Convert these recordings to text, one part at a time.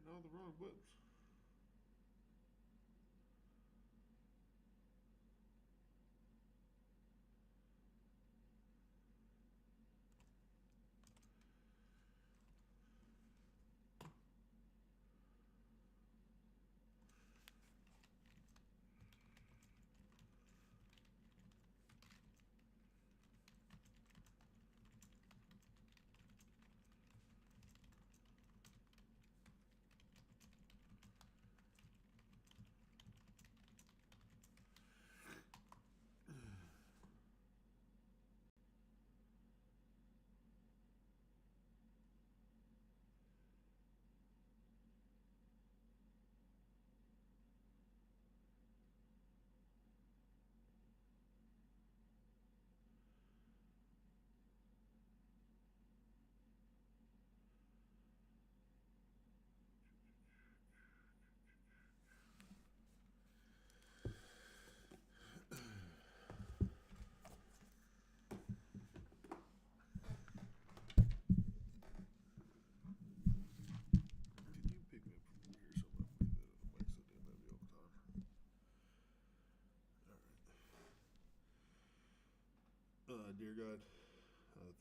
all the wrong buttons. Can you pick me up from over here so I'm not breathing in the mic so damn heavy all the time? All right. Dear God,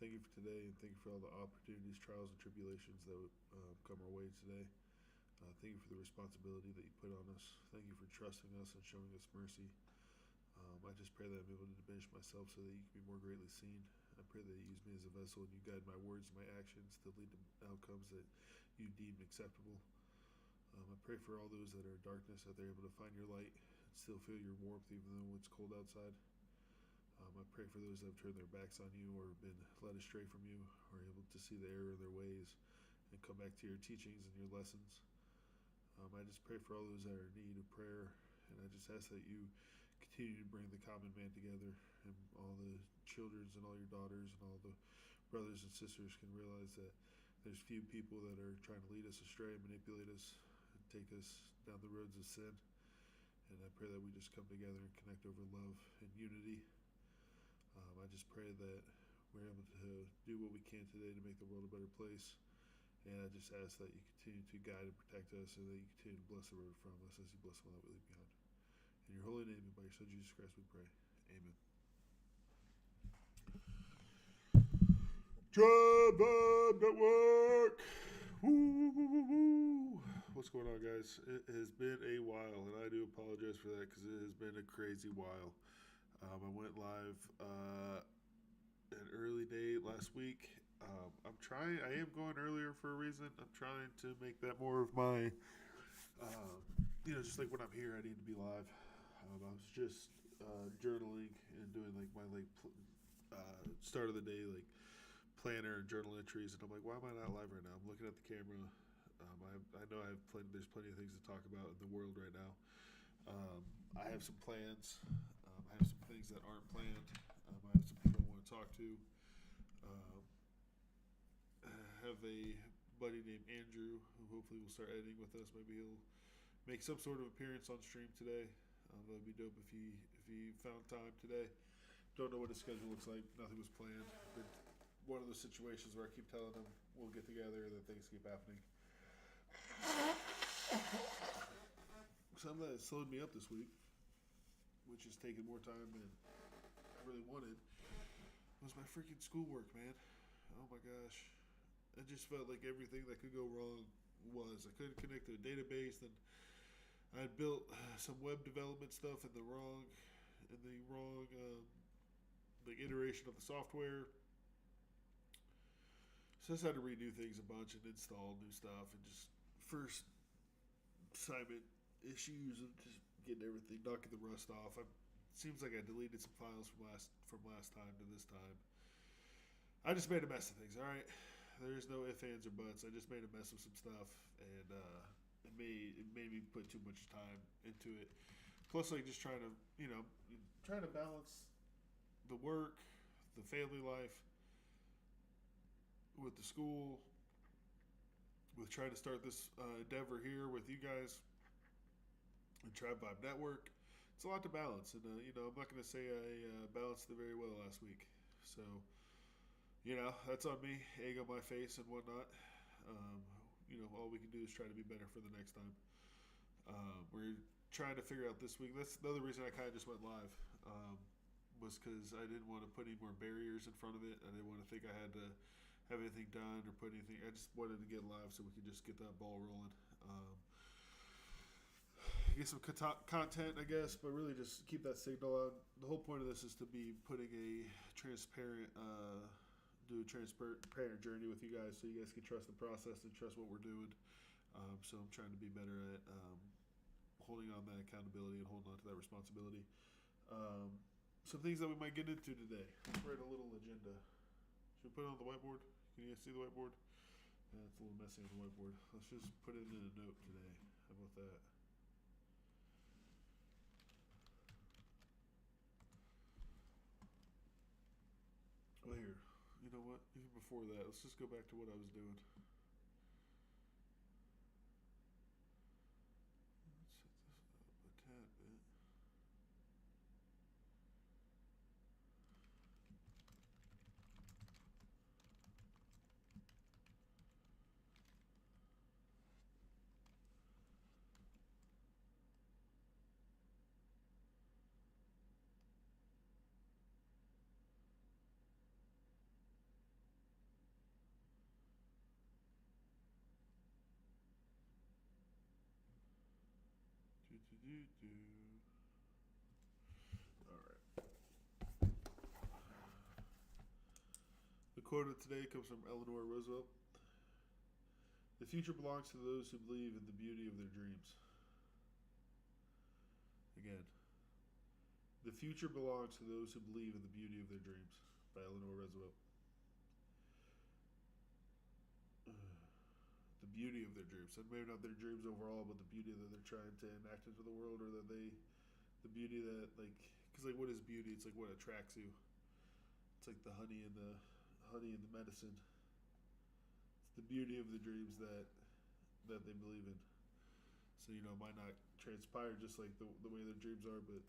thank you for today and thank you for all the opportunities, trials, and tribulations that would come our way today. Thank you for the responsibility that you put on us. Thank you for trusting us and showing us mercy. I just pray that I'm able to diminish myself so that you can be more greatly seen. I pray that you use me as a vessel and you guide my words and my actions to lead to outcomes that you deem acceptable. I pray for all those that are in darkness that they're able to find your light and still feel your warmth even though it's cold outside. I pray for those that have turned their backs on you or been led astray from you or able to see the error of their ways and come back to your teachings and your lessons. I just pray for all those that are in need of prayer, and I just ask that you continue to bring the common man together, and all the children and all your daughters and all the brothers and sisters can realize that there's few people that are trying to lead us astray and manipulate us and take us down the roads of sin. And I pray that we just come together and connect over love and unity. I just pray that we're able to do what we can today to make the world a better place. And I just ask that you continue to guide and protect us and that you continue to bless the road from us as you bless the one that we leave behind. In your holy name and by your Son Jesus Christ we pray. Amen. Tribe Network! Woo! What's going on, guys? It has been a while, and I do apologize for that because it has been a crazy while. I went live an early day last week. I am going earlier for a reason. I'm trying to make that more of my, just like when I'm here, I need to be live. I was just journaling and doing like my start of the day planner and journal entries, and I'm like, why am I not live right now? I'm looking at the camera. I know there's plenty of things to talk about in the world right now. I have some plans. I have some things that aren't planned. I have some people I want to talk to. I have a buddy named Andrew who hopefully will start editing with us. Maybe he'll make some sort of appearance on stream today. That'd be dope if he found time today. Don't know what his schedule looks like. Nothing was planned. But one of those situations where I keep telling him we'll get together and then things keep happening. Something that slowed me up this week, which has taken more time than I really wanted, was my freaking schoolwork, man. Oh my gosh. I just felt like everything that could go wrong was. I couldn't connect to a database, and I had built some web development stuff in the wrong iteration of the software. So I just had to redo things a bunch and install new stuff, and just first assignment issues of just getting everything, knocking the rust off. It seems like I deleted some files from last time to this time. I just made a mess of things. All right, there's no ifs, ands, or buts. I just made a mess of some stuff, and it made me put too much time into it. Plus, like just trying to balance the work, the family life, with the school, with trying to start this endeavor here with you guys and Tribe Vibe Network. It's a lot to balance, and I'm not going to say I balanced it very well last week. So, that's on me, egg on my face and whatnot. all we can do is try to be better for the next time. We're trying to figure out this week. That's the other reason I kind of just went live. Was because I didn't want to put any more barriers in front of it. I didn't want to think I had to have anything done or put anything. I just wanted to get live so we could just get that ball rolling. Get some content, I guess, but really just keep that signal out. The whole point of this is to be putting a transparent, do a transparent journey with you guys, so you guys can trust the process and trust what we're doing. So I'm trying to be better at holding on that accountability and holding on to that responsibility. Some things that we might get into today. Let's write a little agenda. Should we put it on the whiteboard? Can you guys see the whiteboard? Yeah, it's a little messy on the whiteboard. Let's just put it in a note today. How about that? Well, here. You know what? Even before that, let's just go back to what I was doing. Let's set this up a tad bit. Do. All right. The quote of today comes from Eleanor Roosevelt. The future belongs to those who believe in the beauty of their dreams. Again, the future belongs to those who believe in the beauty of their dreams, by Eleanor Roosevelt. The beauty of their dreams, and maybe not their dreams overall, but the beauty that they're trying to enact into the world, or the beauty that, because what is beauty? It's like what attracts you. It's like the honey and the medicine. It's the beauty of the dreams that they believe in. So it might not transpire just like the way their dreams are, but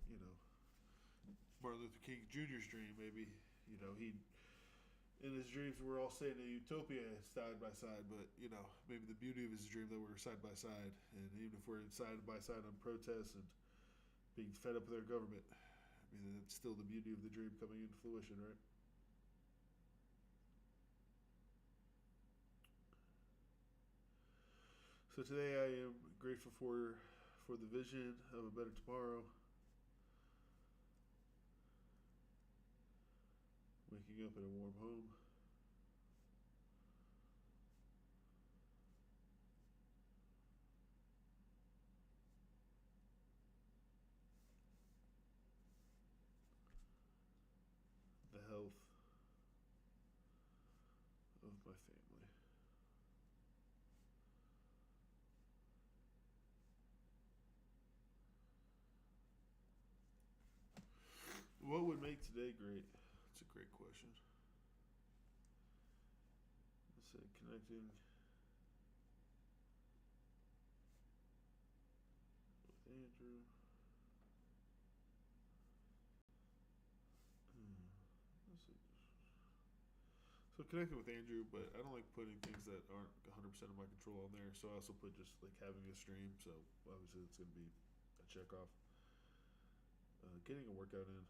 Martin Luther King Jr.'s dream, maybe he. In his dreams, we're all saying a utopia side by side, but maybe the beauty of his dream that we're side by side, and even if we're side by side on protests and being fed up with our government, that's still the beauty of the dream coming into fruition, right? So today I am grateful for the vision of a better tomorrow. Waking up in a warm home. The health of my family. What would make today great? That's a great question. Let's say connecting with Andrew. Let's see. So connecting with Andrew, but I don't like putting things that aren't 100% of my control on there. So I also put just like having a stream. So obviously it's going to be a check off. Getting a workout in.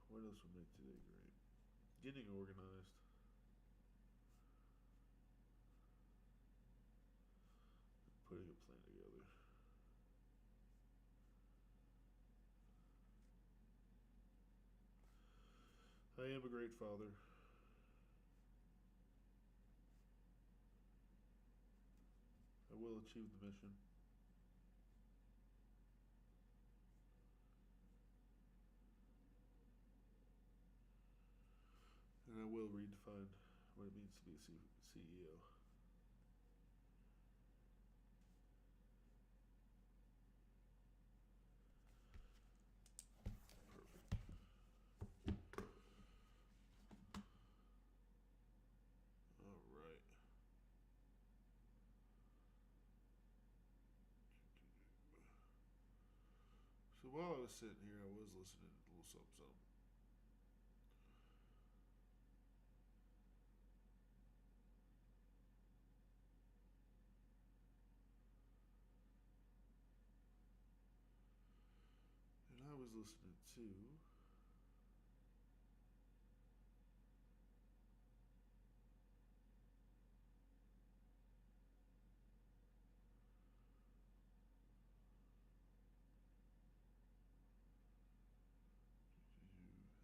What else would make today great? Getting organized. Putting a plan together. I am a great father. I will achieve the mission. And I will redefine what it means to be a CEO. Perfect. while I was sitting here, I was listening to a little something. And I was listening to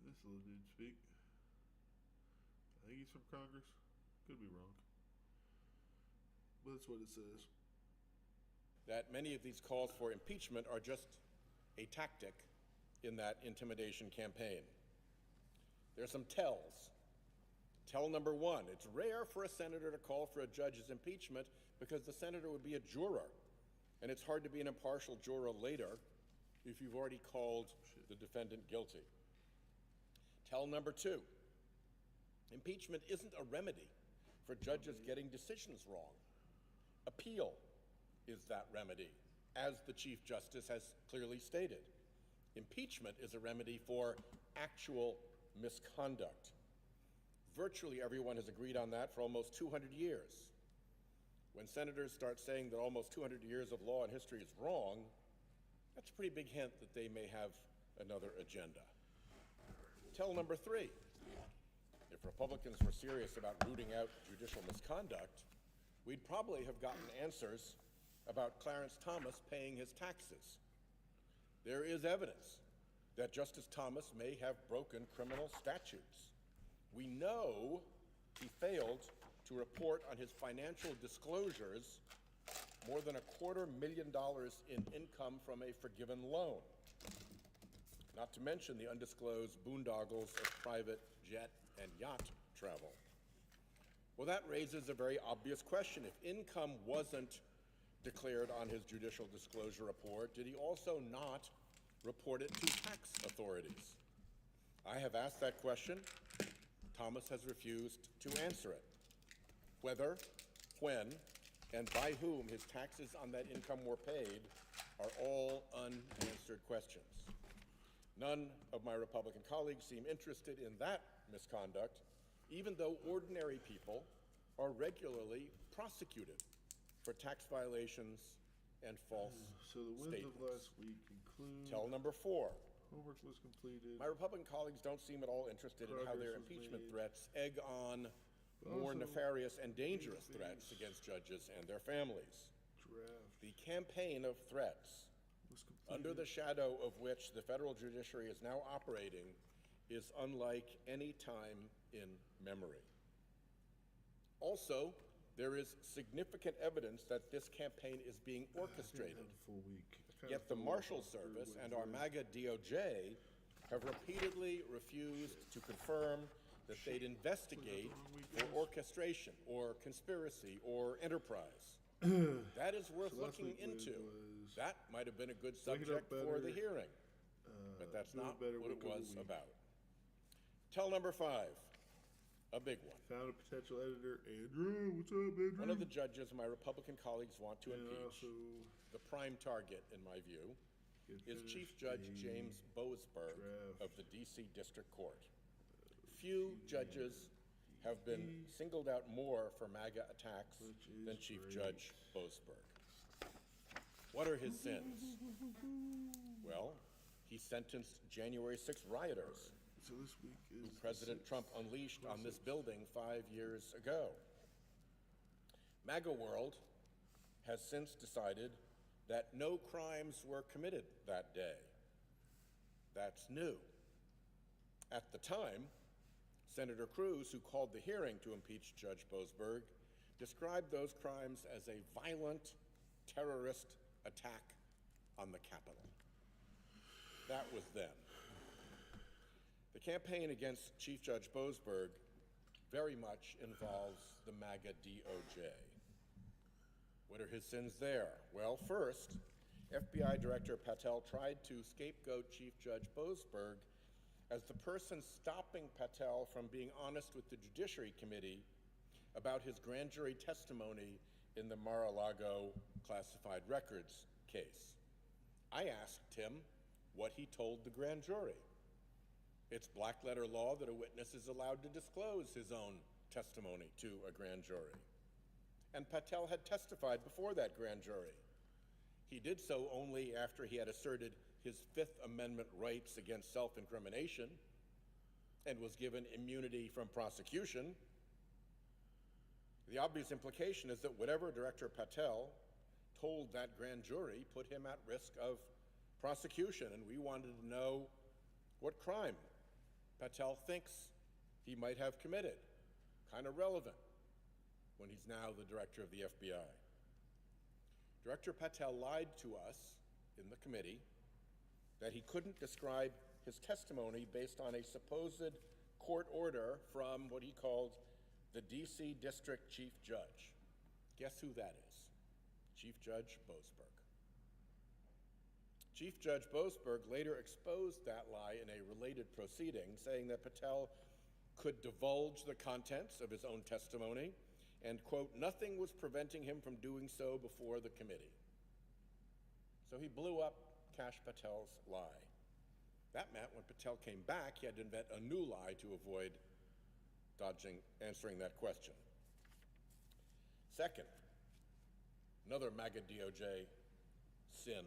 this little dude speak. I think he's from Congress. Could be wrong. But that's what it says. That many of these calls for impeachment are just a tactic in that intimidation campaign. There are some tells. Tell number one, it's rare for a senator to call for a judge's impeachment because the senator would be a juror, and it's hard to be an impartial juror later if you've already called the defendant guilty. Tell number two, impeachment isn't a remedy for judges getting decisions wrong. Appeal is that remedy, as the Chief Justice has clearly stated. Impeachment is a remedy for actual misconduct. Virtually everyone has agreed on that for almost 200 years. When senators start saying that almost 200 years of law and history is wrong, that's a pretty big hint that they may have another agenda. Tell number three, if Republicans were serious about rooting out judicial misconduct, we'd probably have gotten answers about Clarence Thomas paying his taxes. There is evidence that Justice Thomas may have broken criminal statutes. We know he failed to report on his financial disclosures more than $250,000 in income from a forgiven loan, not to mention the undisclosed boondoggles of private jet and yacht travel. Well, that raises a very obvious question. If income wasn't declared on his judicial disclosure report, did he also not report it to tax authorities? I have asked that question. Thomas has refused to answer it. Whether, when, and by whom his taxes on that income were paid are all unanswered questions. None of my Republican colleagues seem interested in that misconduct, even though ordinary people are regularly prosecuted for tax violations and false So the wins statements. of last week include Tell number four. homework was completed. My Republican colleagues don't seem at all interested in how their Progress was impeachment made. threats egg on more Also, nefarious and dangerous these threats things. against judges and their families. Draft The campaign of threats, was completed. under the shadow of which the federal judiciary is now operating, is unlike any time in memory. Also, there is significant evidence that this campaign is being I didn't orchestrated. have a full week. I kinda Yet the fell Marshal off through Service what and it our was. MAGA DOJ have repeatedly refused to confirm that they'd investigate for orchestration or conspiracy or enterprise. That is worth So last looking week into. was That might have been a good Wake It Up subject for the Better, hearing, but that's Do It not Better what it Week of the was Week. about. Tell number five, a big one. Found a potential editor, Andrew. What's up, Andrew? One of the judges my Republican colleagues want to and impeach, also the prime target, in my view, get is finished Chief Judge a James Boasberg draft. of the D.C. District Court. Few judges have been singled out more for MAGA attacks Which is than Chief great. Judge Boasberg. What are his sins? Well, he sentenced January 6 rioters So this week is who the President 6th. Trump unleashed on this building 5 years ago. MAGA World has since decided that no crimes were committed that day. That's new. At the time, Senator Cruz, who called the hearing to impeach Judge Boasberg, described those crimes as a violent terrorist attack on the Capitol. That was then. The campaign against Chief Judge Boasberg very much involves the MAGA DOJ. What are his sins there? Well, first, FBI Director Patel tried to scapegoat Chief Judge Boasberg as the person stopping Patel from being honest with the Judiciary Committee about his grand jury testimony in the Mar-a-Lago classified records case. I asked him what he told the grand jury. It's black-letter law that a witness is allowed to disclose his own testimony to a grand jury. And Patel had testified before that grand jury. He did so only after he had asserted his Fifth Amendment rights against self-incrimination and was given immunity from prosecution. The obvious implication is that whatever Director Patel told that grand jury put him at risk of prosecution, and we wanted to know what crime Patel thinks he might have committed. Kind of relevant when he's now the director of the FBI. Director Patel lied to us in the committee that he couldn't describe his testimony based on a supposed court order from what he called the D.C. District Chief Judge. Guess who that is? Chief Judge Boasberg. Chief Judge Boasberg later exposed that lie in a related proceeding, saying that Patel could divulge the contents of his own testimony and, quote, nothing was preventing him from doing so before the committee. So he blew up Kash Patel's lie. That meant when Patel came back, he had to invent a new lie to avoid answering that question. Second, another MAGA DOJ sin.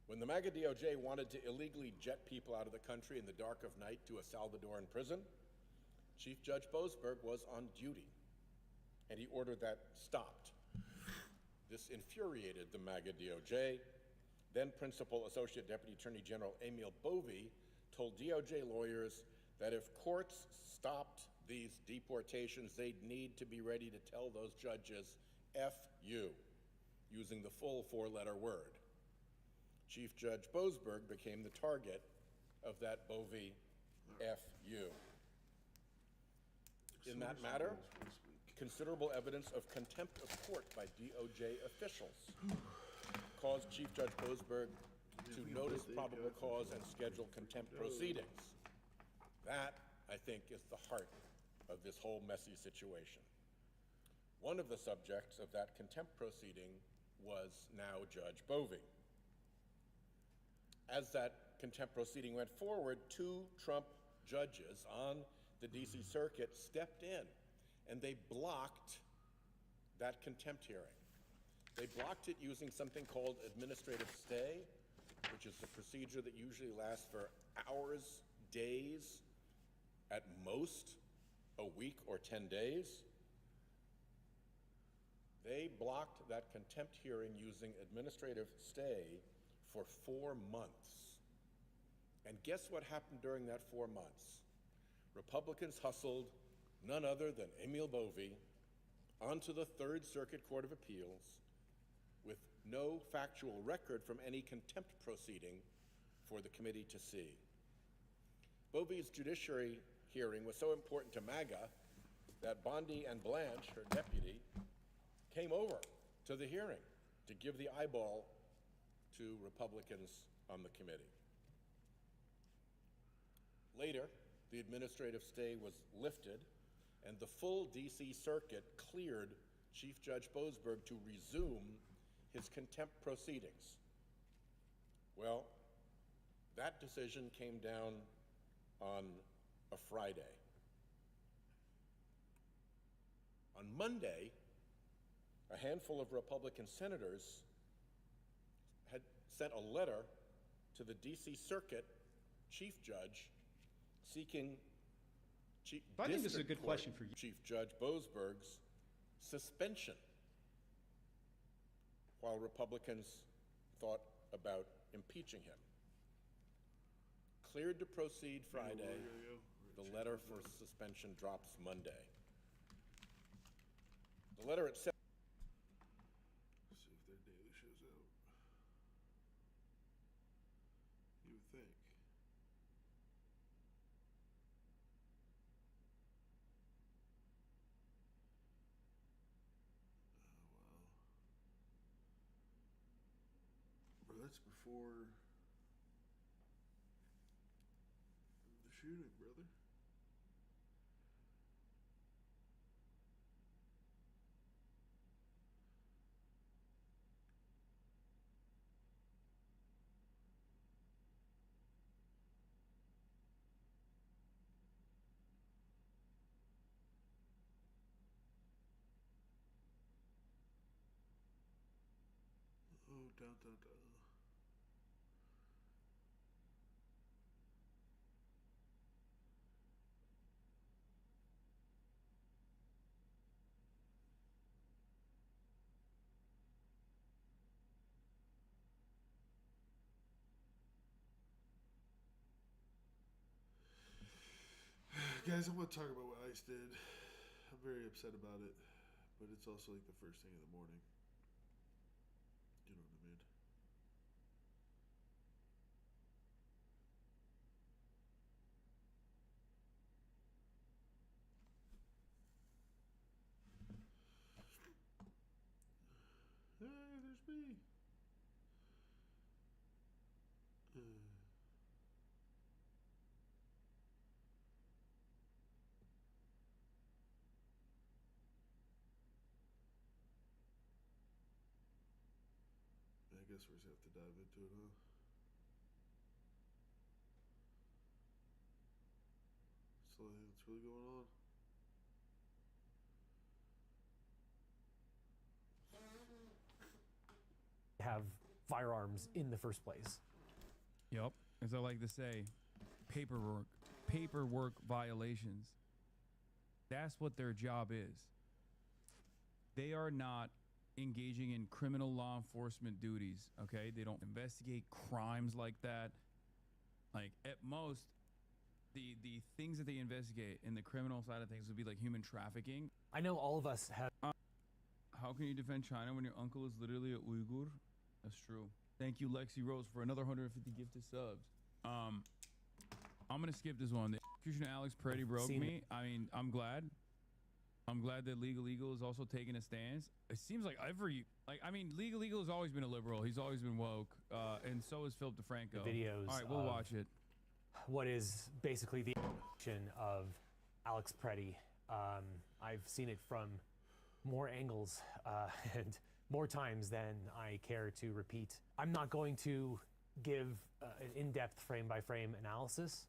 When the MAGA DOJ wanted to illegally jet people out of the country in the dark of night to a Salvadoran prison, Chief Judge Boasberg was on duty, and he ordered that stopped. This infuriated the MAGA DOJ. Then Principal Associate Deputy Attorney General Emil Bovee told DOJ lawyers that if courts stopped these deportations, they'd need to be ready to tell those judges, F you, using the full four-letter word. Chief Judge Boasberg became the target of that Bovee F you. In that matter, considerable evidence of contempt of court by DOJ officials caused Chief Judge Boasberg to notice probable cause and schedule contempt proceedings. That, I think, is the heart of this whole messy situation. One of the subjects of that contempt proceeding was now Judge Bovee. As that contempt proceeding went forward, two Trump judges on the D.C. Circuit stepped in and they blocked that contempt hearing. They blocked it using something called administrative stay, which is the procedure that usually lasts for hours, days, at most a week or 10 days. They blocked that contempt hearing using administrative stay for 4 months. And guess what happened during that 4 months? Republicans hustled none other than Emil Bovee onto the Third Circuit Court of Appeals with no factual record from any contempt proceeding for the committee to see. Bovee's judiciary hearing was so important to MAGA that Bondi and Blanche, her deputy, came over to the hearing to give the eyeball to Republicans on the committee. Later, the administrative stay was lifted and the full D.C. Circuit cleared Chief Judge Boasberg to resume his contempt proceedings. Well, that decision came down on a Friday. On Monday, a handful of Republican senators had sent a letter to the D.C. Circuit Chief Judge seeking I think this is a good question for you. Chief Judge Boasberg's suspension while Republicans thought about impeaching him. Cleared to proceed Friday. The letter for suspension drops Monday. The letter itself. See if their daily shows out. You would think. Bro, that's before the shooting, brother. Dun, dun, dun. Guys, I want to talk about what ICE did. I'm very upset about it, but it's also like the first thing in the morning. You know what I mean? Hey, there's me. I guess we're just gonna have to dive into it, huh? So I think that's really going on. Have firearms in the first place. Yep, as I like to say, paperwork violations. That's what their job is. They are not engaging in criminal law enforcement duties, okay? They don't investigate crimes like that. Like, at most, the things that they investigate in the criminal side of things would be like human trafficking. I know all of us have. How can you defend China when your uncle is literally a Uyghur? That's true. Thank you, Lexi Rose, for another 150 gifted subs. I'm gonna skip this one. The execution of Alex Peretti broke me. I mean, I'm glad that Legal Eagle is also taking a stance. It seems like Legal Eagle has always been a liberal. He's always been woke, and so is Philip DeFranco. Videos. All right, we'll watch it. What is basically the action of Alex Peretti. I've seen it from more angles and more times than I care to repeat. I'm not going to give an in-depth frame-by-frame analysis.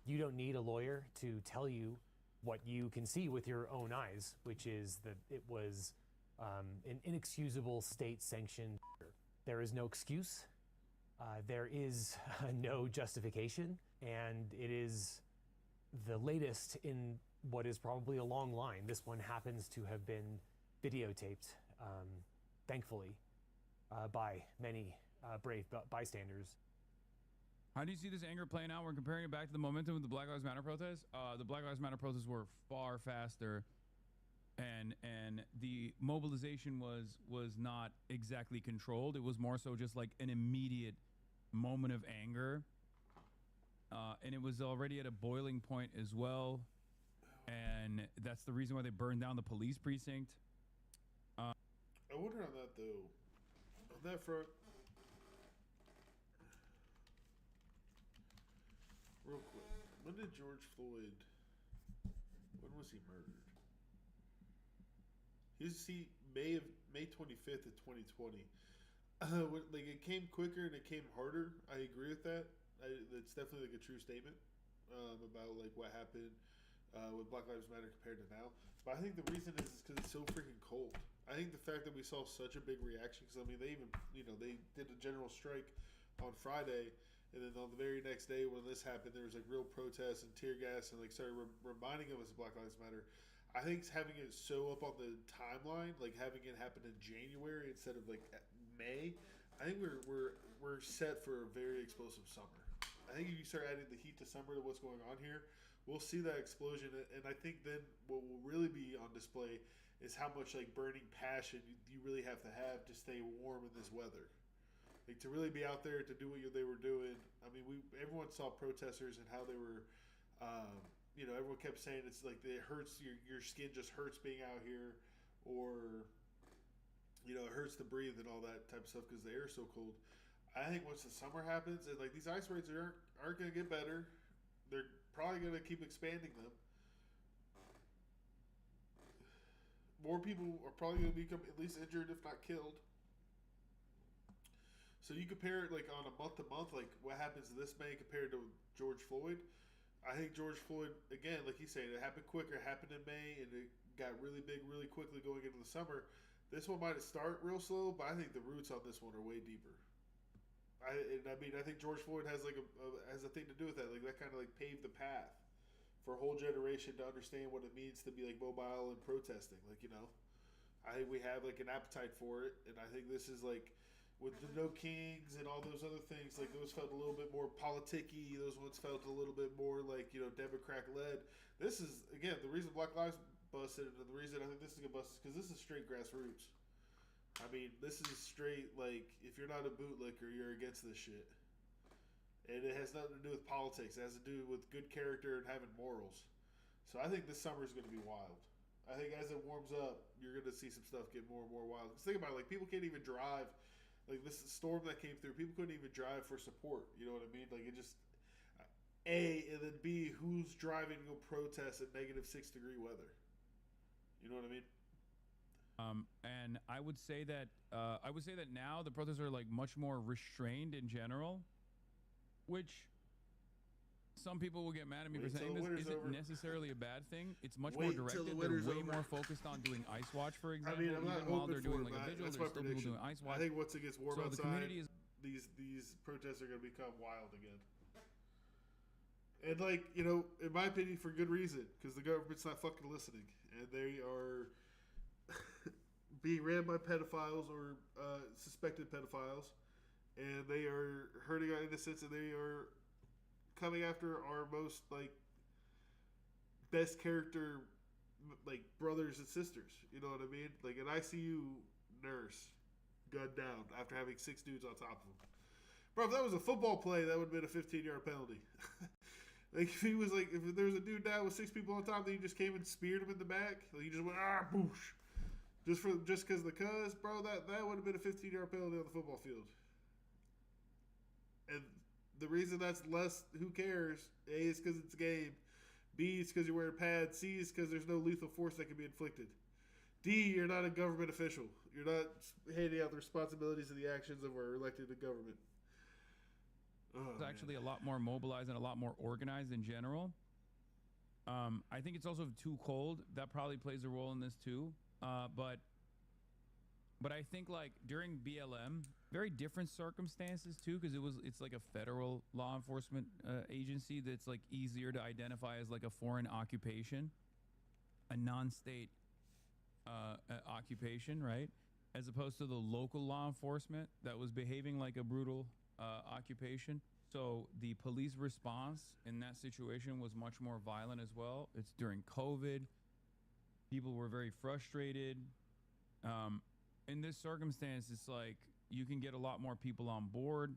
You don't need a lawyer to tell you what you can see with your own eyes, which is that it was an inexcusable state-sanctioned. There is no excuse. There is no justification, and it is the latest in what is probably a long line. This one happens to have been videotaped, thankfully, by many brave bystanders. How do you see this anger playing out? We're comparing it back to the momentum of the Black Lives Matter protests. The Black Lives Matter protests were far faster, and the mobilization was not exactly controlled. It was more so just like an immediate moment of anger, and it was already at a boiling point as well. And that's the reason why they burned down the police precinct. I wonder on that though. On that front, real quick, when did George Floyd? When was he murdered? May 25th of 2020. Like it came quicker and it came harder. I agree with that. That's definitely like a true statement about like what happened with Black Lives Matter compared to now. But I think the reason is because it's so freaking cold. I think the fact that we saw such a big reaction, because I mean they even they did a general strike on Friday, and then on the very next day when this happened, there was like real protests and tear gas and like started reminding of us of Black Lives Matter. I think having it so up on the timeline, like having it happen in January instead of like May, I think we're set for a very explosive summer. I think if you start adding the heat to summer to what's going on here, we'll see that explosion. And I think then what will really be on display is how much like burning passion you really have to stay warm in this weather. Like to really be out there to do what they were doing. I mean, everyone saw protesters and how they were. Everyone kept saying it's like it hurts your skin just hurts being out here, or it hurts to breathe and all that type of stuff because the air is so cold. I think once the summer happens and like these ice raids aren't going to get better, they're probably going to keep expanding them. More people are probably going to become at least injured, if not killed. So you compare it like on a month to month, like what happens this May compared to George Floyd. I think George Floyd, again, like he's saying, it happened quicker, it happened in May, and it got really big really quickly going into the summer. this one might start real slow, but I think the roots on this one are way deeper. I think George Floyd has has a thing to do with that. Like that kind of like paved the path for a whole generation to understand what it means to be like mobile and protesting. Like, you know, I think we have like an appetite for it, and I think this is like with the No Kings and all those other things. Like those felt a little bit more politicky. Those ones felt a little bit more like, you know, Democrat led. This is again the reason Black Lives busted, and the reason I think this is gonna bust is because this is straight grassroots. I mean, this is straight like if you're not a bootlicker, you're against this shit. And it has nothing to do with politics. It has to do with good character and having morals. So I think this summer is going to be wild. I think as it warms up, you're going to see some stuff get more and more wild. Because think about it, like people can't even drive. Like this storm that came through, people couldn't even drive for support. You know what I mean? Like it just A, and then B, who's driving to go protest in -6-degree weather? You know what I mean? And I would say that now the protests are like much more restrained in general, which some people will get mad at me for saying this isn't necessarily a bad thing. It's much more directed. They're way more focused on doing ice watch, for example. I mean, I'm not even while they're hoping doing for like a that. vigil, That's there's my still people prediction. doing ice watch. I think once it gets warm So outside, the community is these protests are going to become wild again. And like, you know, in my opinion, for good reason, because the government's not fucking listening, and they are being ran by pedophiles or suspected pedophiles, and they are hurting our innocents, and they are coming after our most like best character, like brothers and sisters. You know what I mean? Like an ICU nurse gunned down after having 6 dudes on top of him. Bro, if that was a football play, that would have been a 15-yard penalty. Like if he was like, if there was a dude down with 6 people on top, that he just came and speared him in the back, like he just went boosh, just because the cuz, bro, that would have been a 15-yard penalty on the football field. And the reason that's less, who cares? A is because it's a game. B is because you're wearing pads. C is because there's no lethal force that can be inflicted. D, you're not a government official. You're not handing out the responsibilities of the actions of our elected government. It's actually a lot more mobilized and a lot more organized in general. I think it's also too cold. That probably plays a role in this too. But I think like during BLM, very different circumstances too, because it's like a federal law enforcement agency that's like easier to identify as like a foreign occupation, a non-state occupation, right? As opposed to the local law enforcement that was behaving like a brutal occupation. So the police response in that situation was much more violent as well. It's during COVID. People were very frustrated. In this circumstance, it's like you can get a lot more people on board.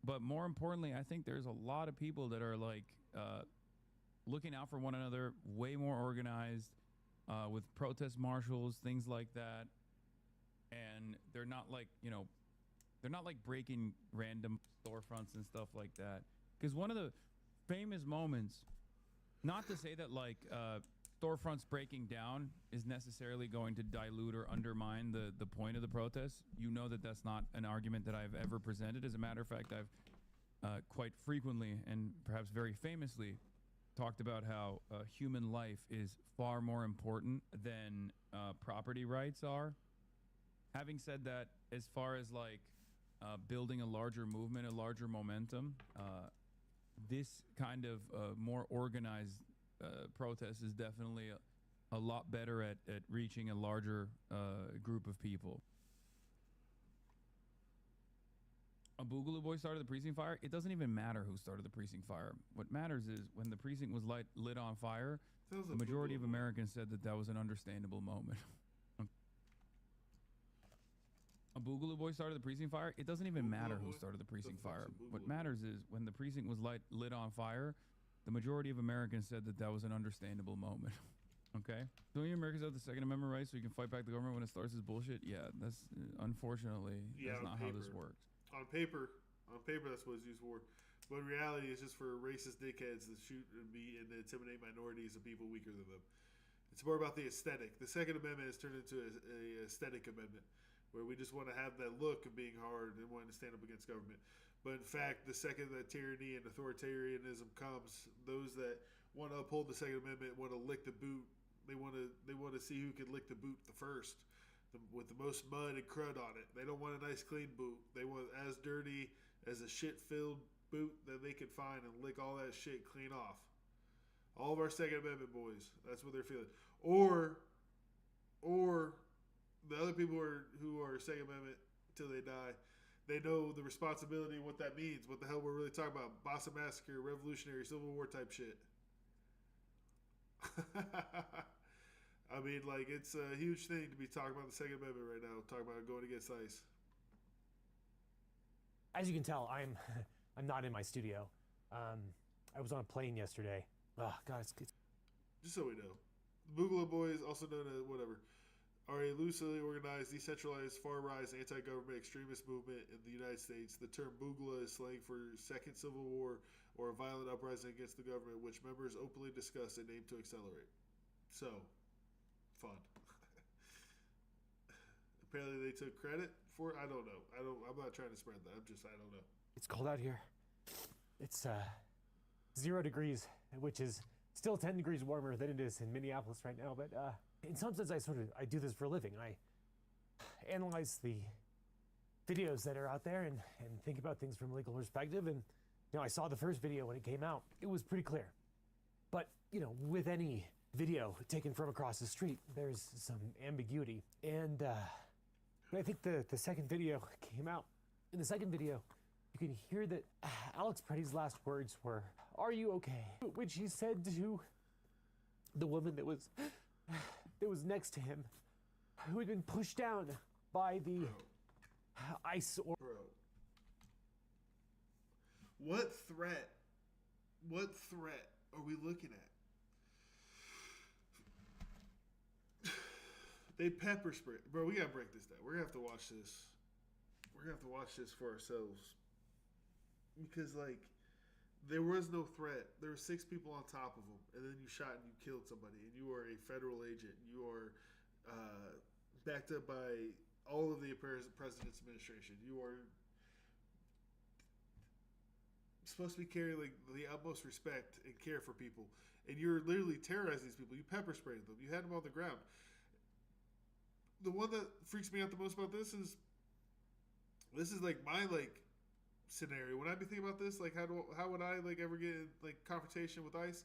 But more importantly, I think there's a lot of people that are like looking out for one another, way more organized with protest marshals, things like that. And they're not like, you know, they're not like breaking random storefronts and stuff like that. Because one of the famous moments, not to say that like storefronts breaking down is necessarily going to dilute or undermine the point of the protest. You know that that's not an argument that I've ever presented. As a matter of fact, I've quite frequently and perhaps very famously talked about how human life is far more important than property rights are. Having said that, as far as like building a larger movement, a larger momentum, this kind of more organized protest is definitely a lot better at reaching a larger group of people. A Boogaloo Boy started the precinct fire. It doesn't even matter who started the precinct fire. What matters is when the precinct was lit on fire, the majority of Americans said that that was an understandable moment. A Boogaloo Boy started the precinct fire. It doesn't even matter who started the precinct fire. What matters is when the precinct was lit on fire, the majority of Americans said that that was an understandable moment. Okay? Don't you Americans have the Second Amendment right so you can fight back the government when it starts this bullshit? Yeah, that's unfortunately, that's not how this works. On paper, that's what it's used for. But in reality, it's just for racist dickheads that shoot and and intimidate minorities and people weaker than them. It's more about the aesthetic. The Second Amendment has turned into a aesthetic amendment, where we just want to have that look of being hard and wanting to stand up against government. But in fact, the second that tyranny and authoritarianism comes, those that want to uphold the Second Amendment want to lick the boot. They want to see who can lick the boot the first. with the most mud and crud on it. They don't want a nice clean boot. They want as dirty as a shit-filled boot that they can find and lick all that shit clean off. All of our Second Amendment boys, that's what they're feeling. Or the other people who are Second Amendment till they die, they know the responsibility and what that means. What the hell we're really talking about? Boston Massacre, Revolutionary, Civil War type shit. I mean, like, it's a huge thing to be talking about the Second Amendment right now, talking about going against ICE. As you can tell, I'm not in my studio. I was on a plane yesterday. Oh, God, it's Just so we know, the Boogaloo Boys, also known as whatever, are a loosely organized, decentralized, far-right, anti-government extremist movement in the United States. The term Boogla is slang for Second Civil War or a violent uprising against the government, which members openly discuss and aim to accelerate. So, fun. Apparently, they took credit for it. I don't know. I'm not trying to spread that. I don't know. It's cold out here. It's 0 degrees, which is still 10 degrees warmer than it is in Minneapolis right now. But in some sense, I do this for a living. I analyze the videos that are out there and think about things from a legal perspective. And I saw the first video when it came out. It was pretty clear. But with any video taken from across the street, there's some ambiguity. And I think the second video came out. In the second video, you can hear that Alex Pretty's last words were, "Are you okay?" Which he said to the woman that was next to him, who had been pushed down by the ICE. Bro. What threat are we looking at? They pepper spray. Bro, we gotta break this down. We're gonna have to watch this. We're gonna have to watch this for ourselves. Because, like, there was no threat. There were 6 people on top of him, and then you shot and you killed somebody, and you are a federal agent. You are backed up by all of the president's administration. You are supposed to be carrying, like, the utmost respect and care for people, and you're literally terrorizing these people. You pepper sprayed them. You had them on the ground. The one that freaks me out the most about this is like my scenario. When I be thinking about this, like how would I ever get in confrontation with ICE?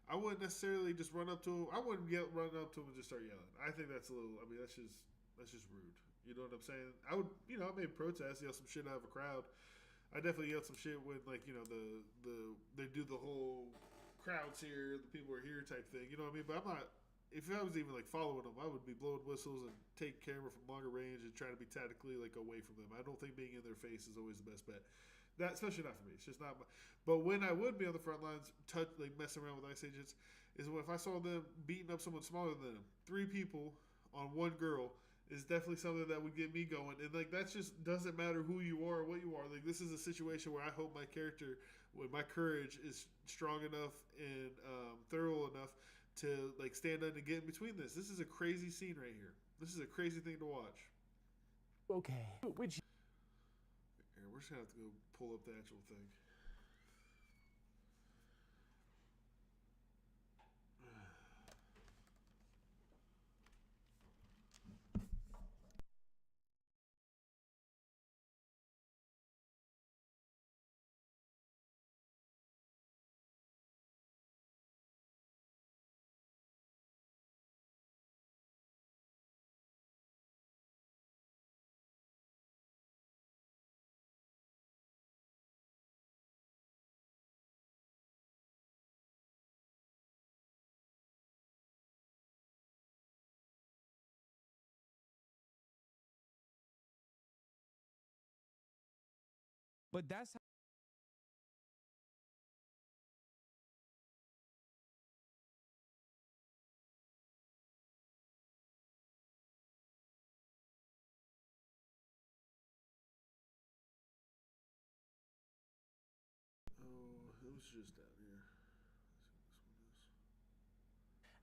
I wouldn't necessarily just run up to him. I wouldn't run up to him and just start yelling. I think that's a little. I mean, that's just rude. You know what I'm saying? I would, I may protest, yell some shit out of a crowd. I definitely yelled some shit when they do the whole crowds here, the people are here type thing. You know what I mean? But I'm not. If I was even following them, I would be blowing whistles and take camera from longer range and try to be tactically away from them. I don't think being in their face is always the best bet. That especially not for me. It's just not. But when I would be on the front lines, messing around with ICE agents, is if I saw them beating up someone smaller than them. 3 people on 1 girl is definitely something that would get me going. And that just doesn't matter who you are or what you are. This is a situation where I hope my character, with my courage, is strong enough and thorough enough to stand up and get in between this. This is a crazy scene right here. This is a crazy thing to watch. Okay. Which Here, we're just gonna have to go pull up the actual thing. But that's It was just down here.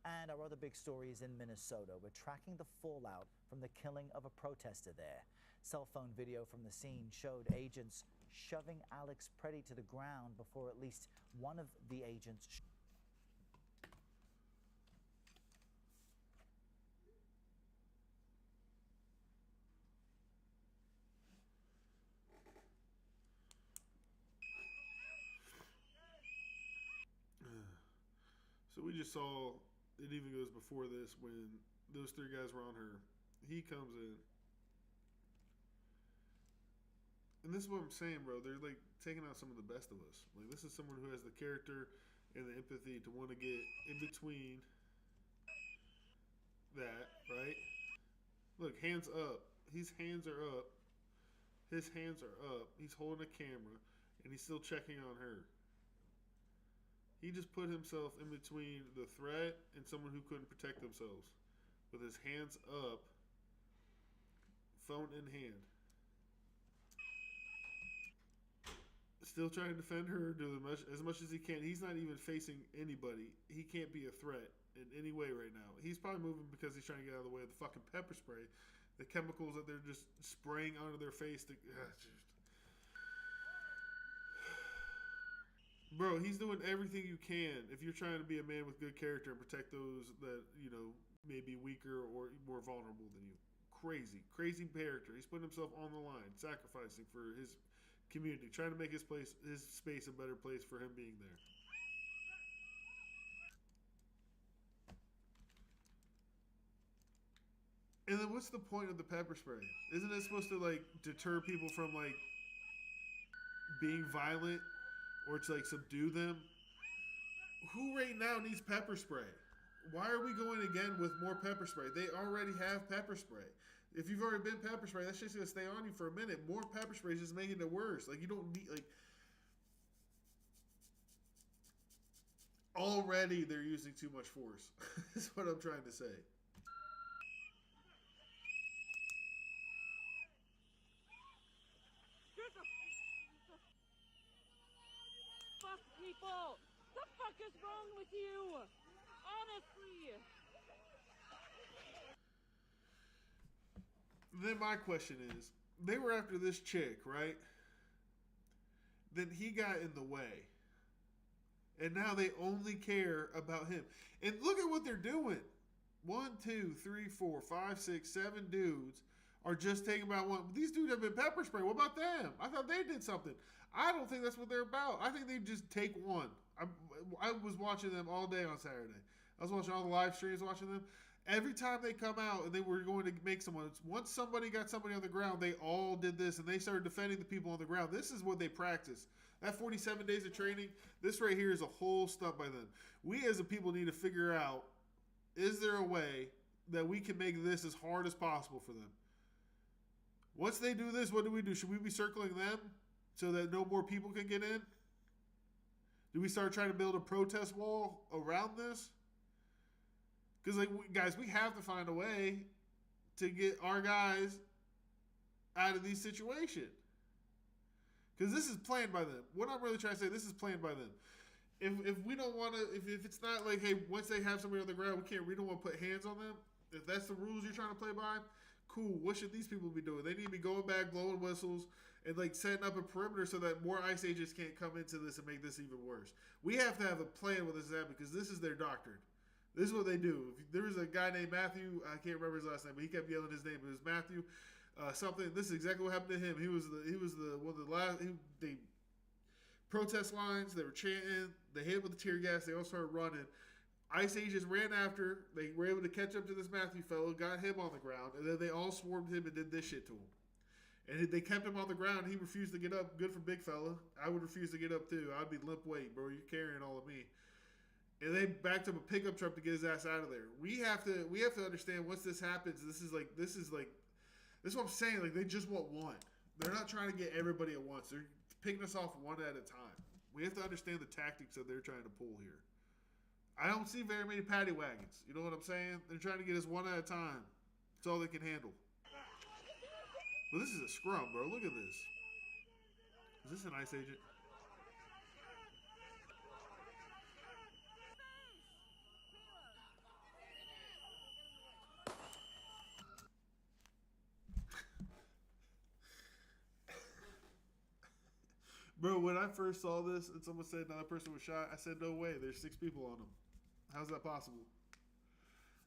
And our other big story is in Minnesota. We're tracking the fallout from the killing of a protester there. Cell phone video from the scene showed agents shoving Alex Pretty to the ground before at least one of the agents So we just saw, it even goes before this, when those 3 guys were on her. He comes in. And this is what I'm saying, bro. They're like taking out some of the best of us. Like, this is someone who has the character and the empathy to want to get in between that, right? Look, hands up. His hands are up. His hands are up. He's holding a camera, and he's still checking on her. He just put himself in between the threat and someone who couldn't protect themselves with his hands up, phone in hand. Still trying to defend her, do as much as he can. He's not even facing anybody. He can't be a threat in any way right now. He's probably moving because he's trying to get out of the way of the fucking pepper spray, the chemicals that they're just spraying onto their face. Bro, he's doing everything you can if you're trying to be a man with good character and protect those that, you know, may be weaker or more vulnerable than you. Crazy character. He's putting himself on the line, sacrificing for his community, trying to make his space a better place for him being there. And then what's the point of the pepper spray? Isn't it supposed to like deter people from like being violent or to like subdue them? Who right now needs pepper spray? Why are we going again with more pepper spray? They already have pepper spray. If you've already been pepper spray, that's just gonna stay on you for a minute. More pepper spray is just making it worse. Like, you don't need, like, already they're using too much force. That's what I'm trying to say. Fuck people! The fuck is wrong with you? Honestly! Then my question is, they were after this chick, right? Then he got in the way. And now they only care about him. And look at what they're doing. 1, 2, 3, 4, 5, 6, 7 dudes are just taking about one. These dudes have been pepper spray. What about them? I thought they did something. I don't think that's what they're about. I think they just take one. I was watching them all day on Saturday. I was watching all the live streams, watching them. Every time they come out and they were going to make someone, once somebody got somebody on the ground, they all did this and they started defending the people on the ground. This is what they practice. That 47 days of training, this right here is a whole stunt by them. We as a people need to figure out, is there a way that we can make this as hard as possible for them? Once they do this, what do we do? Should we be circling them so that no more people can get in? Do we start trying to build a protest wall around this? Because, like, guys, we have to find a way to get our guys out of these situations. Because this is planned by them. What I'm really trying to say, this is planned by them. If we don't want to, if it's not like, hey, once they have somebody on the ground, we don't want to put hands on them. If that's the rules you're trying to play by, cool. What should these people be doing? They need to be going back, blowing whistles, and like setting up a perimeter so that more ICE agents can't come into this and make this even worse. We have to have a plan with this because this is their doctrine. This is what they do. There was a guy named Matthew. I can't remember his last name, but he kept yelling his name. It was Matthew something. This is exactly what happened to him. He was the one of the last. They protest lines. They were chanting. They hit with the tear gas. They all started running. ICE agents ran after. They were able to catch up to this Matthew fellow, got him on the ground, and then they all swarmed him and did this shit to him. And they kept him on the ground. He refused to get up. Good for big fella. I would refuse to get up too. I'd be limp weight, bro. You're carrying all of me. And they backed up a pickup truck to get his ass out of there. We have to understand once this happens. This is what I'm saying. Like, they just want one. They're not trying to get everybody at once. They're picking us off one at a time. We have to understand the tactics that they're trying to pull here. I don't see very many paddy wagons. You know what I'm saying? They're trying to get us one at a time. That's all they can handle. Well, this is a scrum, bro. Look at this. Is this an ICE agent? Bro, when I first saw this and someone said another person was shot, I said, no way, there's 6 people on them. How's that possible?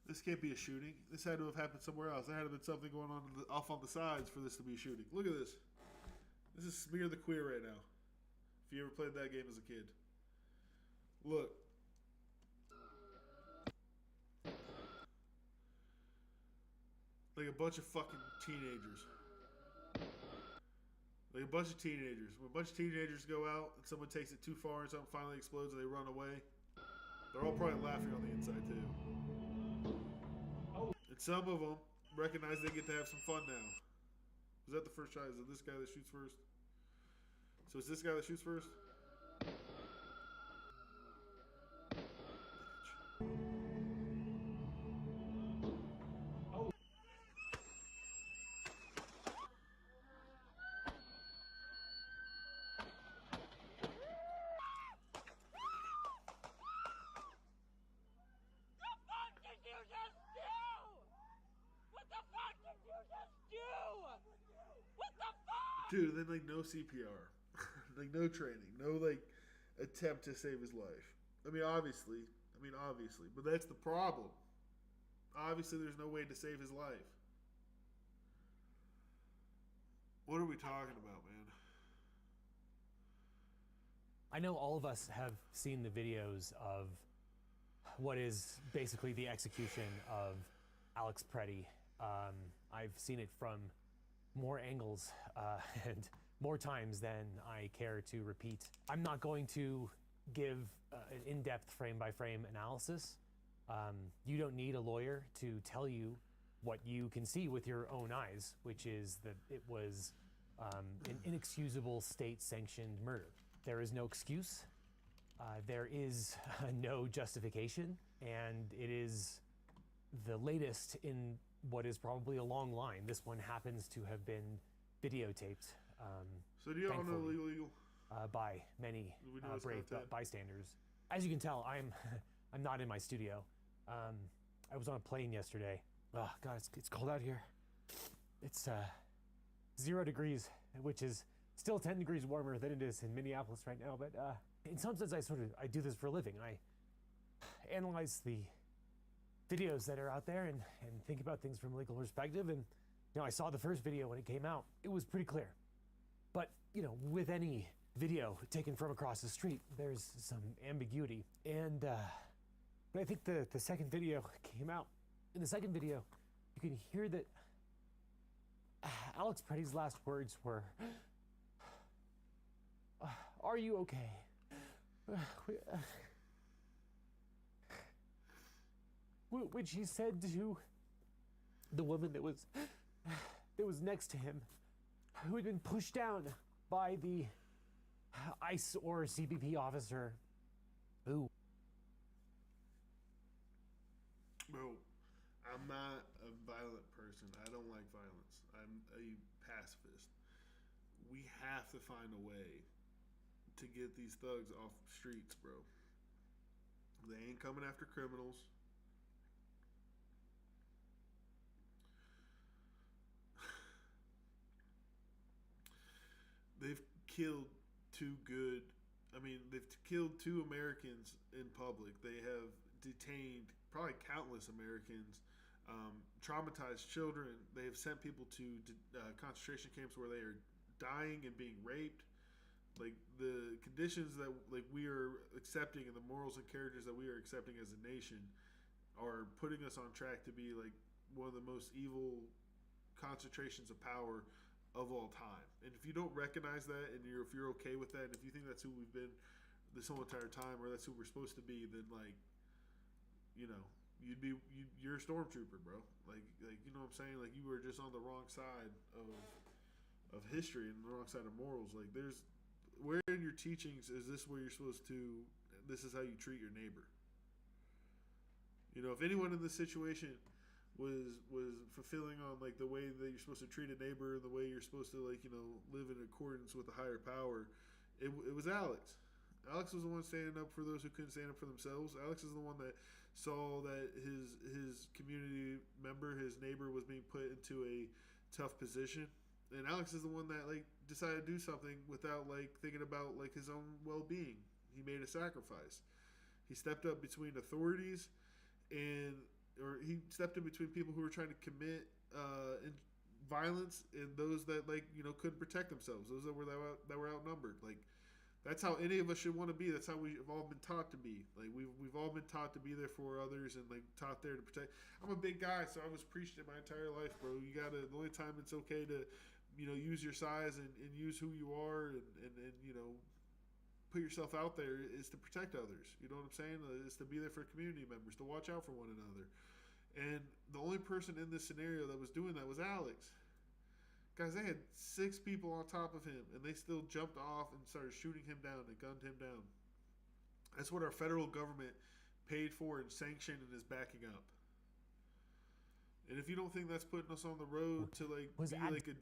This can't be a shooting. This had to have happened somewhere else. There had to have been something going on off on the sides for this to be a shooting. Look at this. This is Smear the Queer right now. If you ever played that game as a kid. Look. a bunch of fucking teenagers. Like a bunch of teenagers. When a bunch of teenagers go out and someone takes it too far and something finally explodes and they run away, they're all probably laughing on the inside too. And some of them recognize they get to have some fun now. Is that the first shot? Is it this guy that shoots first? So it's this guy that shoots first? Dude, then like no CPR, like no training, no like attempt to save his life. I mean, obviously, but that's the problem. Obviously, there's no way to save his life. What are we talking about, man? I know all of us have seen the videos of what is basically the execution of Alex Preddy. I've seen it from more angles and more times than I care to repeat. I'm not going to give an in-depth frame-by-frame analysis. You don't need a lawyer to tell you what you can see with your own eyes, which is that it was an inexcusable state-sanctioned murder. There is no excuse. There is no justification, and it is the latest in what is probably a long line. This one happens to have been videotaped. So do you all know legal? By many brave bystanders. As you can tell, I'm not in my studio. I was on a plane yesterday. Oh God, it's cold out here. It's 0 degrees, which is still 10 degrees warmer than it is in Minneapolis right now. But in some sense, I do this for a living. I analyze the videos that are out there and think about things from a legal perspective. And I saw the first video when it came out. It was pretty clear. But with any video taken from across the street, there's some ambiguity. And but I think the second video came out. In the second video, you can hear that Alex Preddy's last words were, "Are you okay?" Which he said to the woman that was next to him, who had been pushed down by the ICE or CBP officer. Who? Bro, I'm not a violent person. I don't like violence. I'm a pacifist. We have to find a way to get these thugs off the streets, bro. They ain't coming after criminals. They've killed they've killed 2 Americans in public. They have detained probably countless Americans, traumatized children. They have sent people to concentration camps where they are dying and being raped. Like the conditions that we are accepting and the morals and characters that we are accepting as a nation are putting us on track to be like one of the most evil concentrations of power of all time. And if you don't recognize that, and if you're okay with that, and if you think that's who we've been this whole entire time, or that's who we're supposed to be, then you're a stormtrooper, bro. Like you know what I'm saying? Like you were just on the wrong side of history and the wrong side of morals. Like where in your teachings is this where you're supposed to? This is how you treat your neighbor. If anyone in this situation was fulfilling on like the way that you're supposed to treat a neighbor, the way you're supposed to live in accordance with a higher power, it was Alex. Alex was the one standing up for those who couldn't stand up for themselves. Alex is the one that saw that his community member, his neighbor, was being put into a tough position, and Alex is the one that decided to do something without thinking about his own well-being. He made a sacrifice. He stepped up between authorities or he stepped in between people who were trying to commit violence and those that couldn't protect themselves, those that were outnumbered. That's how any of us should want to be. That's how we've all been taught to be. Like we've all been taught to be there for others and like taught there to protect. I'm a big guy, so I was preached it my entire life, bro. You gotta. The only time it's okay to, use your size and use who you are and put yourself out there is to protect others. You know what I'm saying? Is to be there for community members, to watch out for one another. And the only person in this scenario that was doing that was Alex. Guys, they had 6 people on top of him, and they still jumped off and started shooting him down and gunned him down. That's what our federal government paid for and sanctioned and is backing up. And if you don't think that's putting us on the road to like a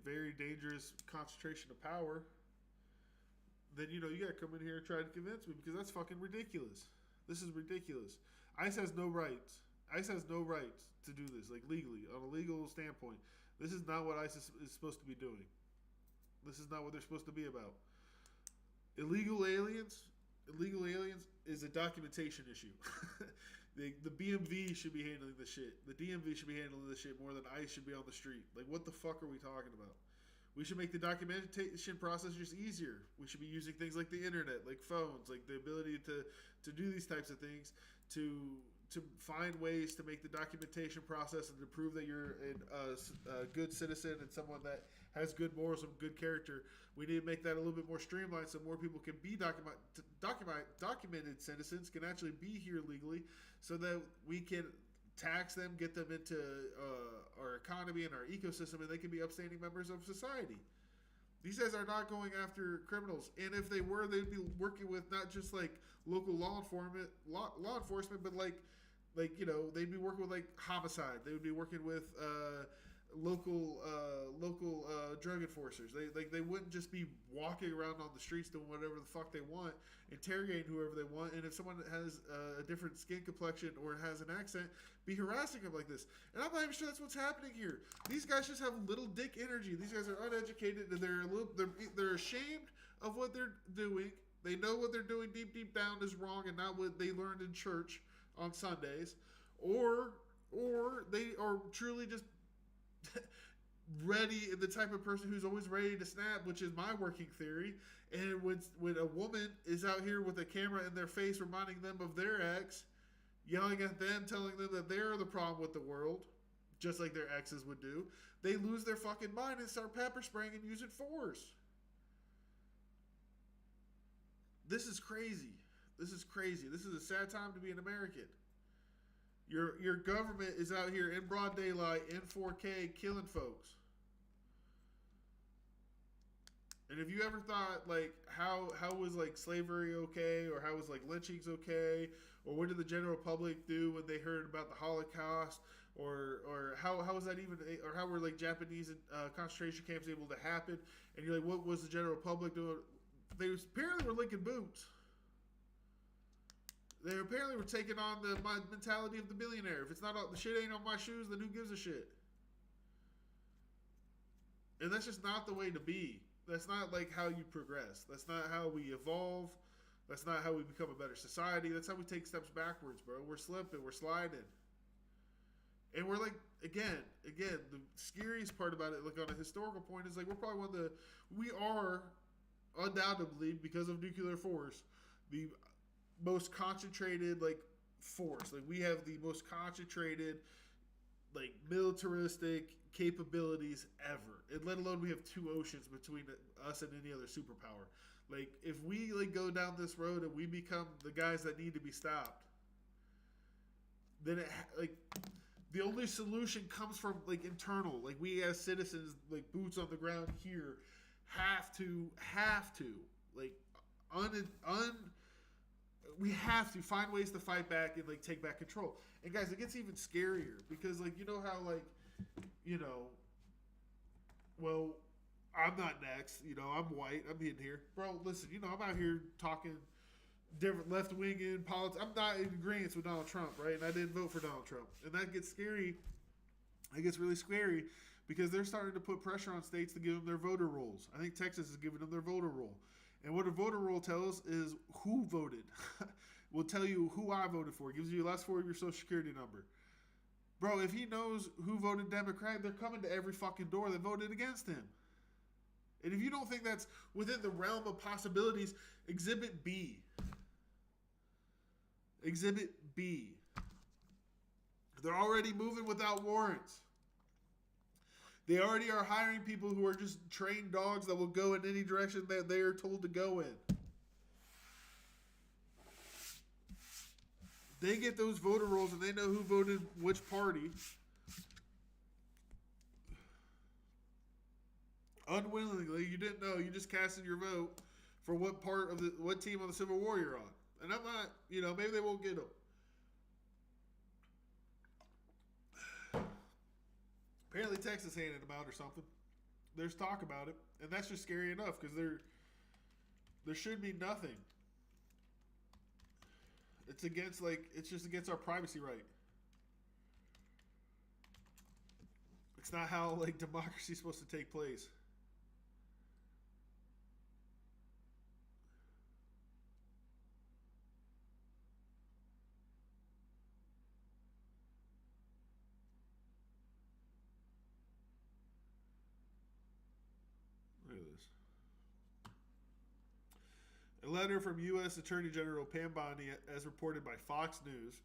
very dangerous concentration of power, then you gotta come in here and try to convince me, because that's fucking ridiculous. This is ridiculous. ICE has no rights. ICE has no rights to do this, like legally, on a legal standpoint. This is not what ICE is supposed to be doing. This is not what they're supposed to be about. Illegal aliens is a documentation issue. The BMV should be handling this shit. The DMV should be handling this shit more than ICE should be on the street. Like, what the fuck are we talking about? We should make the documentation process just easier. We should be using things like the internet, like phones, like the ability to do these types of things, to find ways to make the documentation process and to prove that you're a good citizen and someone that has good morals and good character. We need to make that a little bit more streamlined so more people can be documented citizens, can actually be here legally, so that we can tax them, get them into our economy and our ecosystem, and they can be upstanding members of society. These guys are not going after criminals, and if they were, they'd be working with not just like local law enforcement, but like they'd be working with like homicide. They would be working with local drug enforcers. They wouldn't just be walking around on the streets doing whatever the fuck they want, interrogating whoever they want. And if someone has a different skin complexion or has an accent, be harassing them like this. And I'm not even sure that's what's happening here. These guys just have little dick energy. These guys are uneducated, and they're ashamed of what they're doing. They know what they're doing deep down is wrong and not what they learned in church on Sundays, or they are truly just ready, the type of person who's always ready to snap, which is my working theory. And when a woman is out here with a camera in their face reminding them of their ex, yelling at them, telling them that they're the problem with the world, just like their exes would do, they lose their fucking mind and start pepper spraying and using force. This is crazy. This is crazy. This is a sad time to be an American. Your government is out here in broad daylight, in 4K, killing folks. And if you ever thought, like, how was, like, slavery okay, or how was, like, lynchings okay, or what did the general public do when they heard about the Holocaust, or how was that even, or how were, like, Japanese concentration camps able to happen, and you're like, what was the general public doing? They apparently were licking boots. They apparently were taking on the mentality of the billionaire. If it's not the shit ain't on my shoes, then who gives a shit? And that's just not the way to be. That's not like how you progress. That's not how we evolve. That's not how we become a better society. That's how we take steps backwards, bro. We're slipping. We're sliding. And we're like, again, the scariest part about it, like on a historical point, is like we are undoubtedly, because of nuclear force, the most concentrated like force. Like we have the most concentrated like militaristic capabilities ever, and let alone we have 2 oceans between us and any other superpower. Like if we like go down this road and we become the guys that need to be stopped, then the only solution comes from like internal. Like we as citizens, like boots on the ground here, have to like we have to find ways to fight back and like take back control. And guys, it gets even scarier because like how like well, I'm not next, I'm white, I'm in here, bro. Listen, I'm out here talking different left wing in politics. I'm not in agreement with Donald Trump, right? And I didn't vote for Donald Trump, and that gets scary. It gets really scary because they're starting to put pressure on states to give them their voter rolls. I think Texas is giving them their voter roll. And what a voter roll tells is who voted. Will tell you who I voted for. It gives you the last 4 of your social security number. Bro, if he knows who voted Democrat, they're coming to every fucking door that voted against him. And if you don't think that's within the realm of possibilities, Exhibit B. Exhibit B. They're already moving without warrants. They already are hiring people who are just trained dogs that will go in any direction that they are told to go in. They get those voter rolls and they know who voted which party. Unwillingly, you didn't know. You just casted your vote for what team of the Civil War you're on. And I'm not, maybe they won't get them. Apparently Texas handed them out or something. There's talk about it. And that's just scary enough because there should be nothing. It's just against our privacy right. It's not how democracy is supposed to take place. Look at this. A letter from U.S. Attorney General Pam Bondi, as reported by Fox News,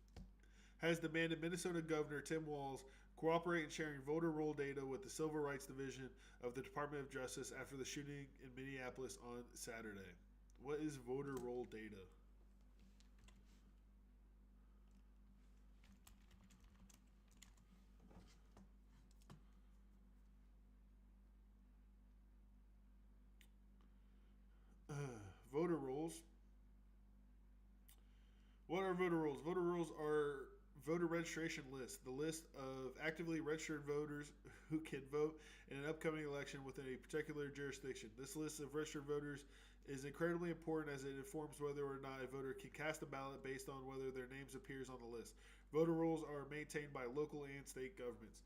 has demanded Minnesota Governor Tim Walz cooperate in sharing voter roll data with the Civil Rights Division of the Department of Justice after the shooting in Minneapolis on Saturday. What is voter roll data? Voter rolls. What are voter rolls? Voter rolls are voter registration lists, the list of actively registered voters who can vote in an upcoming election within a particular jurisdiction. This list of registered voters is incredibly important as it informs whether or not a voter can cast a ballot based on whether their names appears on the list. Voter rolls are maintained by local and state governments.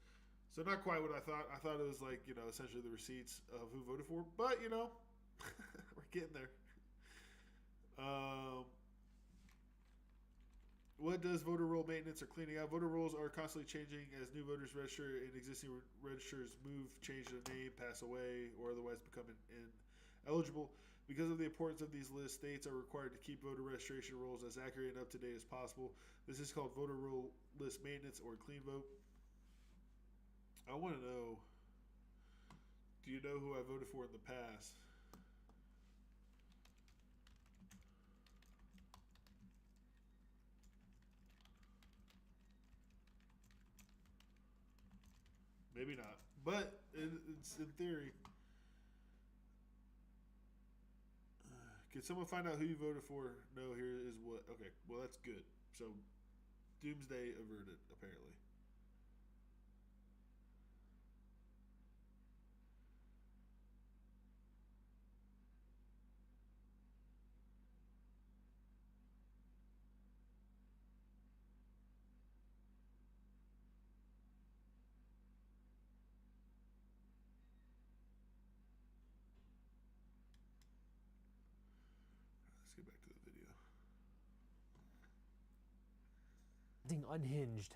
So not quite what I thought. I thought it was essentially the receipts of who voted for, but we're getting there. What does voter roll maintenance or cleaning out? Voter rolls are constantly changing as new voters register and existing registers move, change their name, pass away, or otherwise become ineligible. Because of the importance of these lists, states are required to keep voter registration rolls as accurate and up to date as possible. This is called voter roll list maintenance or clean vote. I want to know, do you know who I voted for in the past? Maybe not, but it's in theory. Can someone find out who you voted for? No, here is what. Okay, well, that's good. So, doomsday averted, apparently. Let's get back to the video. Unhinged,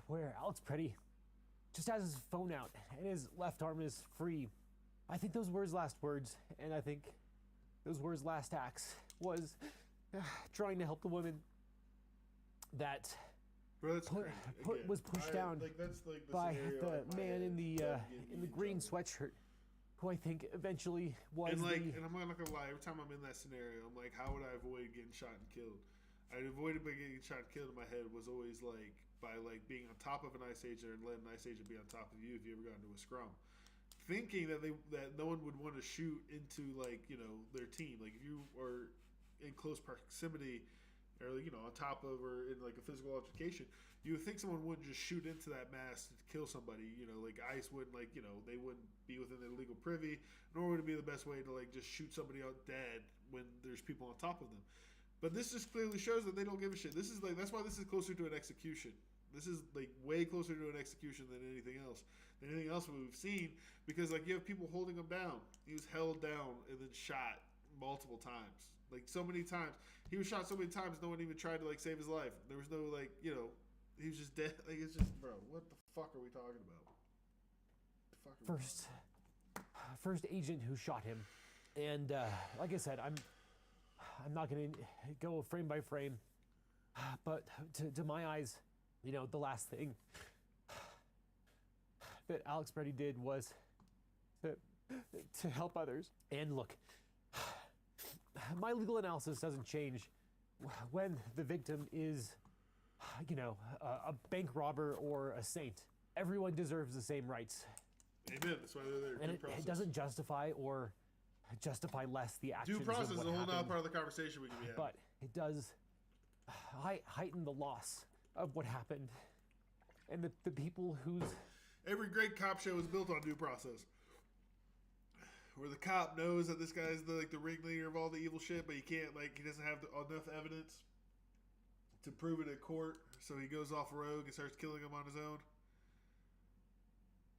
where Alex Preddy just has his phone out and his left arm is free. I think those were his last words, and I think those were his last acts, was trying to help the woman that Bro, that's crazy. Again, was pushed down that's the by scenario the man in the green sweatshirt, who I think eventually was and I'm not gonna lie, every time I'm in that scenario, I'm like, how would I avoid getting shot and killed? I avoided getting shot and killed in my head was always by being on top of an ice agent and letting an ice agent be on top of you if you ever got into a scrum. Thinking that no one would want to shoot into their team. Like if you are in close proximity or on top of or in a physical altercation, you would think someone wouldn't just shoot into that mass to kill somebody. ICE wouldn't they wouldn't be within their legal privy, nor would it be the best way to just shoot somebody out dead when there's people on top of them. But this just clearly shows that they don't give a shit. This is that's why this is closer to an execution. This is way closer to an execution than anything else. We've seen, because you have people holding him down. He was held down and then shot multiple times. So many times. He was shot so many times no one even tried to save his life. There was no he was just dead. It's just, bro, what the fuck are we talking about? First, first agent who shot him. And like I said, I'm not going to go frame by frame, but to my eyes, you know, the last thing that Alex Preddy did was to help others. And look, my legal analysis doesn't change when the victim is, you know, a bank robber or a saint. Everyone deserves the same rights. Amen. That's why they're there. And it doesn't justify or justify less the actions Due process of what is a whole happened, nother part of the conversation we can be having. but it does heighten the loss of what happened and the people whose... Every great cop show is built on due process. Where the cop knows that this guy's the ringleader of all the evil shit, but he doesn't have enough evidence to prove it in court, so he goes off rogue and starts killing him on his own.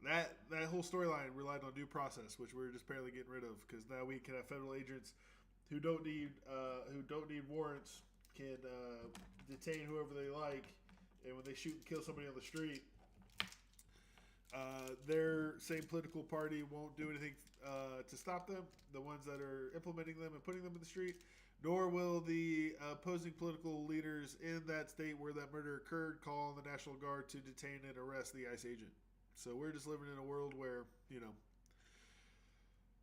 That whole storyline relied on due process, which we're just barely getting rid of, because now we can have federal agents who don't need warrants can detain whoever they like, and when they shoot and kill somebody on the street, their same political party won't do anything to stop them, the ones that are implementing them and putting them in the street, nor will the opposing political leaders in that state where that murder occurred call on the National Guard to detain and arrest the ICE agent. So we're just living in a world where, you know,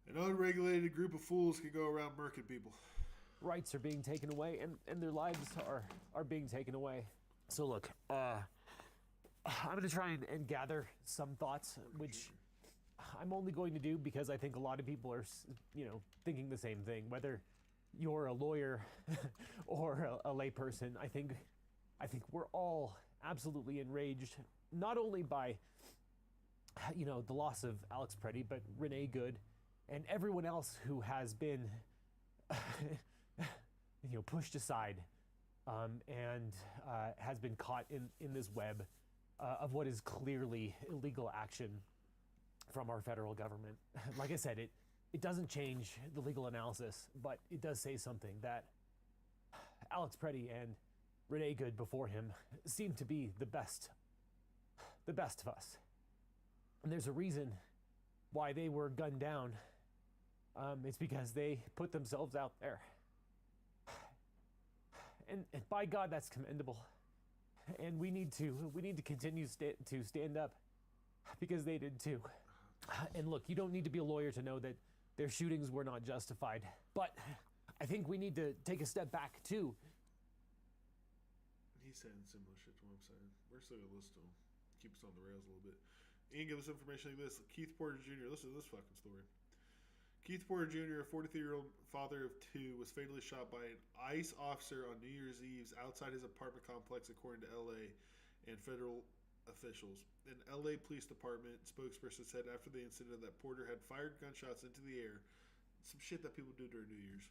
an unregulated group of fools can go around murking people. rights are being taken away and their lives are being taken away. So look, I'm going to try and gather some thoughts, which I'm only going to do because I think a lot of people are, you know, thinking the same thing. Whether you're a lawyer or a layperson, I think we're all absolutely enraged, not only by, you know, the loss of Alex Preddy, but Renee Good and everyone else who has been, you know, pushed aside and has been caught in this web of what is clearly illegal action from our federal government. Like I said, it doesn't change the legal analysis, but it does say something that Alex Preddy and Renee Good before him seem to be the best of us. And there's a reason why they were gunned down. It's because they put themselves out there. And by God, that's commendable. And we need to continue to stand up because they did too. And look, you don't need to be a lawyer to know that their shootings were not justified. But I think we need to take a step back too. He's saying similar shit to what I'm saying. We're still gonna listen to him. Keep us on the rails a little bit. Ian give us information like this. Keith Porter Jr. Listen to this fucking story. Keith Porter Jr., a 43-year-old father of two, was fatally shot by an ICE officer on New Year's Eve outside his apartment complex, according to LA and federal officials. An LA Police Department spokesperson said after the incident that Porter had fired gunshots into the air, some shit that people do during New Year's.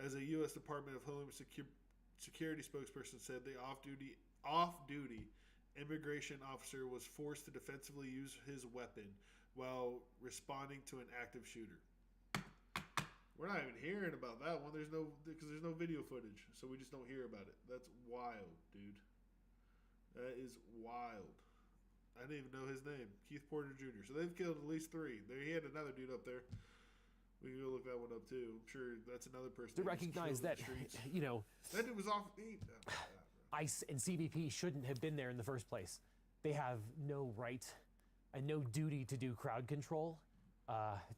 As a U.S. Department of Homeland Security spokesperson said, the off-duty immigration officer was forced to defensively use his weapon while responding to an active shooter. We're not even hearing about that one. Because there's no video footage, so we just don't hear about it. That's wild, dude. That is wild. I didn't even know his name, Keith Porter Jr. So they've killed at least 3. He had another dude up there. We can go look that one up too. I'm sure that's another person To recognize that, you know, that dude was off. ICE and CBP shouldn't have been there in the first place. They have no right and no duty to do crowd control,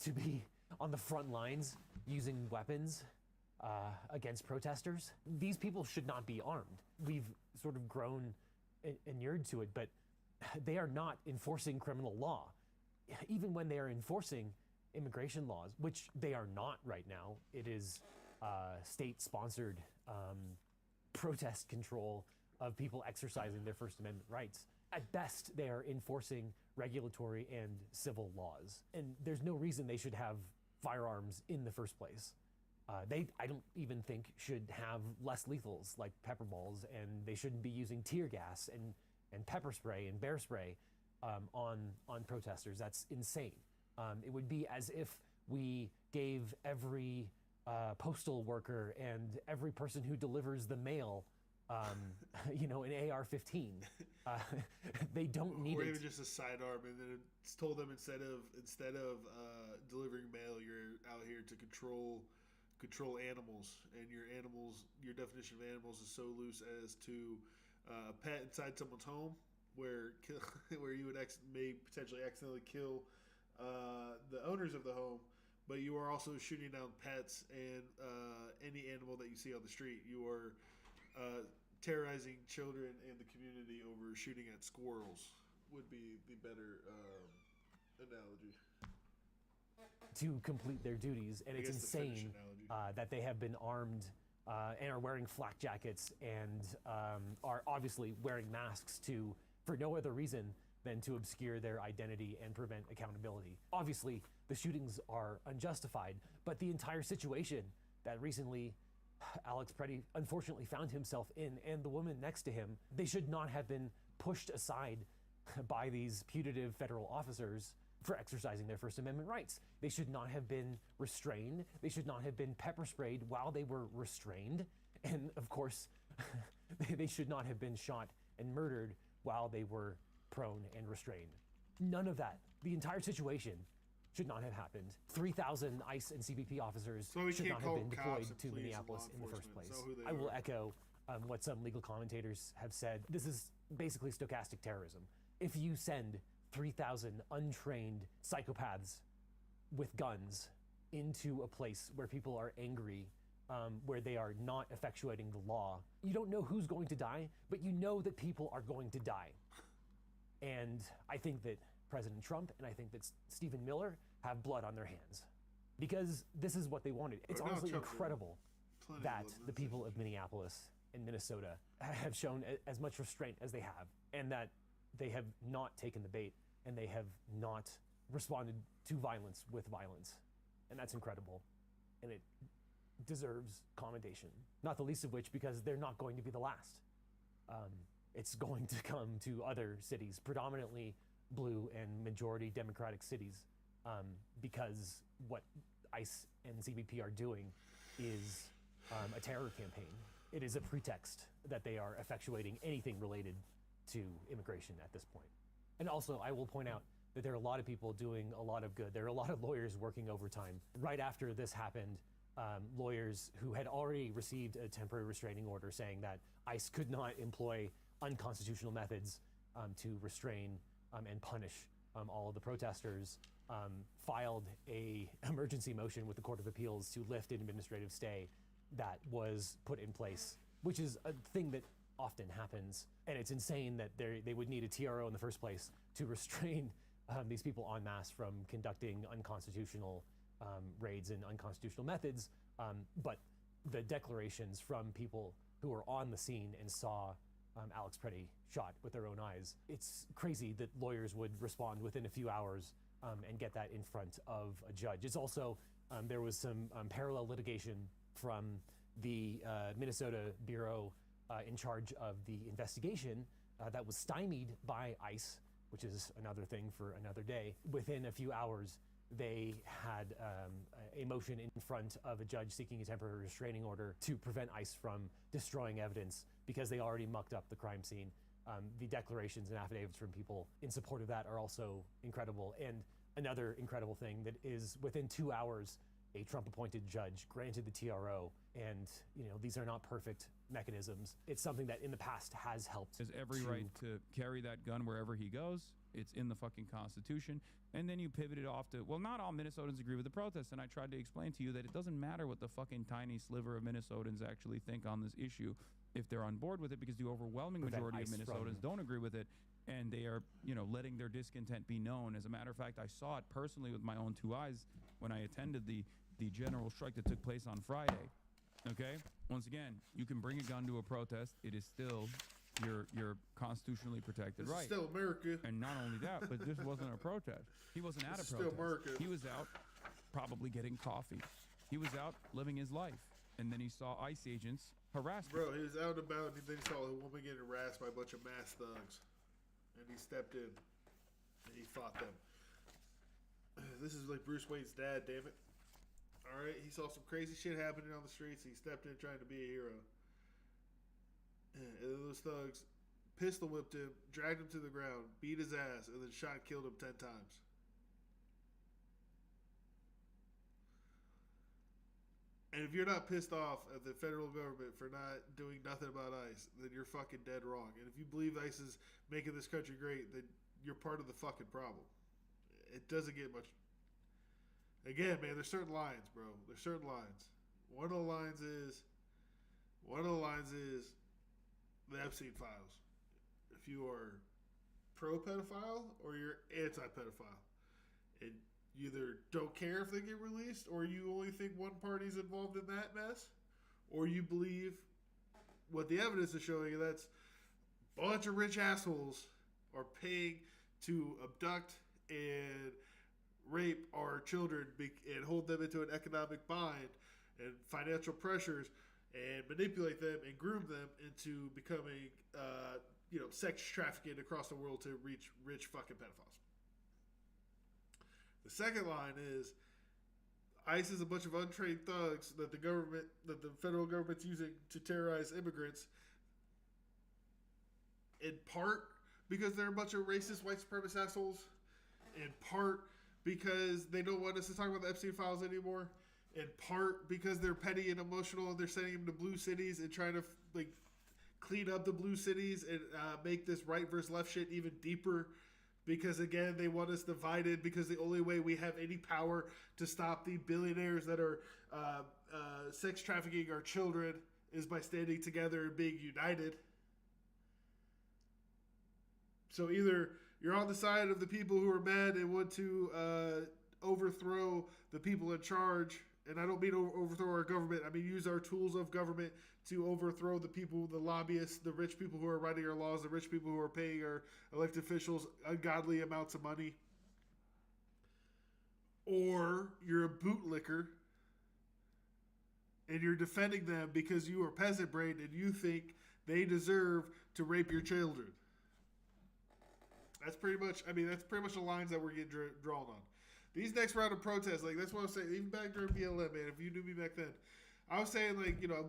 to be on the front lines using weapons against protesters. These people should not be armed. We've sort of grown inured to it, but they are not enforcing criminal law. Even when they are enforcing immigration laws, which they are not right now, it is state-sponsored protest control of people exercising their First Amendment rights. At best, they are enforcing regulatory and civil laws. And there's no reason they should have firearms in the first place. I don't even think should have less lethals like pepper balls, and they shouldn't be using tear gas and pepper spray and bear spray on protesters. That's insane. It would be as if we gave every postal worker and every person who delivers the mail you know, an AR-15. They don't need or it. even just a sidearm, and then it's told them instead of delivering mail, you're out here to control animals, and your definition of animals is so loose as to a pet inside someone's home, where you would may potentially accidentally kill the owners of the home, but you are also shooting down pets and any animal that you see on the street. You are terrorizing children in the community over shooting at squirrels would be the better analogy. To complete their duties, and it's insane that they have been armed and are wearing flak jackets and are obviously wearing masks for no other reason than to obscure their identity and prevent accountability. Obviously, the shootings are unjustified, but the entire situation that recently Alex Preddy unfortunately found himself in, and the woman next to him, they should not have been pushed aside by these putative federal officers for exercising their First Amendment rights. They should not have been restrained. They should not have been pepper sprayed while they were restrained. And of course, they should not have been shot and murdered while they were prone and restrained. None of that. The entire situation should not have happened. 3,000 ICE and CBP officers should not have been deployed to Minneapolis in the first place. I will echo what some legal commentators have said. This is basically stochastic terrorism. If you send 3,000 untrained psychopaths with guns into a place where people are angry, where they are not effectuating the law, you don't know who's going to die, but you know that people are going to die. And I think that President Trump and I think that Stephen Miller have blood on their hands, because this is what they wanted. It's honestly incredible that the people of Minneapolis and Minnesota have shown as much restraint as they have, and that they have not taken the bait, and they have not responded to violence with violence. And that's incredible. And it deserves commendation. Not the least of which because they're not going to be the last. It's going to come to other cities, predominantly blue and majority Democratic cities, because what ICE and CBP are doing is a terror campaign. It is a pretext that they are effectuating anything related to immigration at this point. And also, I will point out that there are a lot of people doing a lot of good. There are a lot of lawyers working overtime. Right after this happened, lawyers who had already received a temporary restraining order saying that ICE could not employ unconstitutional methods to restrain and punish all of the protesters, filed a emergency motion with the Court of Appeals to lift an administrative stay that was put in place, which is a thing that often happens. And it's insane that they would need a TRO in the first place to restrain these people en masse from conducting unconstitutional raids and unconstitutional methods. But the declarations from people who were on the scene and saw Alex Preddy shot with their own eyes, it's crazy that lawyers would respond within a few hours and get that in front of a judge. It's also, there was some parallel litigation from the Minnesota Bureau in charge of the investigation that was stymied by ICE, which is another thing for another day. Within a few hours, they had a motion in front of a judge seeking a temporary restraining order to prevent ICE from destroying evidence because they already mucked up the crime scene. The declarations and affidavits from people in support of that are also incredible. And another incredible thing that is within 2 hours, a Trump-appointed judge granted the TRO. And these are not perfect mechanisms. It's something that in the past has helped. Has every right to carry that gun wherever he goes. It's in the fucking Constitution. And then you pivoted off to, well, not all Minnesotans agree with the protest. And I tried to explain to you that it doesn't matter what the fucking tiny sliver of Minnesotans actually think on this issue if they're on board with it, because the overwhelming majority of Minnesotans don't agree with it. And they are, letting their discontent be known. As a matter of fact, I saw it personally with my own 2 eyes when I attended the general strike that took place on Friday. Okay? Once again, you can bring a gun to a protest. It is still your constitutionally protected right. It's still America. And not only that, but this wasn't a protest. He wasn't at a protest. Still America. He was out probably getting coffee. He was out living his life. And then he saw ICE agents harass him. Bro, he was out and about, and then he saw a woman getting harassed by a bunch of masked thugs. And he stepped in. And he fought them. This is like Bruce Wayne's dad, damn it. Alright, he saw some crazy shit happening on the streets. He stepped in trying to be a hero. And then those thugs pistol whipped him, dragged him to the ground, beat his ass, and then shot and killed him 10 times. And if you're not pissed off at the federal government for not doing nothing about ICE, then you're fucking dead wrong. And if you believe ICE is making this country great, then you're part of the fucking problem. It doesn't get much. Again, man, there's certain lines, bro. There's certain lines. One of the lines is the Epstein files. If you are pro-pedophile or you're anti-pedophile. And you either don't care if they get released, or you only think one party's involved in that mess, or you believe what the evidence is showing, and that's a bunch of rich assholes are paying to abduct and rape our children and hold them into an economic bind and financial pressures and manipulate them and groom them into becoming, sex trafficking across the world to reach rich fucking pedophiles. The second line is ICE is a bunch of untrained thugs that the federal government's using to terrorize immigrants, in part because they're a bunch of racist white supremacist assholes, in part because they don't want us to talk about the Epstein files anymore, in part because they're petty and emotional and they're sending them to blue cities and trying to clean up the blue cities and make this right versus left shit even deeper. Because, again, they want us divided because the only way we have any power to stop the billionaires that are sex trafficking our children is by standing together and being united. So either you're on the side of the people who are mad and want to overthrow the people in charge, and I don't mean overthrow our government, I mean use our tools of government to overthrow the people, the lobbyists, the rich people who are writing our laws, the rich people who are paying our elected officials ungodly amounts of money. Or you're a bootlicker and you're defending them because you are peasant-brained and you think they deserve to rape your children. That's pretty much the lines that we're getting drawn on. These next round of protests, that's what I was saying, even back during BLM, man, if you knew me back then, I was saying,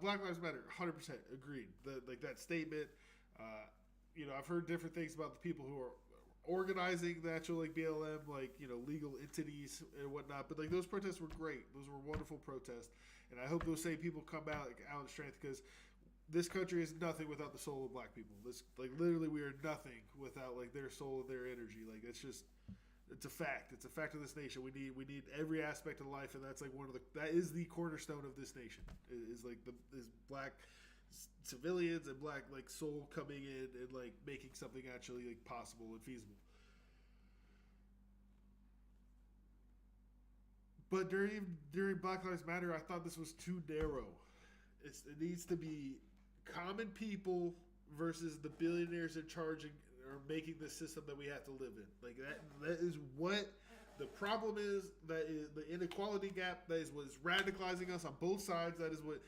Black Lives Matter, 100% agreed. That statement, I've heard different things about the people who are organizing the actual, BLM, legal entities and whatnot. But, those protests were great. Those were wonderful protests. And I hope those same people come out in strength, because this country is nothing without the soul of black people. Literally, we are nothing without, their soul and their energy. It's a fact. It's a fact of this nation. We need every aspect of life, and that's that is the cornerstone of this nation. Is black civilians and black soul coming in and making something actually possible and feasible. But during Black Lives Matter, I thought this was too narrow. It needs to be common people versus the billionaires in charge or making the system that we have to live in. That is what the problem is. That is the inequality gap. That is what is radicalizing us on both sides. That is what,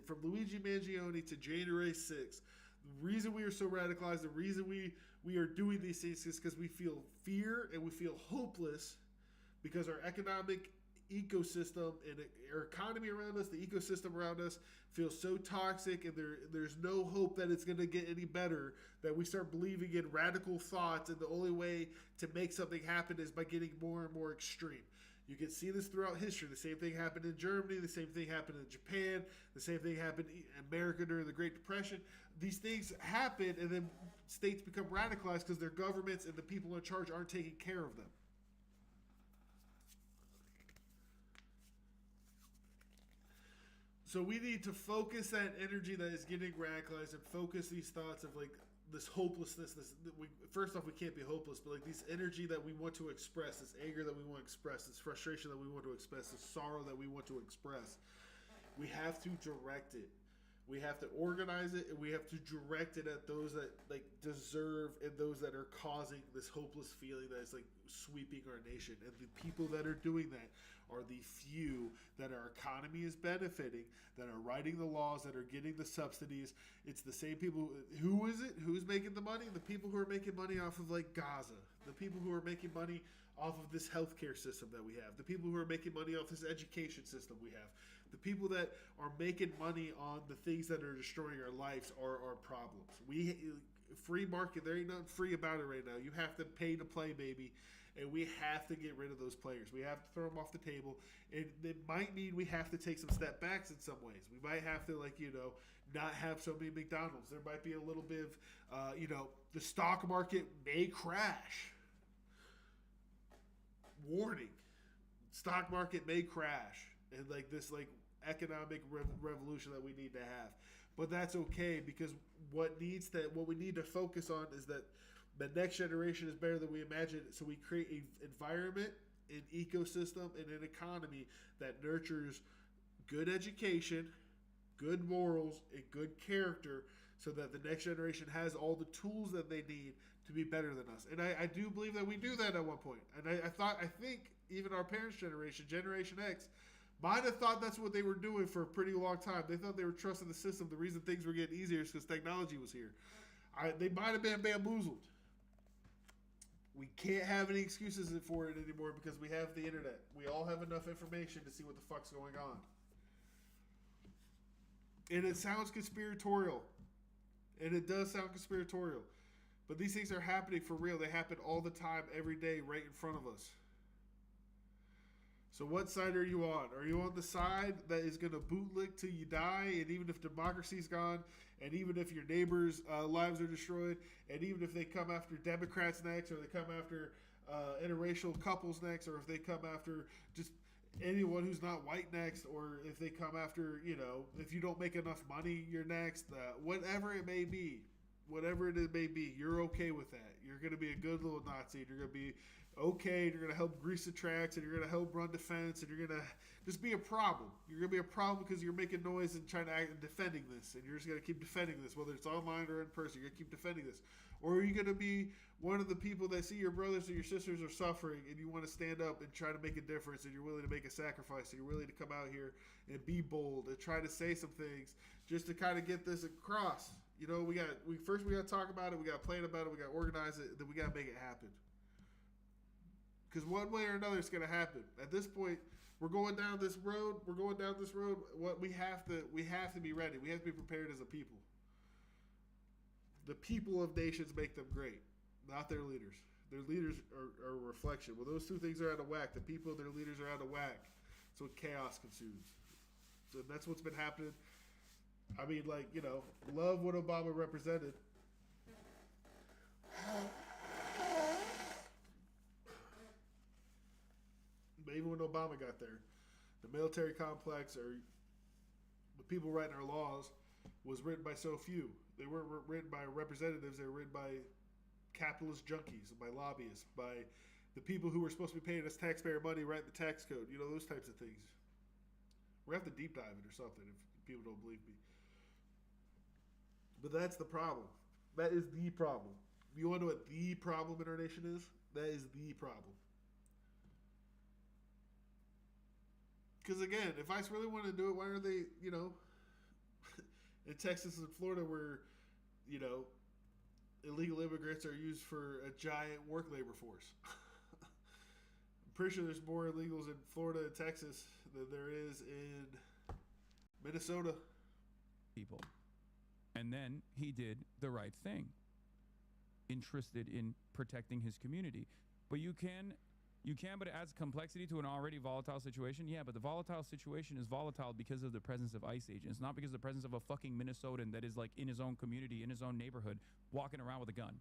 from Luigi Mangione to January 6th, the reason we are so radicalized, the reason we are doing these things is because we feel fear and we feel hopeless because our economic ecosystem and our economy around us, the ecosystem around us, feels so toxic, and there's no hope that it's going to get any better, that we start believing in radical thoughts, and the only way to make something happen is by getting more and more extreme. You can see this throughout history. The same thing happened in Germany, the same thing happened in Japan, the same thing happened in America during the Great Depression. These things happen, and then states become radicalized because their governments and the people in charge aren't taking care of them. So we need to focus that energy that is getting radicalized and focus these thoughts of this hopelessness. First off, we can't be hopeless, but this energy that we want to express, this anger that we want to express, this frustration that we want to express, this sorrow that we want to express, we have to direct it. We have to organize it, and we have to direct it at those that deserve and those that are causing this hopeless feeling that is sweeping our nation. And the people that are doing that are the few that our economy is benefiting, that are writing the laws, that are getting the subsidies. It's the same people. Who is it? Who's making the money? The people who are making money off of Gaza. The people who are making money off of this healthcare system that we have. The people who are making money off this education system we have. The people that are making money on the things that are destroying our lives are our problems. Free market, there ain't nothing free about it right now. You have to pay to play, baby. And we have to get rid of those players. We have to throw them off the table. And it might mean we have to take some step backs in some ways. We might have to, not have so many McDonald's. There might be a little bit of, the stock market may crash. Warning. Stock market may crash. And this economic revolution that we need to have. But that's okay, because what we need to focus on is that the next generation is better than we imagined. So we create an environment, an ecosystem, and an economy that nurtures good education, good morals, and good character, so that the next generation has all the tools that they need to be better than us. And I do believe that we do that at one point. And I think even our parents' generation, Generation X, might have thought that's what they were doing for a pretty long time. They thought they were trusting the system. The reason things were getting easier is because technology was here. They might have been bamboozled. We can't have any excuses for it anymore because we have the internet. We all have enough information to see what the fuck's going on. And it sounds conspiratorial. And it does sound conspiratorial. But these things are happening for real. They happen all the time, every day, right in front of us. So what side are you on? Are you on the side that is going to bootlick till you die, and even if democracy's gone, and even if your neighbors' lives are destroyed, and even if they come after Democrats next, or they come after interracial couples next, or if they come after just anyone who's not white next, or if they come after, if you don't make enough money, you're next, whatever it may be, you're okay with that. You're going to be a good little Nazi, and you're going to be okay, you're going to help grease the tracks, and you're going to help run defense, and you're going to just be a problem. You're going to be a problem because you're making noise and trying to act and defending this, and you're just going to keep defending this, whether it's online or in person. You're going to keep defending this. Or are you going to be one of the people that see your brothers or your sisters are suffering, and you want to stand up and try to make a difference, and you're willing to make a sacrifice, and you're willing to come out here and be bold and try to say some things just to kind of get this across. We got to talk about it, we got to plan about it, we got to organize it, then we got to make it happen. Because one way or another, it's going to happen. At this point, we're going down this road. What we have to be ready. We have to be prepared as a people. The people of nations make them great, not their leaders. Their leaders are a reflection. Well, those two things are out of whack. The people and their leaders are out of whack. So chaos consumes. So that's what's been happening. I mean, love what Obama represented. Even when Obama got there, the military complex, or the people writing our laws, was written by so few. They weren't written by representatives. They were written by capitalist junkies, by lobbyists, by the people who were supposed to be paying us taxpayer money, writing the tax code, those types of things. We're going to have to deep dive it or something if people don't believe me. But that's the problem. That is the problem. You want to know what the problem in our nation is? That is the problem. Because again, if ICE really wanted to do it, why are they, in Texas and Florida where, illegal immigrants are used for a giant work labor force? I'm pretty sure there's more illegals in Florida and Texas than there is in Minnesota. People. And then he did the right thing, interested in protecting his community. But you can, but it adds complexity to an already volatile situation. Yeah, but the volatile situation is volatile because of the presence of ICE agents, not because of the presence of a fucking Minnesotan that is in his own community, in his own neighborhood, walking around with a gun.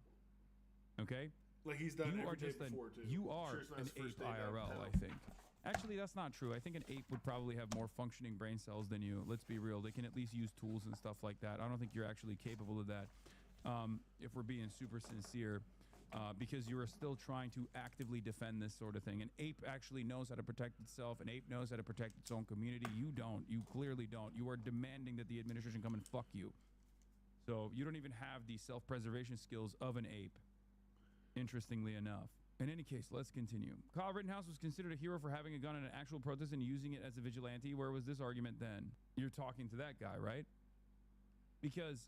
Okay? Like he's done every day before, too. You are an ape IRL, I think. Actually, that's not true. I think an ape would probably have more functioning brain cells than you. Let's be real. They can at least use tools and stuff like that. I don't think you're actually capable of that, if we're being super sincere. Because you are still trying to actively defend this sort of thing. An ape actually knows how to protect itself. An ape knows how to protect its own community. You don't. You clearly don't. You are demanding that the administration come and fuck you. So you don't even have the self-preservation skills of an ape, interestingly enough. In any case, let's continue. Kyle Rittenhouse was considered a hero for having a gun in an actual protest and using it as a vigilante. Where was this argument then? You're talking to that guy, right? Because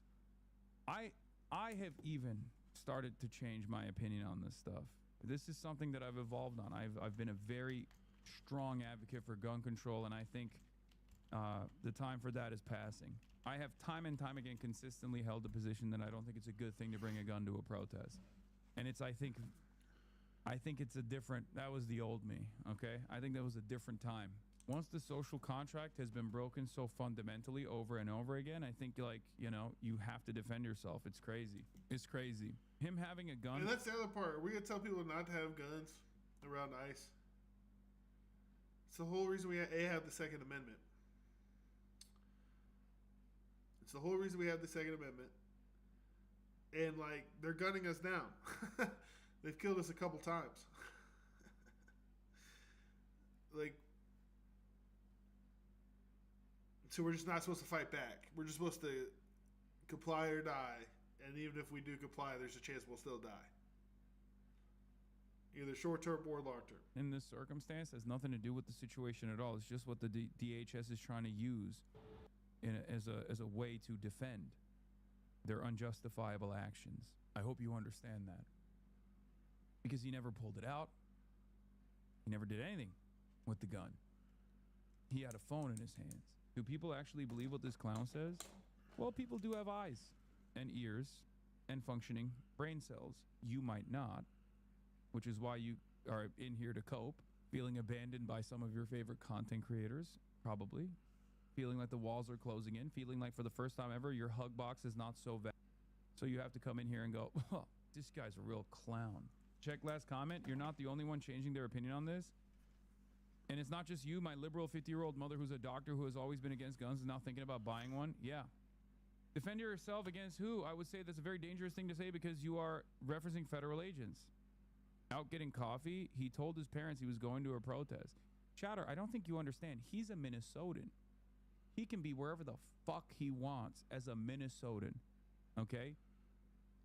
I have even started to change my opinion on this stuff. This is something that I've evolved on. I've been a very strong advocate for gun control, and I think The time for that is passing. I have time and time again consistently held the position that I don't think it's a good thing to bring a gun to a protest. And I think it's a different, that was the old me, okay? I think that was a different time. Once the social contract has been broken so fundamentally over and over again, I think, like, you know, you have to defend yourself. It's crazy. It's crazy. Him having a gun. And that's the other part. Are we going to tell people not to have guns around ICE? It's the whole reason we have the Second Amendment. It's the whole reason we have the Second Amendment. And, like, they're gunning us down. They've killed us a couple times. Like, so we're just not supposed to fight back. We're just supposed to comply or die. And even if we do comply, there's a chance we'll still die. Either short-term or long-term. In this circumstance, has nothing to do with the situation at all. It's just what the DHS is trying to use as a way to defend their unjustifiable actions. I hope you understand that. Because he never pulled it out. He never did anything with the gun. He had a phone in his hands. Do people actually believe what this clown says? Well, people do have eyes and ears and functioning brain cells. You might not, which is why you are in here to cope, feeling abandoned by some of your favorite content creators, probably. Feeling like the walls are closing in, feeling like for the first time ever, your hug box is not so vast. So you have to come in here and go, oh, this guy's a real clown. Check last comment. You're not the only one changing their opinion on this. And it's not just you, my liberal 50-year-old mother who's a doctor who has always been against guns is now thinking about buying one. Yeah. Defend yourself against who? I would say that's a very dangerous thing to say because you are referencing federal agents. Out getting coffee, he told his parents he was going to a protest. Chatter, I don't think you understand. He's a Minnesotan. He can be wherever the fuck he wants as a Minnesotan, okay?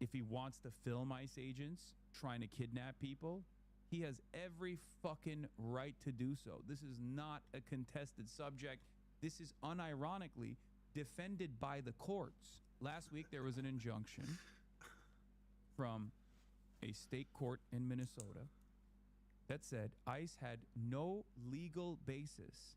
If he wants to film ICE agents trying to kidnap people, he has every fucking right to do so. This is not a contested subject. This is unironically defended by the courts. Last week, there was an injunction from a state court in Minnesota that said ICE had no legal basis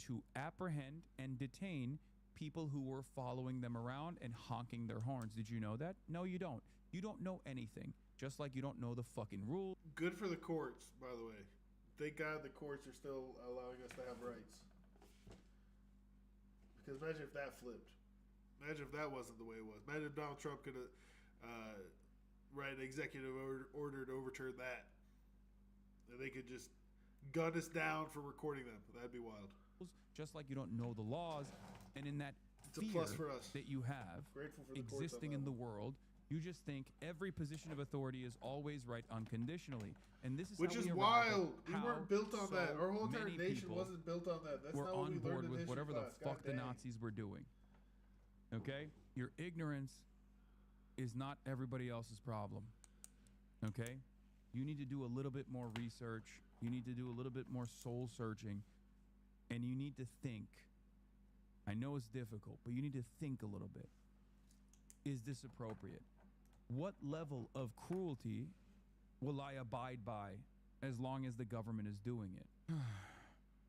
to apprehend and detain people who were following them around and honking their horns. Did you know that? No, you don't. You don't know anything. Just like you don't know the fucking rules. Good for the courts, by the way. Thank God the courts are still allowing us to have rights. Because imagine if that flipped. Imagine if that wasn't the way it was. Imagine if Donald Trump could write an executive order to overturn that. And they could just gun us down for recording them. That'd be wild. Just like you don't know the laws, and in that It's a fear plus for us. that you have Grateful for the courts on existing that in the one. world, you just think every position of authority is always right unconditionally. And this is Which how is we arrive wild. at We how weren't built on so that. Our whole entire many nation people wasn't built on that. That's were not what on we board learned in with history whatever class. the fuck God the dang. Nazis were doing. Okay? Your ignorance is not everybody else's problem. Okay? You need to do a little bit more research. You need to do a little bit more soul searching. And you need to think. I know it's difficult, but you need to think a little bit. Is this appropriate? What level of cruelty will I abide by as long as the government is doing it?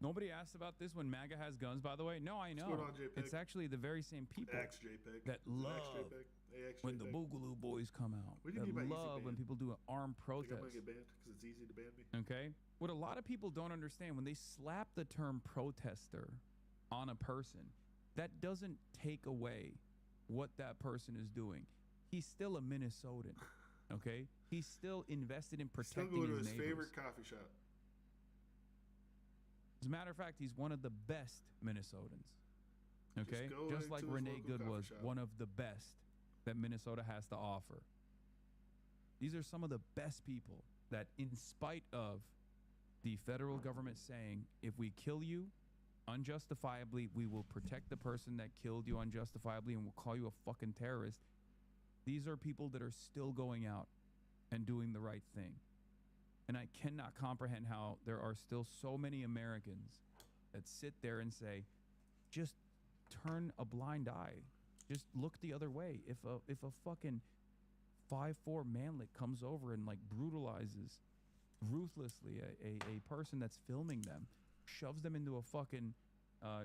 Nobody asked about this when MAGA has guns, by the way. No, I know. going on, JPEG? It's actually the very same people AX-JPEG. that Is it love AX-JPEG? AX-JPEG? when the Boogaloo Boys come out. What do you That mean by easy love when ban? people do an armed Think I'm protest. going to get banned because it's easy to ban me? Okay? What a lot of people don't understand, when they slap the term protester on a person, that doesn't take away what that person is doing. He's still a Minnesotan, okay? He's still invested in Still protecting go to his his neighbors. favorite coffee shop. As a matter of fact, he's one of the best Minnesotans, okay? go Just like into his Renee local Good coffee was shop. one of the best that Minnesota has to offer. These are some of the best people that, in spite of the federal government saying, if we kill you unjustifiably, we will protect the person that killed you unjustifiably and will call you a fucking terrorist. These are people that are still going out and doing the right thing. And I cannot comprehend how there are still so many Americans that sit there and say, just turn a blind eye. Just look the other way. If a fucking 5'4" manlet comes over and like brutalizes ruthlessly a person that's filming them, shoves them into a fucking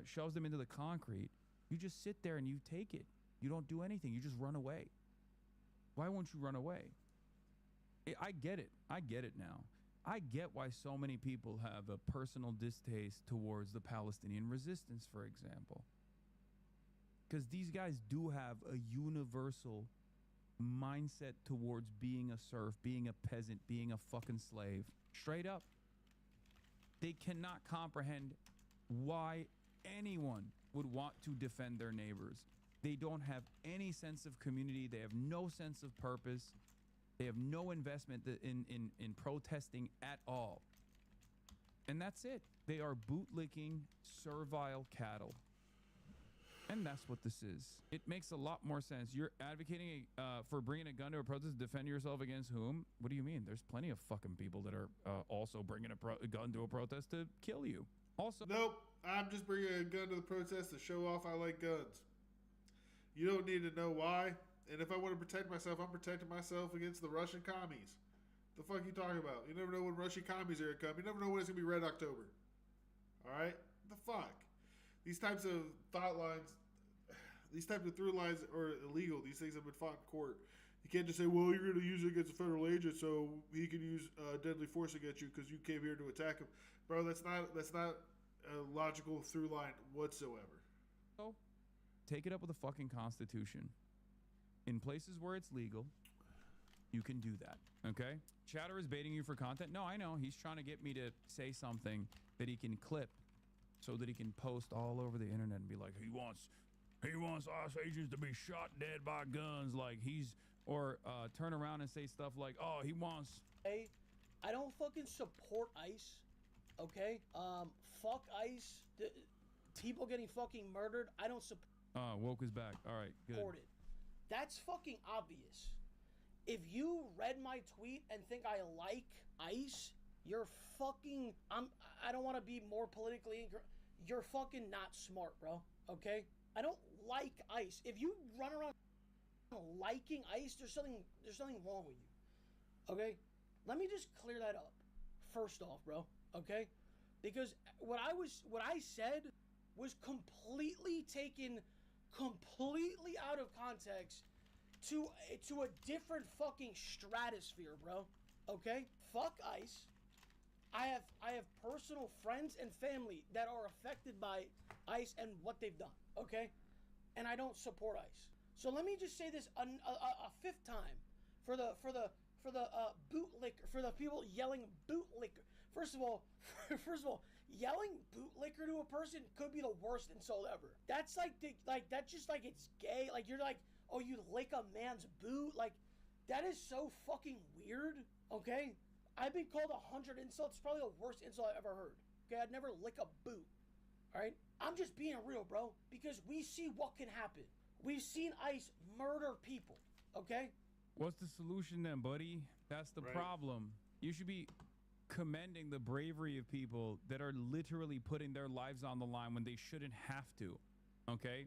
shoves them into the concrete. You just sit there and you take it. You don't do anything. You just run away. Why won't you run away? I get it. I get it now. I get why so many people have a personal distaste towards the Palestinian resistance, for example. Because these guys do have a universal mindset towards being a serf, being a peasant, being a fucking slave. Straight up. They cannot comprehend why anyone would want to defend their neighbors. They don't have any sense of community. They have no sense of purpose. They have no investment in protesting at all. And that's it. They are bootlicking servile cattle. And that's what this is. It makes a lot more sense. You're advocating for bringing a gun to a protest to defend yourself against whom? What do you mean? There's plenty of fucking people that are also bringing a gun to a protest to kill you. Also, Nope, I'm just bringing a gun to the protest to show off I like guns. You don't need to know why. And if I want to protect myself, I'm protecting myself against the Russian commies. The fuck you talking about? You never know when Russian commies are going to come. You never know when it's going to be Red October. Alright? The fuck? These types of thought lines, these types of through lines are illegal. These things have been fought in court. You can't just say, well, you're going to use it against a federal agent so he can use deadly force against you because you came here to attack him. Bro, that's not a logical through line whatsoever. take it up with the fucking Constitution. In places where it's legal, you can do that, okay? Chatter is baiting you for content. No, I know. He's trying to get me to say something that he can clip so that he can post all over the internet and be like, he wants us Asians to be shot dead by guns, like he's, or turn around and say stuff like, oh, he wants. Hey, I don't fucking support ICE, okay? Fuck ICE. People getting fucking murdered. I don't support Woke is back. All right, good. it. That's fucking obvious. If you read my tweet and think I like ICE, you're fucking, I don't want to be more politically incorrect. You're fucking not smart, bro, okay? I don't like ICE. If you run around liking ICE, there's something wrong with you, okay? Let me just clear that up, first off, bro, okay? Because what I said was completely taken completely out of context to a different fucking stratosphere, bro, okay? Fuck ICE. I have personal friends and family that are affected by ICE and what they've done, okay? And I don't support ICE. So let me just say this a fifth time for the bootlicker, for the people yelling bootlicker. First of all, yelling bootlicker to a person could be the worst insult ever. That's that's just like it's gay. Like you're like, oh, you lick a man's boot. Like that is so fucking weird. Okay, I've been called 100 insults. It's probably the worst insult I've ever heard. Okay, I'd never lick a boot. All right, I'm just being real, bro, because we see what can happen. We've seen ICE murder people. Okay. What's the solution then, buddy? That's the problem. You should be commending the bravery of people that are literally putting their lives on the line when they shouldn't have to, okay?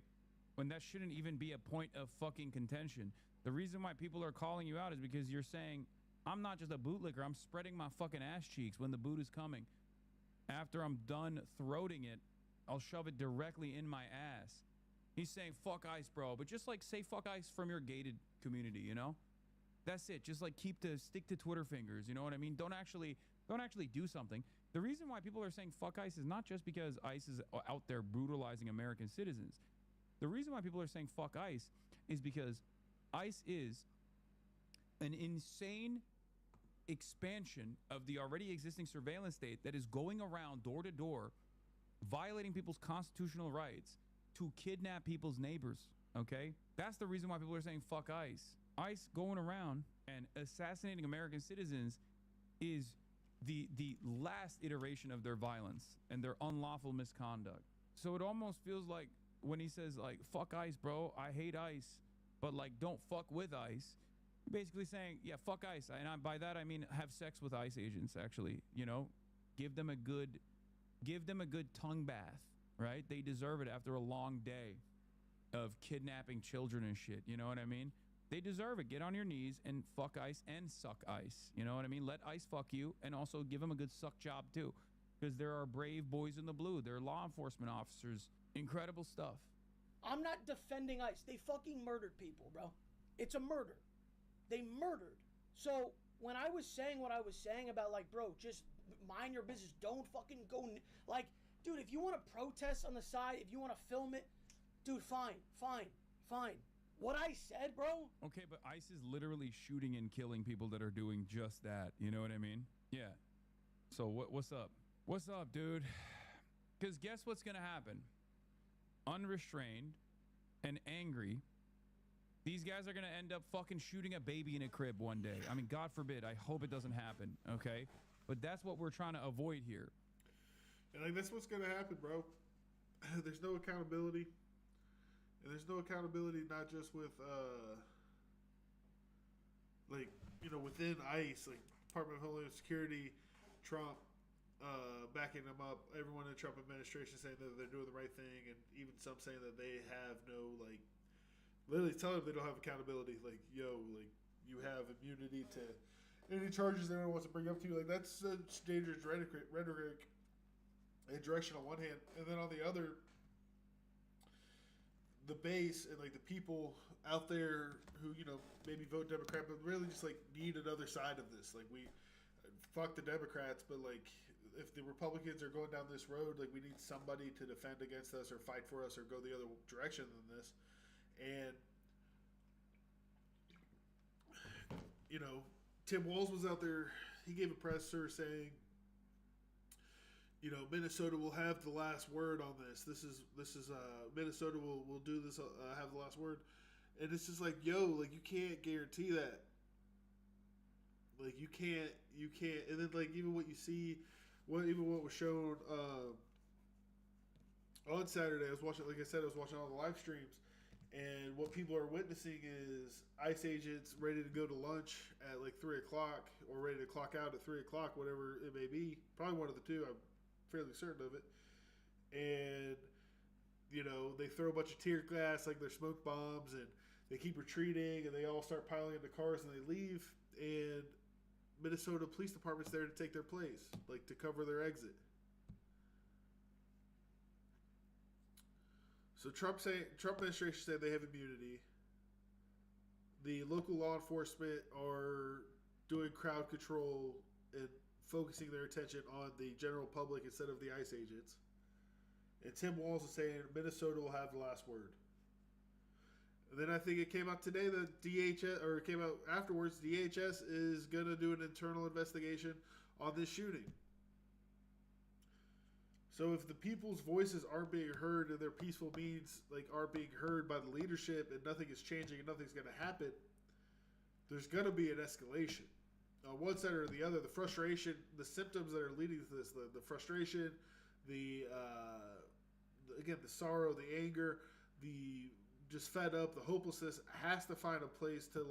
When that shouldn't even be a point of fucking contention. The reason why people are calling you out is because you're saying, I'm not just a bootlicker, I'm spreading my fucking ass cheeks when the boot is coming. After I'm done throating it, I'll shove it directly in my ass. He's saying, fuck ICE, bro, but just like say fuck ICE from your gated community, you know? That's it. Just like stick to Twitter fingers, you know what I mean? Don't actually do something. The reason why people are saying fuck ICE is not just because ICE is out there brutalizing American citizens. The reason why people are saying fuck ICE is because ICE is an insane expansion of the already existing surveillance state that is going around door to door, violating people's constitutional rights to kidnap people's neighbors, okay? That's the reason why people are saying fuck ICE. ICE going around and assassinating American citizens is the last iteration of their violence and their unlawful misconduct. So it almost feels like when he says like, fuck ICE, bro, I hate ICE, but like don't fuck with ICE, basically saying, yeah, fuck ICE. And by that I mean have sex with ICE agents, actually, you know, give them a good tongue bath, right? They deserve it after a long day of kidnapping children and shit, you know what I mean? They deserve it. Get on your knees and fuck ICE and suck ICE. You know what I mean? Let ICE fuck you and also give them a good suck job too. because there are brave boys in the blue. They're law enforcement officers. Incredible stuff. I'm not defending ICE. They fucking murdered people, bro. It's a murder. They murdered. So when I was saying what I was saying about, like, bro, just mind your business. Don't fucking go. Like, dude, if you want to protest on the side, if you want to film it, dude, fine. What I said, bro. Okay, but ICE is literally shooting and killing people that are doing just that. You know what I mean? Yeah. So what's up? What's up, dude? Because guess what's going to happen? Unrestrained and angry, these guys are going to end up fucking shooting a baby in a crib one day. I mean, God forbid. I hope it doesn't happen, okay? But that's what we're trying to avoid here. And like that's what's going to happen, bro. There's no accountability. And there's no accountability not just with, like, you know, within ICE, like Department of Homeland Security, Trump, backing them up, everyone in the Trump administration saying that they're doing the right thing, and even some saying that they have no, like, literally telling them they don't have accountability. Like, yo, like, you have immunity to any charges anyone wants to bring up to you. Like, that's such dangerous rhetoric and direction on one hand. And then on the other, the base and like the people out there who, you know, maybe vote Democrat, but really just like need another side of this. Like, we fuck the Democrats, but like if the Republicans are going down this road, like we need somebody to defend against us or fight for us or go the other direction than this. And you know, Tim Walz was out there. He gave a presser saying, you know, Minnesota will have the last word on this. This is Minnesota will do this, have the last word. And it's just like, yo, like you can't guarantee that. Like you can't. And then like even what you see, what was shown on Saturday, I was watching. Like I said, I was watching all the live streams, and what people are witnessing is ICE agents ready to go to lunch at like 3:00 or ready to clock out at 3:00, whatever it may be. Probably one of the two. I'm fairly certain of it. And you know, they throw a bunch of tear gas like they're smoke bombs, and they keep retreating, and they all start piling into cars, and they leave. And Minnesota Police Department's there to take their place, like to cover their exit. So Trump administration said they have immunity. The local law enforcement are doing crowd control and focusing their attention on the general public instead of the ICE agents. And Tim Walz is saying Minnesota will have the last word. And then I think it came out today that DHS, or it came out afterwards, DHS is going to do an internal investigation on this shooting. So if the people's voices aren't being heard and their peaceful means like aren't being heard by the leadership, and nothing is changing and nothing's going to happen, there's going to be an escalation. On one side or the other, the frustration, the symptoms that are leading to this, the frustration, the sorrow, the anger, the just fed up, the hopelessness has to find a place to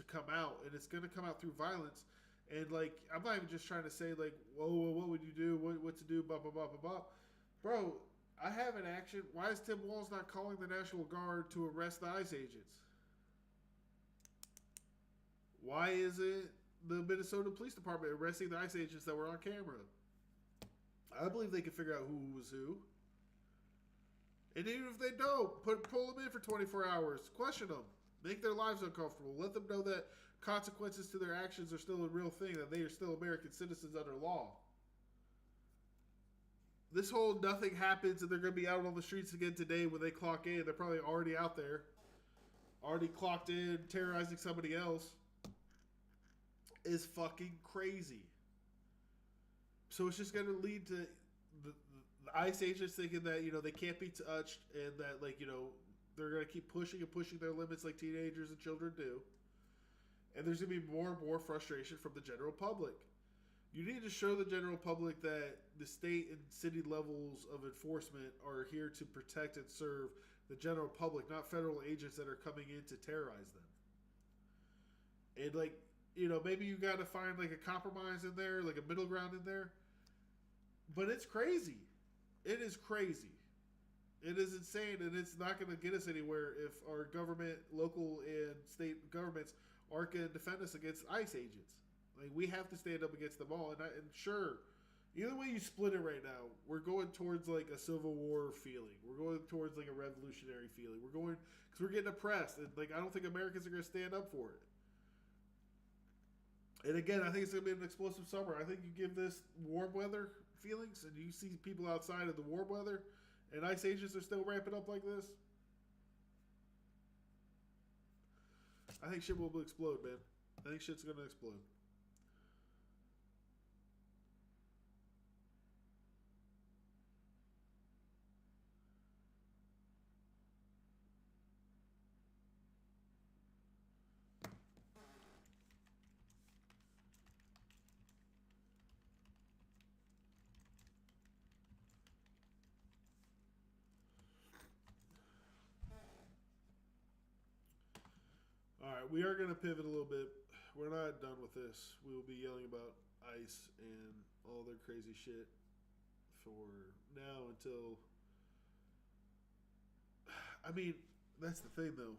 come out, and it's going to come out through violence. And like, I'm not even just trying to say like, whoa, what would you do? What to do? Blah blah blah blah blah. Bro, I have an action. Why is Tim Walz not calling the National Guard to arrest the ICE agents? Why isn't the Minnesota Police Department arresting the ICE agents that were on camera? I believe they can figure out who was who. And even if they don't, pull them in for 24 hours. Question them. Make their lives uncomfortable. Let them know that consequences to their actions are still a real thing, that they are still American citizens under law. This whole nothing happens and they're going to be out on the streets again today when they clock in. They're probably already out there. Already clocked in, terrorizing somebody else. Is fucking crazy. So it's just going to lead to the ICE agents thinking that, you know, they can't be touched, and that, like, you know, they're going to keep pushing and pushing their limits like teenagers and children do. And there's going to be more and more frustration from the general public. You need to show the general public that the state and city levels of enforcement are here to protect and serve the general public, not federal agents that are coming in to terrorize them. And, like, you know, maybe you got to find like a compromise in there, like a middle ground in there. But it's crazy. It is crazy. It is insane, and it's not going to get us anywhere if our government, local and state governments, aren't going to defend us against ICE agents. Like, we have to stand up against them all. And sure, Either way you split it right now, we're going towards like a Civil War feeling. We're going towards like a revolutionary feeling. We're going because we're getting oppressed, and like I don't think Americans are going to stand up for it. And again, I think it's going to be an explosive summer. I think you give this warm weather feelings, and you see people outside of the warm weather, and ice agents are still ramping up like this. I think shit will explode, man. I think shit's going to explode. All right, we are going to pivot a little bit. We're not done with this. We will be yelling about ICE and all their crazy shit for now until. I mean, that's the thing, though.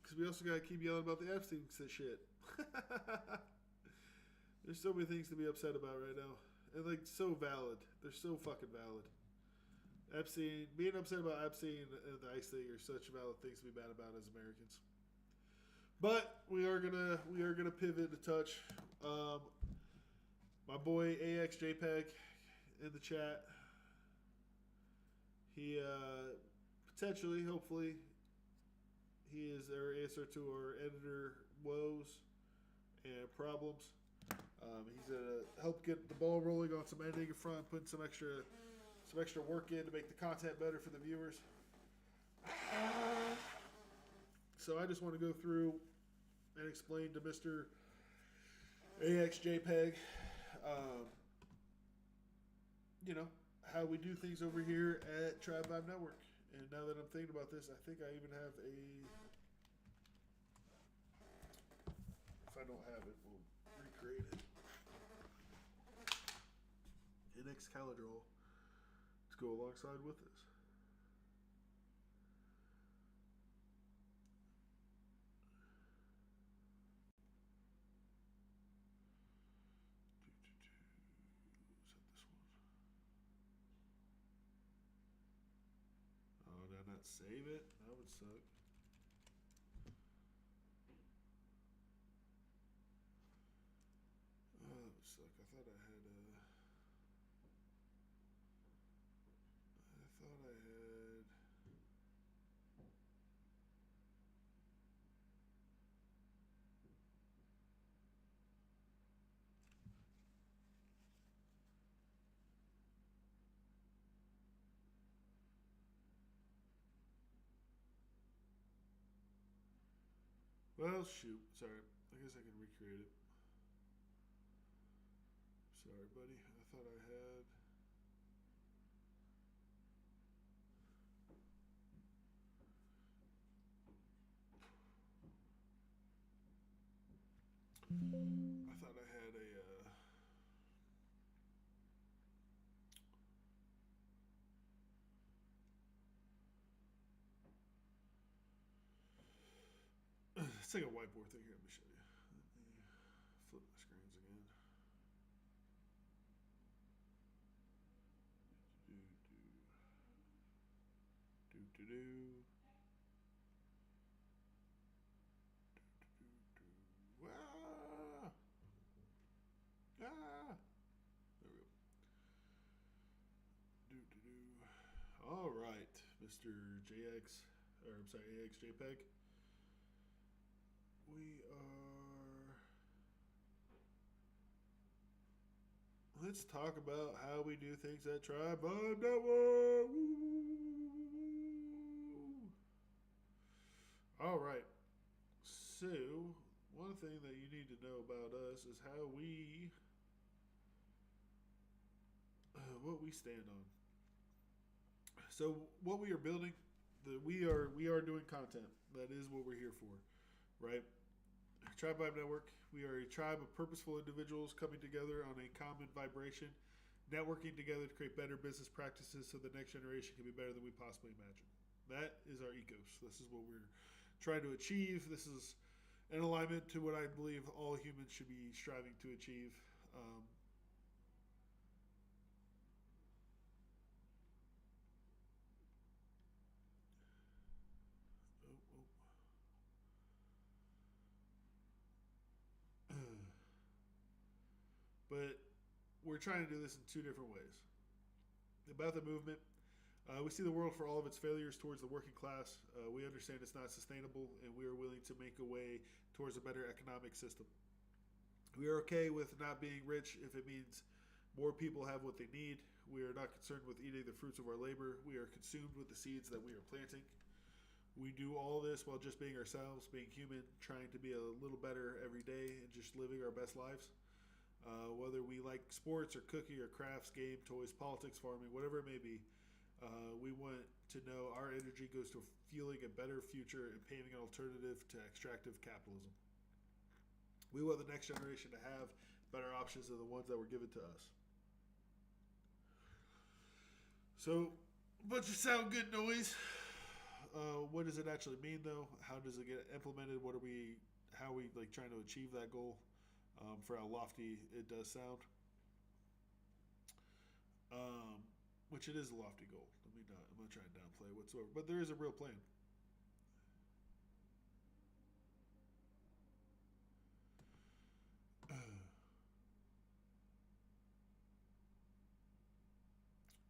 Because we also got to keep yelling about the Epstein shit. There's so many things to be upset about right now. And, like, so valid. They're so fucking valid. Epstein, being upset about Epstein and the ICE thing are such valid things to be mad about as Americans. But we are gonna pivot to touch. My boy AXJPEG in the chat. He potentially, hopefully, he is our answer to our editor woes and problems. He's gonna help get the ball rolling on some editing in front, putting some extra work in to make the content better for the viewers. So I just want to go through and explain to Mr. AXJPEG, how we do things over here at Tribe Vibe Network. And now that I'm thinking about this, I think I even have if I don't have it, we'll recreate it. An Excalibur to go alongside with this. Save it? That would suck. Oh, that would suck. I thought I had Well, shoot. Sorry. I guess I can recreate it. Sorry, buddy. I thought I had. I thought I had a. It's like a whiteboard thing here. Let me show you. Let me flip my screens again. Ah! There we go. All right, Mr. JX, or I'm sorry, AXJPEG. Let's talk about how we do things at Tribe Vibe Network. All right. So, one thing that you need to know about us is how what we stand on. So, what we are building, we are doing content. That is what we're here for, right? Tribe Vibe Network. We are a tribe of purposeful individuals coming together on a common vibration, networking together to create better business practices so the next generation can be better than we possibly imagine. That is our ethos. This is what we're trying to achieve. This is in alignment to what I believe all humans should be striving to achieve. we're trying to do this in two different ways. About the movement, we see the world for all of its failures towards the working class. We understand it's not sustainable, and we are willing to make a way towards a better economic system. We are okay with not being rich if it means more people have what they need. We are not concerned with eating the fruits of our labor. We are consumed with the seeds that we are planting. We do all this while just being ourselves, being human, trying to be a little better every day, and just living our best lives. Whether we like sports or cooking or crafts, game, toys, politics, farming, whatever it may be, we want to know our energy goes to fueling a better future and paving an alternative to extractive capitalism. We want the next generation to have better options than the ones that were given to us. So, a bunch of sound good noise. What does it actually mean, though? How does it get implemented? How are we like trying to achieve that goal? For how lofty it does sound, which it is a lofty goal. I'm not trying to downplay it whatsoever, but there is a real plan.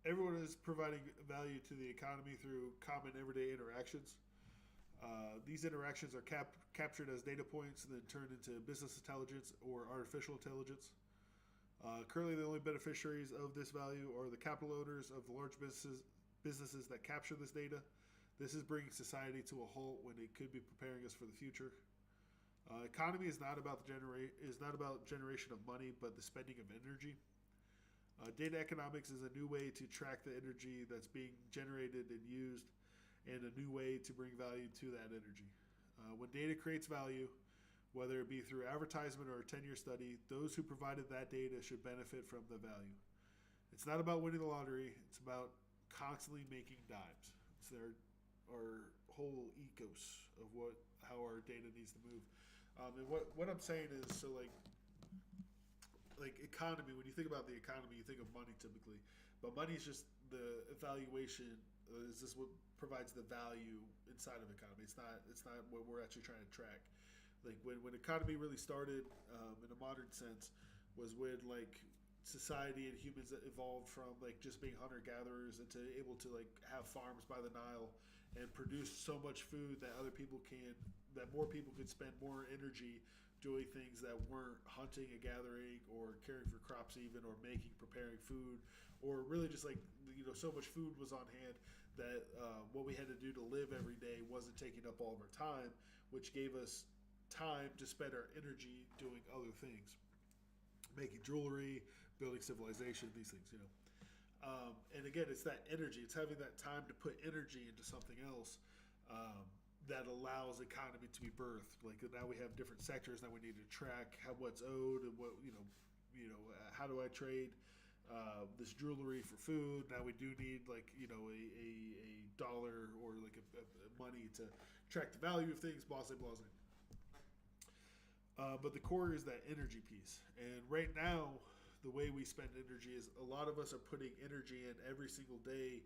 Everyone is providing value to the economy through common everyday interactions. These interactions are captured as data points and then turned into business intelligence or artificial intelligence. Currently, the only beneficiaries of this value are the capital owners of the large businesses that capture this data. This is bringing society to a halt when it could be preparing us for the future. Economy is not about generation of money, but the spending of energy. Data economics is a new way to track the energy that's being generated and used, and a new way to bring value to that energy. When data creates value, whether it be through advertisement or a 10-year study, those who provided that data should benefit from the value. It's not about winning the lottery. It's about constantly making dimes. It's our whole ethos of how our data needs to move. And what I'm saying is, so like economy, when you think about the economy, you think of money typically. But money is just the evaluation. Is this what provides the value inside of economy? It's not what we're actually trying to track. Like when economy really started in a modern sense was when like society and humans evolved from like just being hunter-gatherers into able to like have farms by the Nile and produce so much food that more people could spend more energy doing things that weren't hunting and gathering or caring for crops even or preparing food, or really just like, so much food was on hand that what we had to do to live every day wasn't taking up all of our time, which gave us time to spend our energy doing other things, making jewelry, building civilization, these things, and again, it's that energy. It's having that time to put energy into something else that allows economy to be birthed. Like now we have different sectors. Now we need to track what's owed and what how do I trade this jewelry for food. Now we do need like a dollar or like a money to track the value of things. Blase. But the core is that energy piece. And right now, the way we spend energy is a lot of us are putting energy in every single day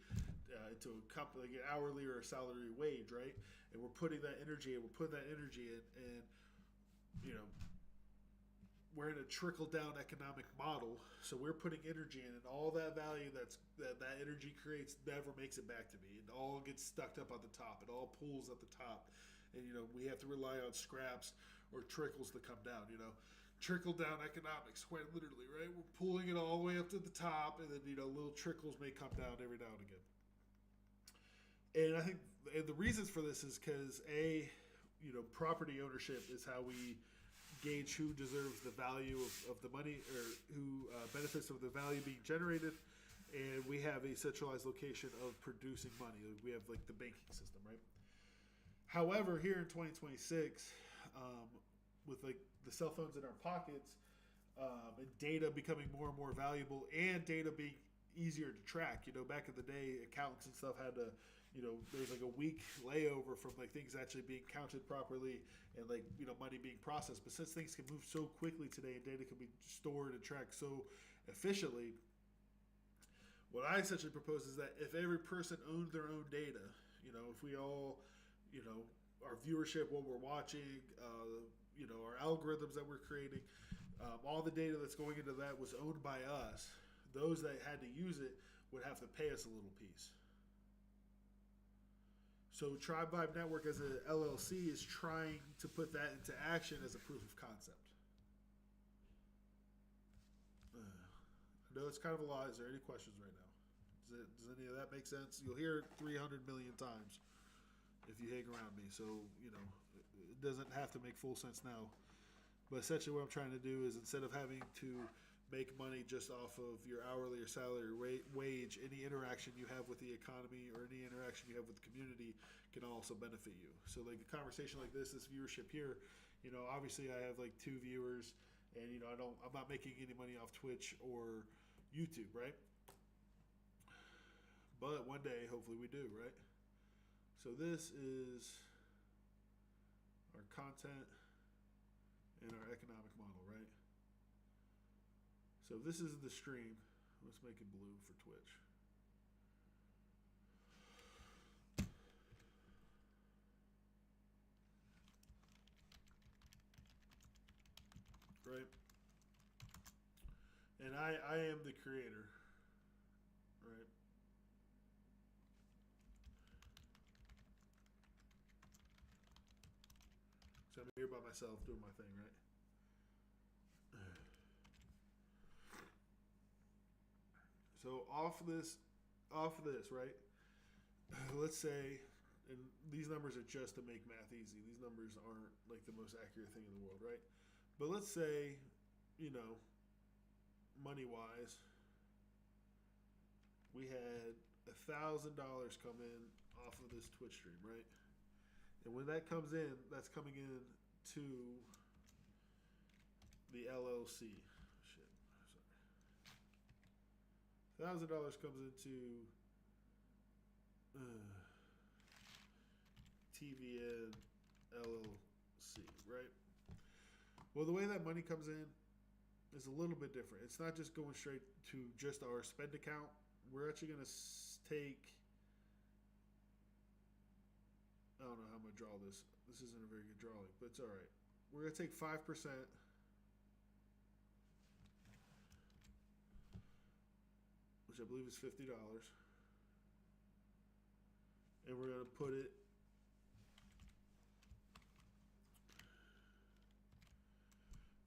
into a company, like an hourly or a salary wage, right? And we're putting that energy in, and we're in a trickle-down economic model. So we're putting energy in, and all that value that energy creates never makes it back to me. It all gets stuck up at the top. It all pools at the top. And, we have to rely on scraps or trickles to come down, Trickle-down economics, quite literally, right? We're pulling it all the way up to the top, and then, little trickles may come down every now and again. And I think the reasons for this is because, property ownership is how we gauge who deserves the value of the money, or who benefits from the value being generated. And we have a centralized location of producing money. We have, like, the banking system, right? However, here in 2026, with, like, the cell phones in our pockets, and data becoming more and more valuable, and data being easier to track. Back in the day, accountants and stuff had to, there's like a week layover from like things actually being counted properly and like, money being processed. But since things can move so quickly today and data can be stored and tracked so efficiently, what I essentially propose is that if every person owned their own data, if we all, our viewership, what we're watching, our algorithms that we're creating, All the data that's going into that was owned by us. Those that had to use it would have to pay us a little piece. So Tribe Vibe Network as a LLC is trying to put that into action as a proof of concept. I know it's kind of a lot. Is there any questions right now? Does any of that make sense? You'll hear it 300 million times if you hang around me. So, you know, it doesn't have to make full sense now. But essentially what I'm trying to do is instead of having to make money just off of your hourly or salary or wage, any interaction you have with the economy or any interaction you have with the community can also benefit you. So like a conversation like this viewership here, you know, obviously I have like 2 viewers and, you know, I'm not making any money off Twitch or YouTube, right? But one day, hopefully we do, right? So this is our content and our economic model, right? So this is the stream. Let's make it blue for Twitch. Right? And I am the creator. Right? So I'm here by myself doing my thing, right? So off this, right? Let's say, and these numbers are just to make math easy. These numbers aren't like the most accurate thing in the world, right? But let's say, you know, money-wise, we had $1,000 come in off of this Twitch stream, right? And when that comes in, that's coming in to the LLC. $1,000 comes into TVN LLC, right? Well, the way that money comes in is a little bit different. It's not just going straight to just our spend account. We're actually going to take, I don't know how I'm going to draw this. This isn't a very good drawing, but it's all right. We're going to take 5%. Which I believe is $50, and we're going to put it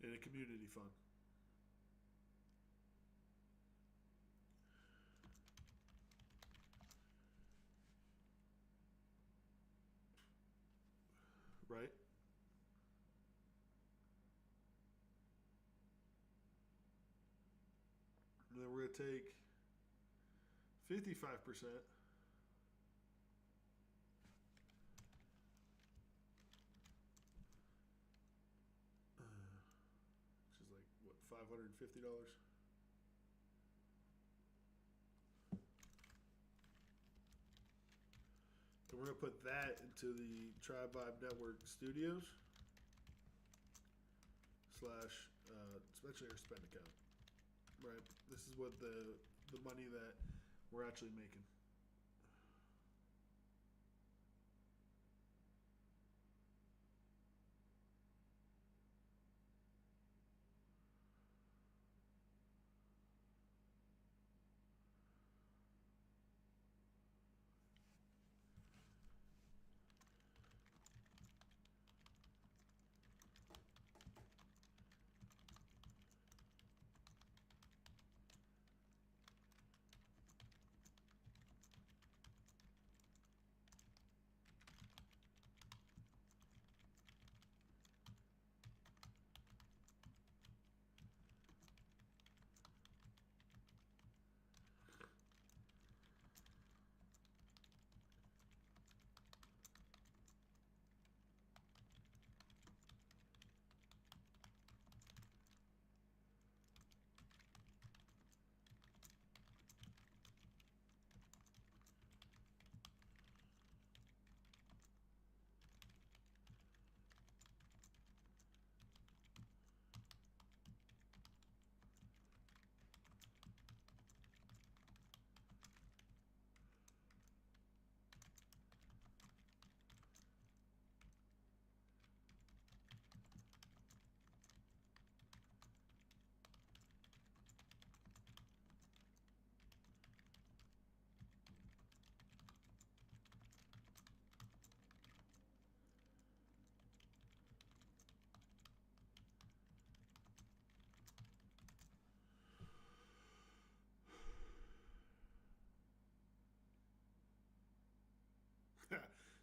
in a community fund. Right? And then we're going to take 55%, which is like, what, $550? And we're going to put that into the Tribe Vibe Network Studios / especially our spend account, right? This is what the money that we're actually making.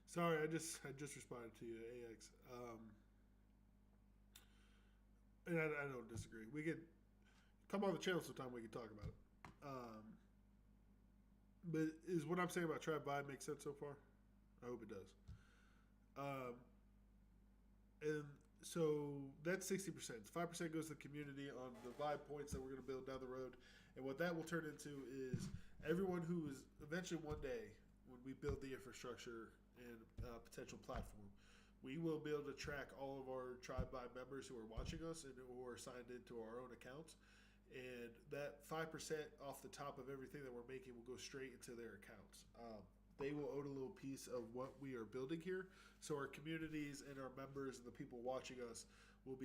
Sorry, I just responded to you, AX. And I don't disagree. We could come on the channel sometime. We can talk about it. But is what I'm saying about Tribe Vibe make sense so far? I hope it does. And so that's 60%. 5% goes to the community on the vibe points that we're going to build down the road. And what that will turn into is everyone who is eventually one day, when we build the infrastructure and potential platform, we will be able to track all of our Tribe Vibe members who are watching us and who are signed into our own accounts. And that 5% off the top of everything that we're making will go straight into their accounts. They will own a little piece of what we are building here. So our communities and our members and the people watching us will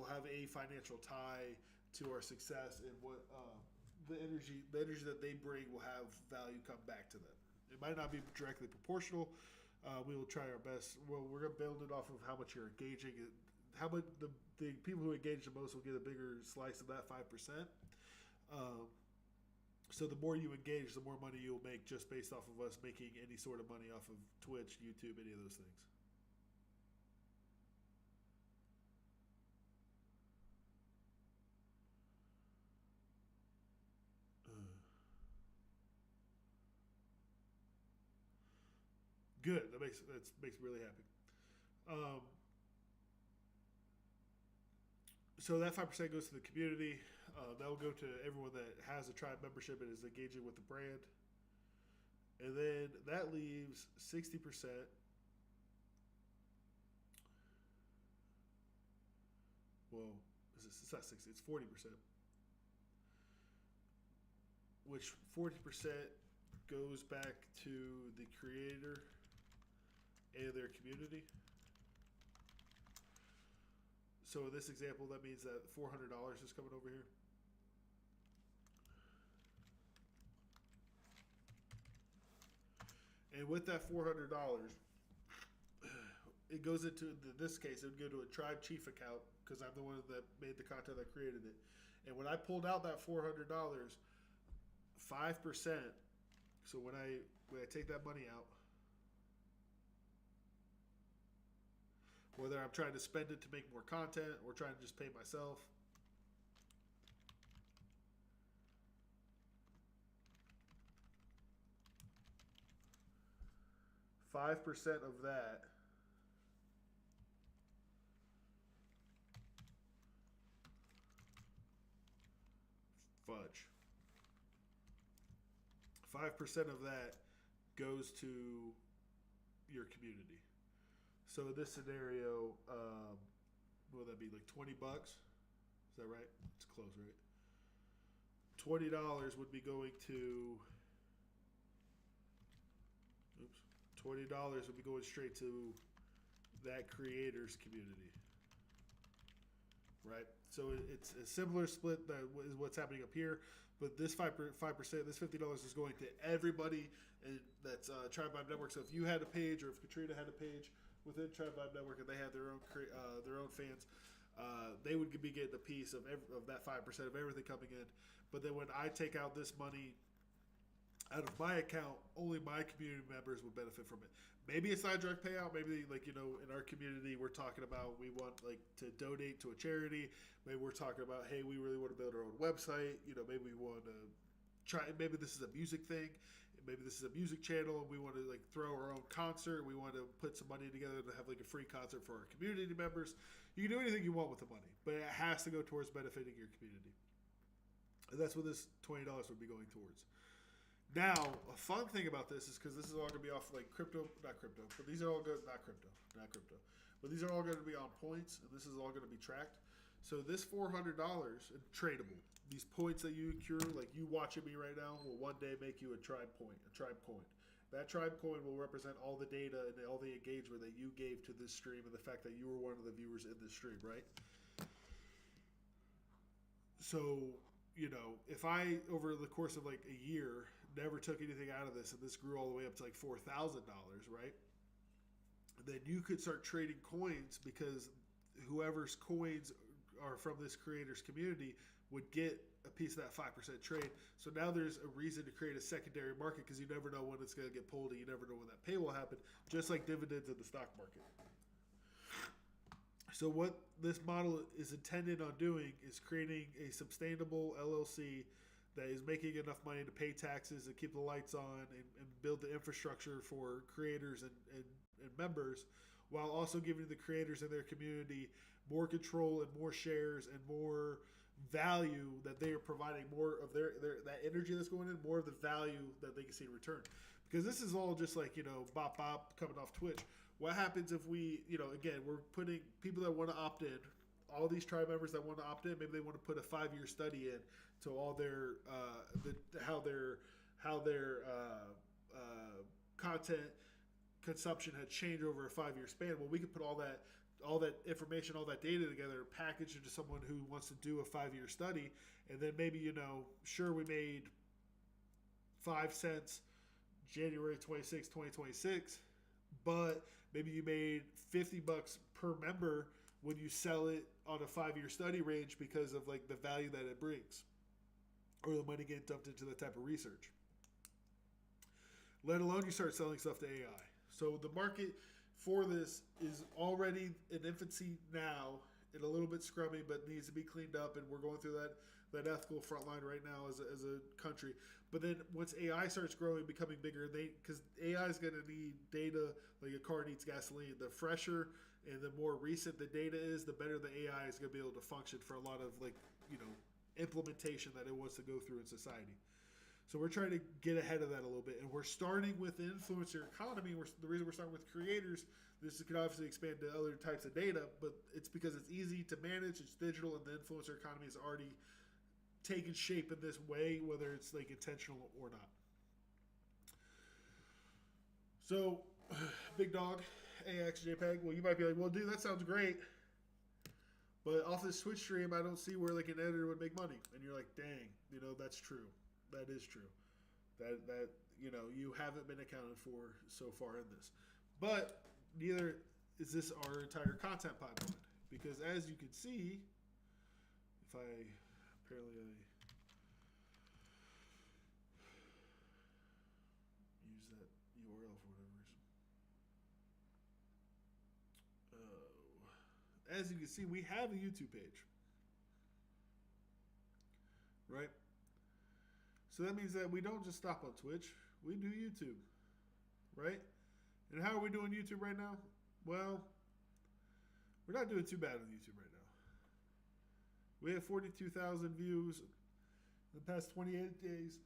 have a financial tie to our success, and what the energy that they bring will have value come back to them. It might not be directly proportional. We will try our best. Well, we're gonna build it off of how much you're engaging. How much the people who engage the most will get a bigger slice of that 5%. So the more you engage, the more money you'll make just based off of us making any sort of money off of Twitch, YouTube, any of those things. Good. That makes me really happy. So that 5% goes to the community. That will go to everyone that has a tribe membership and is engaging with the brand. And then that leaves 60%. Well, it's not 60, it's 40%. Which 40% goes back to the creator and their community. So in this example, that means that $400 is coming over here. And with that $400, it goes into, in this case, it would go to a TribeChief account because I'm the one that made the content that created it. And when I pulled out that $400, 5%, so when I take that money out, whether I'm trying to spend it to make more content or trying to just pay myself, 5% of that fudge. 5% of that goes to your community. So in this scenario, what would that be, like $20? Is that right? It's close, right? $20 would be going to, $20 would be going straight to that creator's community, right? So it's a similar split that is what's happening up here, but this 5%, this $50 is going to everybody that's Tribe Vibe Network. So if you had a page, or if Katrina had a page within Tribe Vibe Network and they had their own fans, they would be getting a piece of that 5% of everything coming in. But then when I take out this money out of my account, only my community members would benefit from it. Maybe it's not a direct payout. Maybe, like, in our community, we're talking about we want to donate to a charity. Maybe we're talking about, hey, we really want to build our own website. Maybe we want to try. Maybe this is a music thing. Maybe this is a music channel, and we want to throw our own concert. We want to put some money together to have a free concert for our community members. You can do anything you want with the money, but it has to go towards benefiting your community. And that's what this $20 would be going towards. Now, a fun thing about this is because this is all going to be off crypto, not crypto, but these are all good, not crypto, but these are all going to be on points, and this is all going to be tracked. So this $400 and tradable. These points that you accrue, like you watching me right now, will one day make you a tribe point, a tribe coin. That tribe coin will represent all the data and all the engagement that you gave to this stream and the fact that you were one of the viewers in this stream, right? So, if I, over the course of a year, never took anything out of this and this grew all the way up to $4,000, right? Then you could start trading coins because whoever's coins are from this creators community would get a piece of that 5% trade. So now there's a reason to create a secondary market because you never know when it's going to get pulled and you never know when that pay will happen, just like dividends in the stock market. So what this model is intended on doing is creating a sustainable LLC that is making enough money to pay taxes and keep the lights on and build the infrastructure for creators and members, while also giving the creators in their community more control and more shares and more value that they are providing, more of their that energy that's going in, more of the value that they can see in return. Because this is all just like, bop bop coming off Twitch. What happens if we, again, we're putting people that want to opt in, all these tribe members that want to opt in, maybe they want to put a 5-year study in to all their how their content consumption had changed over a 5-year span. Well, we could put all that information, all that data together, package it to someone who wants to do a 5-year study, and then maybe, sure, we made 5 cents January 26, 2026, but maybe you made $50 per member when you sell it on a 5-year study range because of like the value that it brings, or the money getting dumped into that type of research. Let alone you start selling stuff to AI. So the market for this is already in infancy now, and a little bit scrummy, but needs to be cleaned up. And we're going through that ethical front line right now as a country. But then once AI starts growing, becoming bigger, because AI is going to need data like a car needs gasoline. The fresher and the more recent the data is, the better the AI is going to be able to function for a lot of implementation that it wants to go through in society. So we're trying to get ahead of that a little bit, and we're starting with the influencer economy. The reason we're starting with creators, this could obviously expand to other types of data, but it's because it's easy to manage, it's digital, and the influencer economy is already taken shape in this way, whether it's like intentional or not. So, big dog, AX, JPEG, well, you might be like, well, dude, that sounds great, but off this Twitch stream, I don't see where like an editor would make money. And you're like, dang, that's true. That is true. That you haven't been accounted for so far in this. But neither is this our entire content pipeline. Because as you can see, if I apparently use that URL for whatever reason. As you can see, we have a YouTube page. Right? So that means that we don't just stop on Twitch. We do YouTube, right? And how are we doing YouTube right now? Well, we're not doing too bad on YouTube right now. We have 42,000 views in the past 28 days,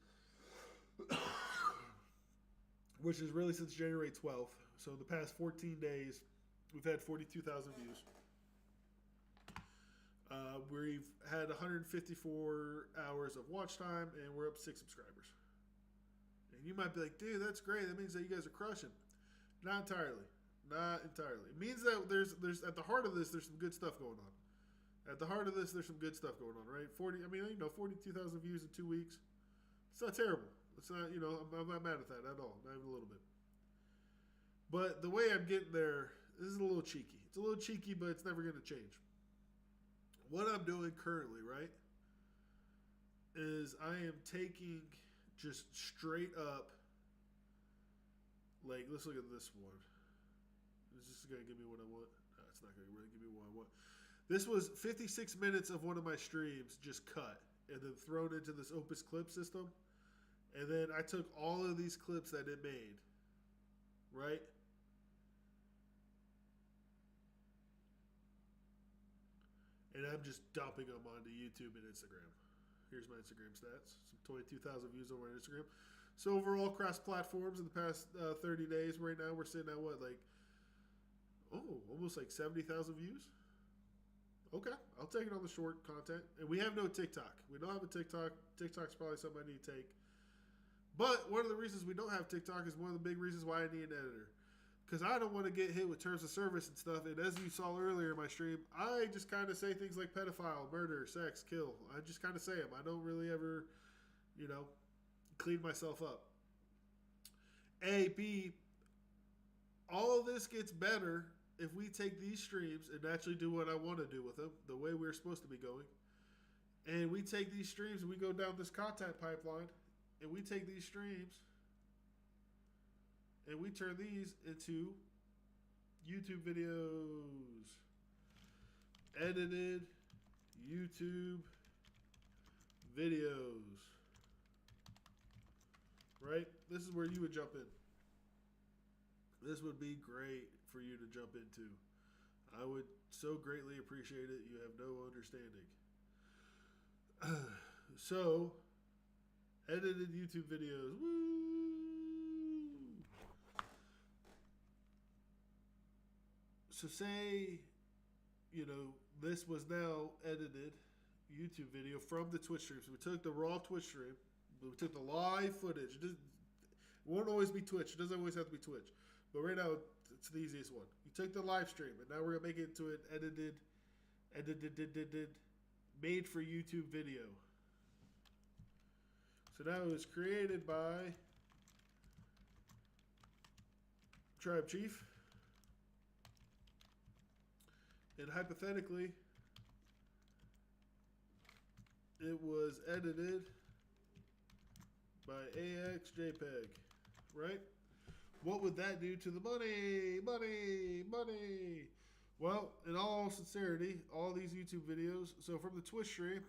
which is really since January 12th. So in the past 14 days, we've had 42,000 views. We've had 154 hours of watch time, and we're up 6 subscribers. And you might be like, dude, that's great. That means that you guys are crushing. Not entirely. Not entirely. It means that there's at the heart of this, there's some good stuff going on. At the heart of this, there's some good stuff going on, right? 42,000 views in 2 weeks. It's not terrible. It's not, I'm not mad at that at all. Not even a little bit. But the way I'm getting there, this is a little cheeky. It's a little cheeky, but it's never going to change. What I'm doing currently, right, is I am taking just straight up, like, let's look at this one. Is this going to give me what I want? No, it's not going to really give me what I want. This was 56 minutes of one of my streams just cut and then thrown into this Opus clip system. And then I took all of these clips that it made, right? And I'm just dumping them onto YouTube and Instagram. Here's my Instagram stats. Some 22,000 views over on Instagram. So overall, cross platforms in the past 30 days, right now, we're sitting at what, like, almost like 70,000 views? Okay, I'll take it on the short content. And we have no TikTok. We don't have a TikTok. TikTok's probably something I need to take. But one of the reasons we don't have TikTok is one of the big reasons why I need an editor. Because I don't want to get hit with terms of service and stuff. And as you saw earlier in my stream, I just kind of say things like pedophile, murder, sex, kill. I just kind of say them. I don't really ever, clean myself up. A, B, all of this gets better if we take these streams and actually do what I want to do with them, the way we're supposed to be going, and we take these streams and we go down this content pipeline, and we take these streams and we turn these into YouTube videos, edited YouTube videos, right? This is where you would jump in. This would be great for you to jump into. I would so greatly appreciate it. You have no understanding. So, edited YouTube videos. Woo! So say, this was now edited YouTube video from the Twitch stream. So we took the raw Twitch stream. We took the live footage. It won't always be Twitch. It doesn't always have to be Twitch. But right now, it's the easiest one. You took the live stream, and now we're going to make it into an edited, made for YouTube video. So now it was created by TribeChief. And hypothetically, it was edited by AXJPEG, right? What would that do to the money? Well, in all sincerity, all these YouTube videos, so from the Twitch stream,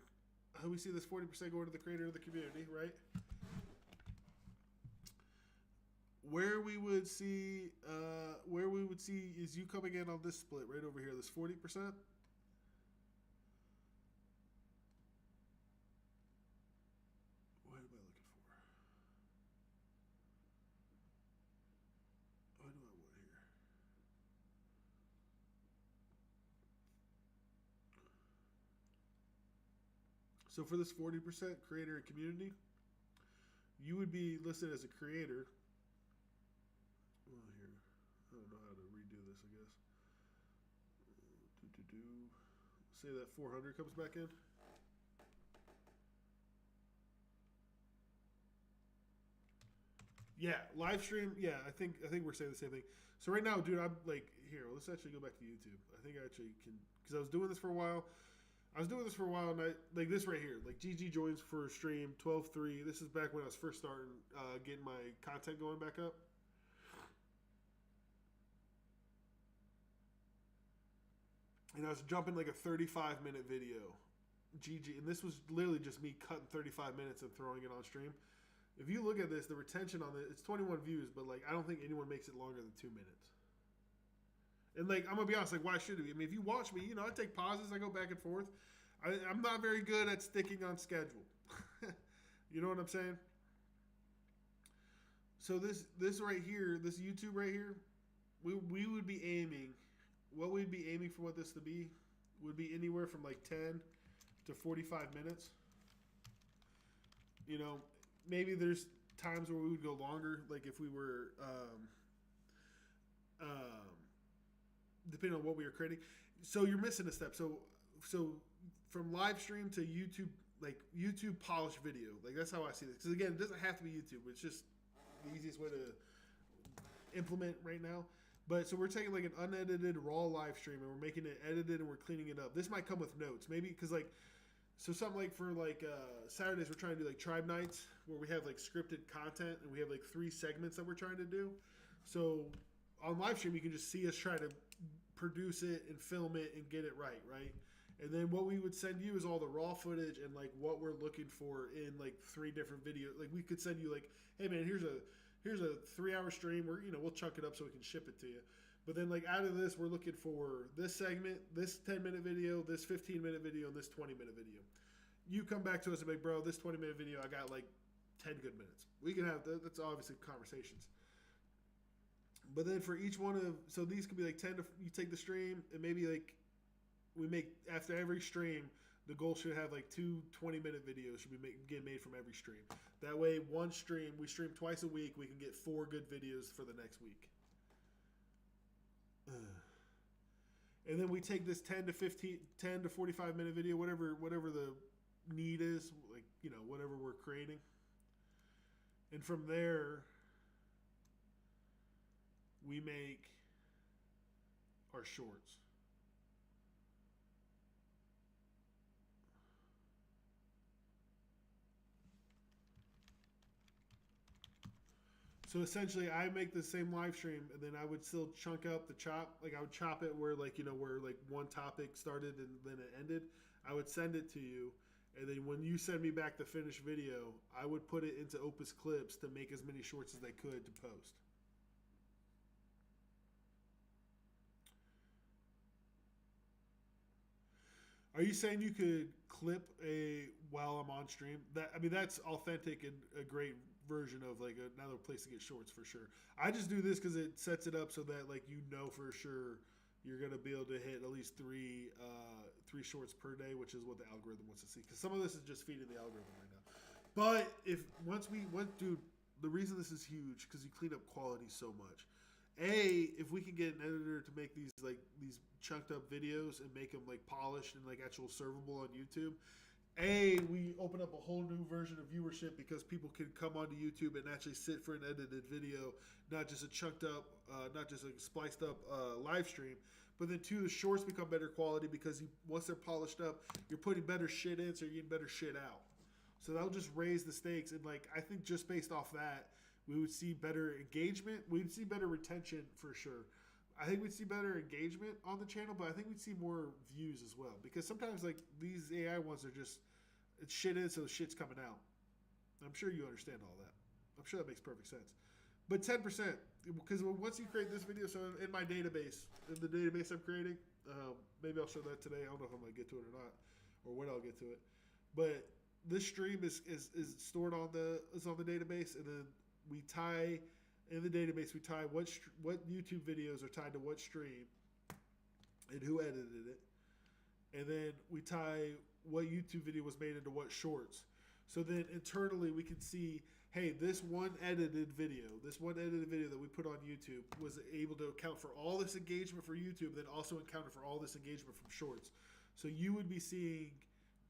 we see this 40% going to the creator of the community, right? Where we would see is you coming in on this split right over here, this 40%. What am I looking for? What do I want here? So for this 40% creator and community, you would be listed as a creator. Well, here, I don't know how to redo this, I guess. Say that 400 comes back in. Yeah, live stream. Yeah, I think we're saying the same thing. So right now, dude, I'm like, here, let's actually go back to YouTube. I think I actually can, because I was doing this for a while. And I, like this right here, like GG joins for a stream, 12-3. This is back when I was first starting, getting my content going back up. And I was jumping like a 35-minute video. GG. And this was literally just me cutting 35 minutes and throwing it on stream. If you look at this, the retention on it, it's 21 views, but like I don't think anyone makes it longer than 2 minutes. And like, I'm gonna be honest, like why should it be? I mean, if you watch me, I take pauses, I go back and forth. I'm not very good at sticking on schedule. You know what I'm saying? So this right here, this YouTube right here, we would be aiming, what we'd be aiming for what this to be would be anywhere from like 10 to 45 minutes. Maybe there's times where we would go longer, like if we were, depending on what we were creating. So you're missing a step. So from live stream to YouTube, like YouTube polished video, like that's how I see this. Because again, it doesn't have to be YouTube. It's just the easiest way to implement right now. But so we're taking like an unedited raw live stream and we're making it edited and we're cleaning it up. This might come with notes, maybe because like. So something like for like Saturdays, we're trying to do like tribe nights where we have like scripted content and we have like 3 segments that we're trying to do. So on live stream, you can just see us try to produce it and film it and get it right? And then what we would send you is all the raw footage and like what we're looking for in like 3 different videos. Like we could send you like, hey man, here's a 3-hour stream where we'll chunk it up so we can ship it to you. But then like out of this, we're looking for this segment, this 10-minute video, this 15-minute video, and this 20-minute video. You come back to us and be like, bro, this 20-minute video, I got like 10 good minutes. We can have that's obviously conversations. But then for each one of, so these could be like 10 to, you take the stream and maybe like we make, after every stream, the goal should have like 2 20-minute videos should be get made from every stream. That way, one stream, we stream twice a week, we can get 4 good videos for the next week. And then we take this 10 to 45 minute video, whatever the need is, like, whatever we're creating. And from there, we make are shorts. So essentially, I make the same live stream, and then I would still chunk up the chop. Like I would chop it where where like one topic started and then it ended. I would send it to you, and then when you send me back the finished video, I would put it into Opus Clips to make as many shorts as I could to post. Are you saying you could clip while I'm on stream? That's authentic and a great version of like another place to get shorts for sure. I just do this because it sets it up so that for sure you're gonna be able to hit at least three shorts per day, which is what the algorithm wants to see. Because some of this is just feeding the algorithm right now. But dude, the reason this is huge because you clean up quality so much. If we can get an editor to make these chunked up videos and make them like polished and like actual servable on YouTube, we open up a whole new version of viewership because people can come onto YouTube and actually sit for an edited video, not just a chunked up, not just a spliced up live stream. But then two, the shorts become better quality because once they're polished up, you're putting better shit in, so you're getting better shit out. So that'll just raise the stakes. And I think just based off that, we would see better engagement. We'd see better retention for sure. I think we'd see better engagement on the channel, but I think we'd see more views as well. Because sometimes these AI ones are just, it's shit in, so the shit's coming out. I'm sure you understand all that. I'm sure that makes perfect sense. But 10%, because once you create this video, so in my database, in the database I'm creating, maybe I'll show that today. I don't know if I'm going to get to it or not, or when I'll get to it. But this stream is stored on the database, and then we tie in the database. We tie what YouTube videos are tied to what stream, and who edited it, and then we tie what YouTube video was made into what shorts. So then internally we can see, hey, this one edited video that we put on YouTube was able to account for all this engagement for YouTube, then also accounted for all this engagement from shorts. So you would be seeing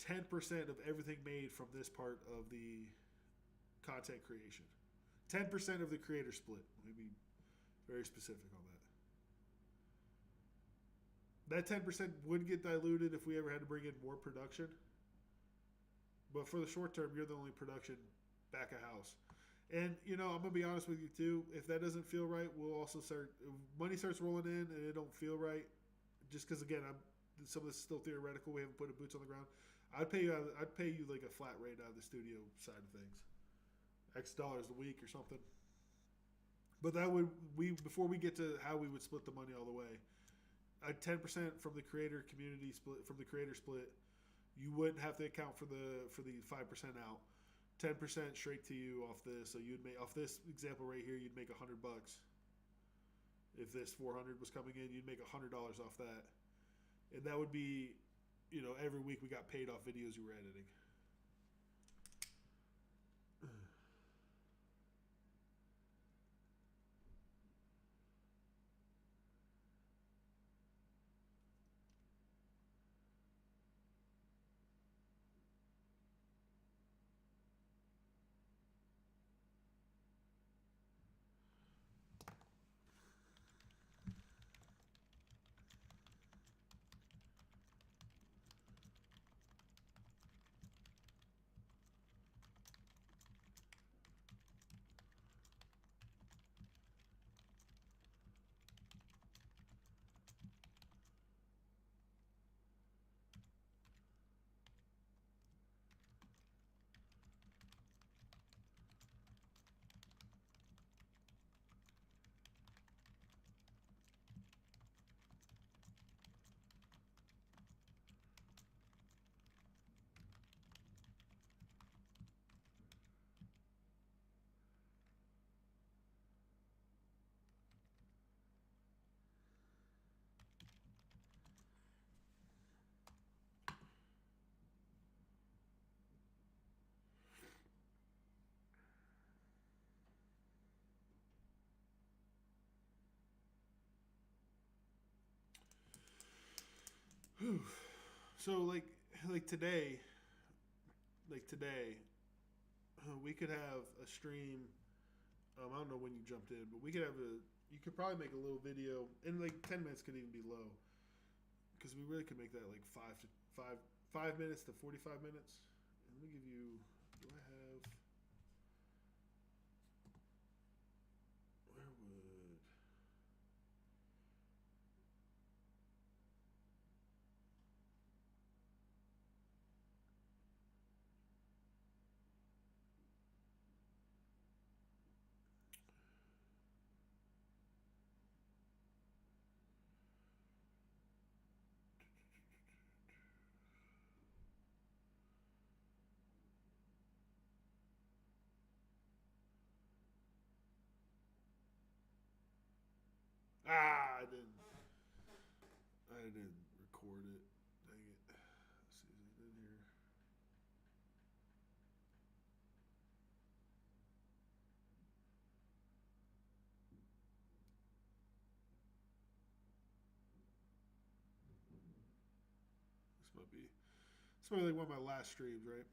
10% of everything made from this part of the content creation. 10% of the creator split. Let me be very specific on that. That 10% would get diluted if we ever had to bring in more production. But for the short term, you're the only production back of house. And, I'm going to be honest with you, too. If that doesn't feel right, we'll also start... If money starts rolling in and it don't feel right, just because, again, some of this is still theoretical. We haven't put boots on the ground. I'd pay you like a flat rate out of the studio side of things. X dollars a week or something. But before we get to how we would split the money all the way, at 10% from the creator community split, from the creator split, you wouldn't have to account for the 5% out. 10% straight to you off this. So you'd make, off this example right here, you'd make $100. If this 400 was coming in, you'd make $100 off that. And that would be, every week we got paid off videos you were editing. So like today, we could have a stream. I don't know when you jumped in, but we could have you could probably make a little video, and like 10 minutes could even be low, because we really could make that like 5 minutes to 45 minutes. And let me give you. Do I have? Where would? I didn't. I didn't record it. Dang it. Let's see, is it in here? This might be like one of my last streams, right?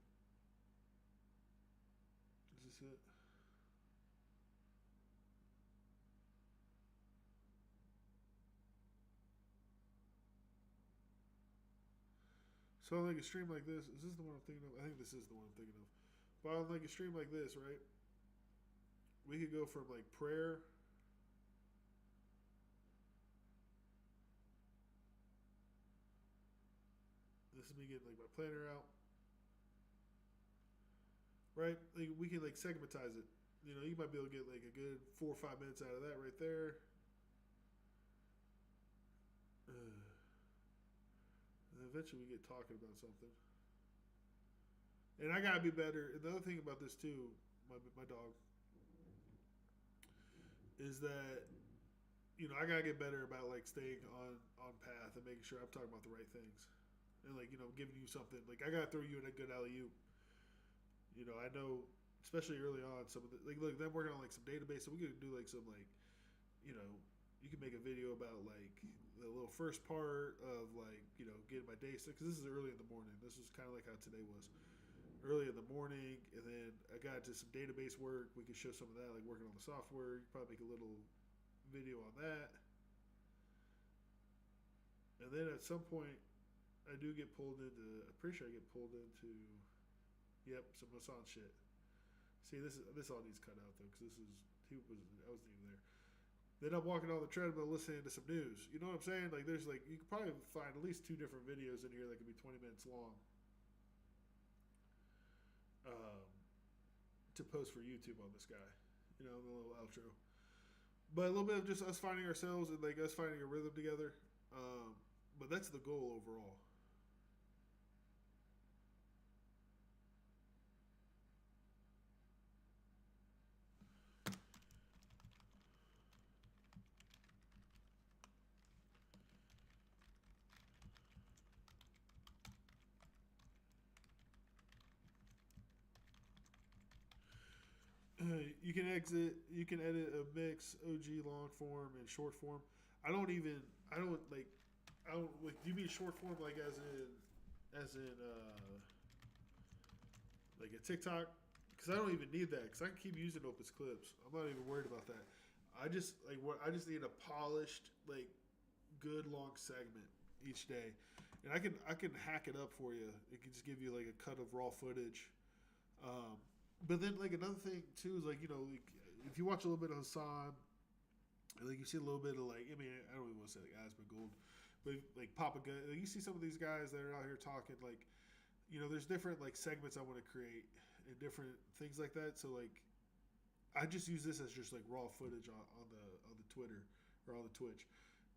Is this it? So on like a stream like this, is this the one I'm thinking of? I think this is the one I'm thinking of. But on like a stream like this, right? We could go from like prayer. This is me getting like my planner out. Right? Like we can like segmentize it. You know, you might be able to get like a good 4 or 5 minutes out of that right there. And eventually we get talking about something. And I gotta be better. And the other thing about this too, my dog, is that, you know, I gotta get better about like staying on path and making sure I'm talking about the right things. And like, you know, giving you something. Like I gotta throw you in a good alley-oop. You know, I know, especially early on, some of the like look, I'm working on like some database, so we could do like some like, you know, you can make a video about like the little first part of like, you know, getting my day started, because this is early in the morning. This is kind of like how today was. Early in the morning, and then I got into some database work. We could show some of that, like working on the software. You could probably make a little video on that. And then at some point, I do get pulled into, I'm pretty sure I get pulled into, yep, some Masan shit. See, this all needs cut out though, because I wasn't even there. Then I'm walking on the treadmill listening to some news. You know what I'm saying? Like there's like, you could probably find at least 2 different videos in here that could be 20 minutes long. To post for YouTube on this guy, you know, the little outro. But a little bit of just us finding ourselves and like us finding a rhythm together. But that's the goal overall. You can edit a mix, OG, long form, and short form. I don't like, do you mean short form like as in like a TikTok? Because I don't even need that, because I can keep using Opus Clips. I'm not even worried about that. I just need a polished, like, good long segment each day. And I can hack it up for you. It can just give you like a cut of raw footage. But then, like, another thing, too, is, like, you know, like, if you watch a little bit of Hassan, and, like, you see a little bit of, like, I mean, I don't even want to say, like, Aspen Gold, but, like, Papa Gun, like, you see some of these guys that are out here talking, like, you know, there's different, like, segments I want to create and different things like that. So, like, I just use this as just, like, raw footage on the Twitter or on the Twitch.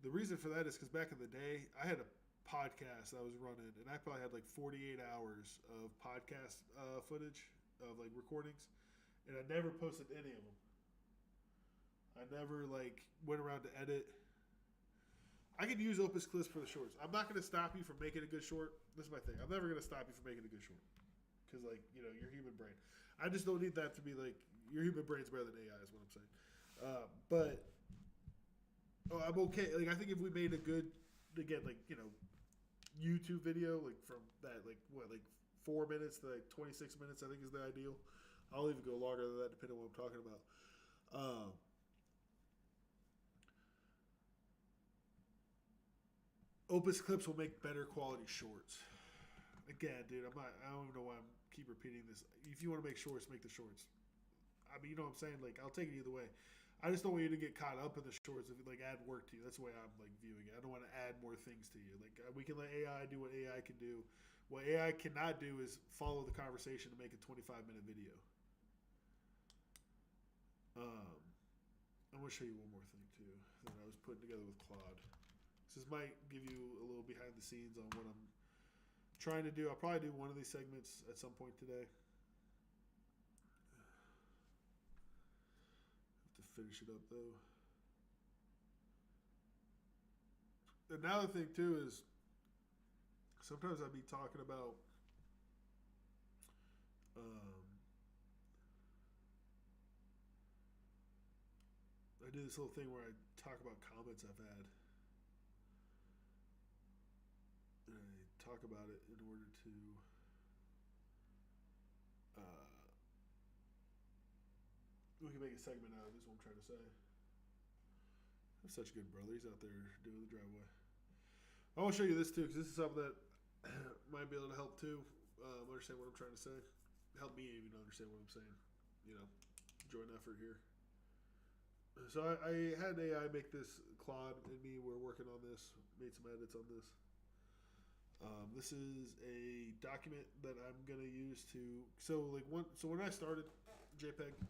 The reason for that is because back in the day, I had a podcast I was running, and I probably had, like, 48 hours of podcast footage of like recordings, and I never posted any of them. I never like went around to edit. I can use Opus Clips for the shorts. I'm not going to stop you from making a good short. This is my thing. I'm never going to stop you from making a good short, because like, you know, your human brain. I just don't need that to be like, your human brain's better than AI is what I'm saying. But I'm okay. Like I think if we made a good, again, like, you know, YouTube video like from that like 4 minutes to like 26 minutes, I think is the ideal. I'll even go longer than that depending on what I'm talking about. Opus clips will make better quality shorts. Again, dude, I don't even know why I'm keep repeating this. If you want to make shorts, make the shorts. I mean, you know what I'm saying? Like, I'll take it either way. I just don't want you to get caught up in the shorts if it, like, add work to you. That's the way I'm, like, viewing it. I don't want to add more things to you. Like, we can let AI do what AI can do. What AI cannot do is follow the conversation to make a 25-minute video. I'm going to show you one more thing, too, that I was putting together with Claude. This might give you a little behind the scenes on what I'm trying to do. I'll probably do one of these segments at some point today. Have to finish it up, though. Another thing, too, is sometimes I'll be talking about I do this little thing where I talk about comments I've had. And I talk about it in order to we can make a segment out of it, is what I'm trying to say. I have such good brothers out there doing the driveway. I want to show you this too, because this is something that might be able to help too, understand what I'm trying to say. Help me even understand what I'm saying. You know, joint effort here. So I had AI make this. Claude and me were working on this, made some edits on this. This is a document that I'm gonna use to. So when I started JPEG, I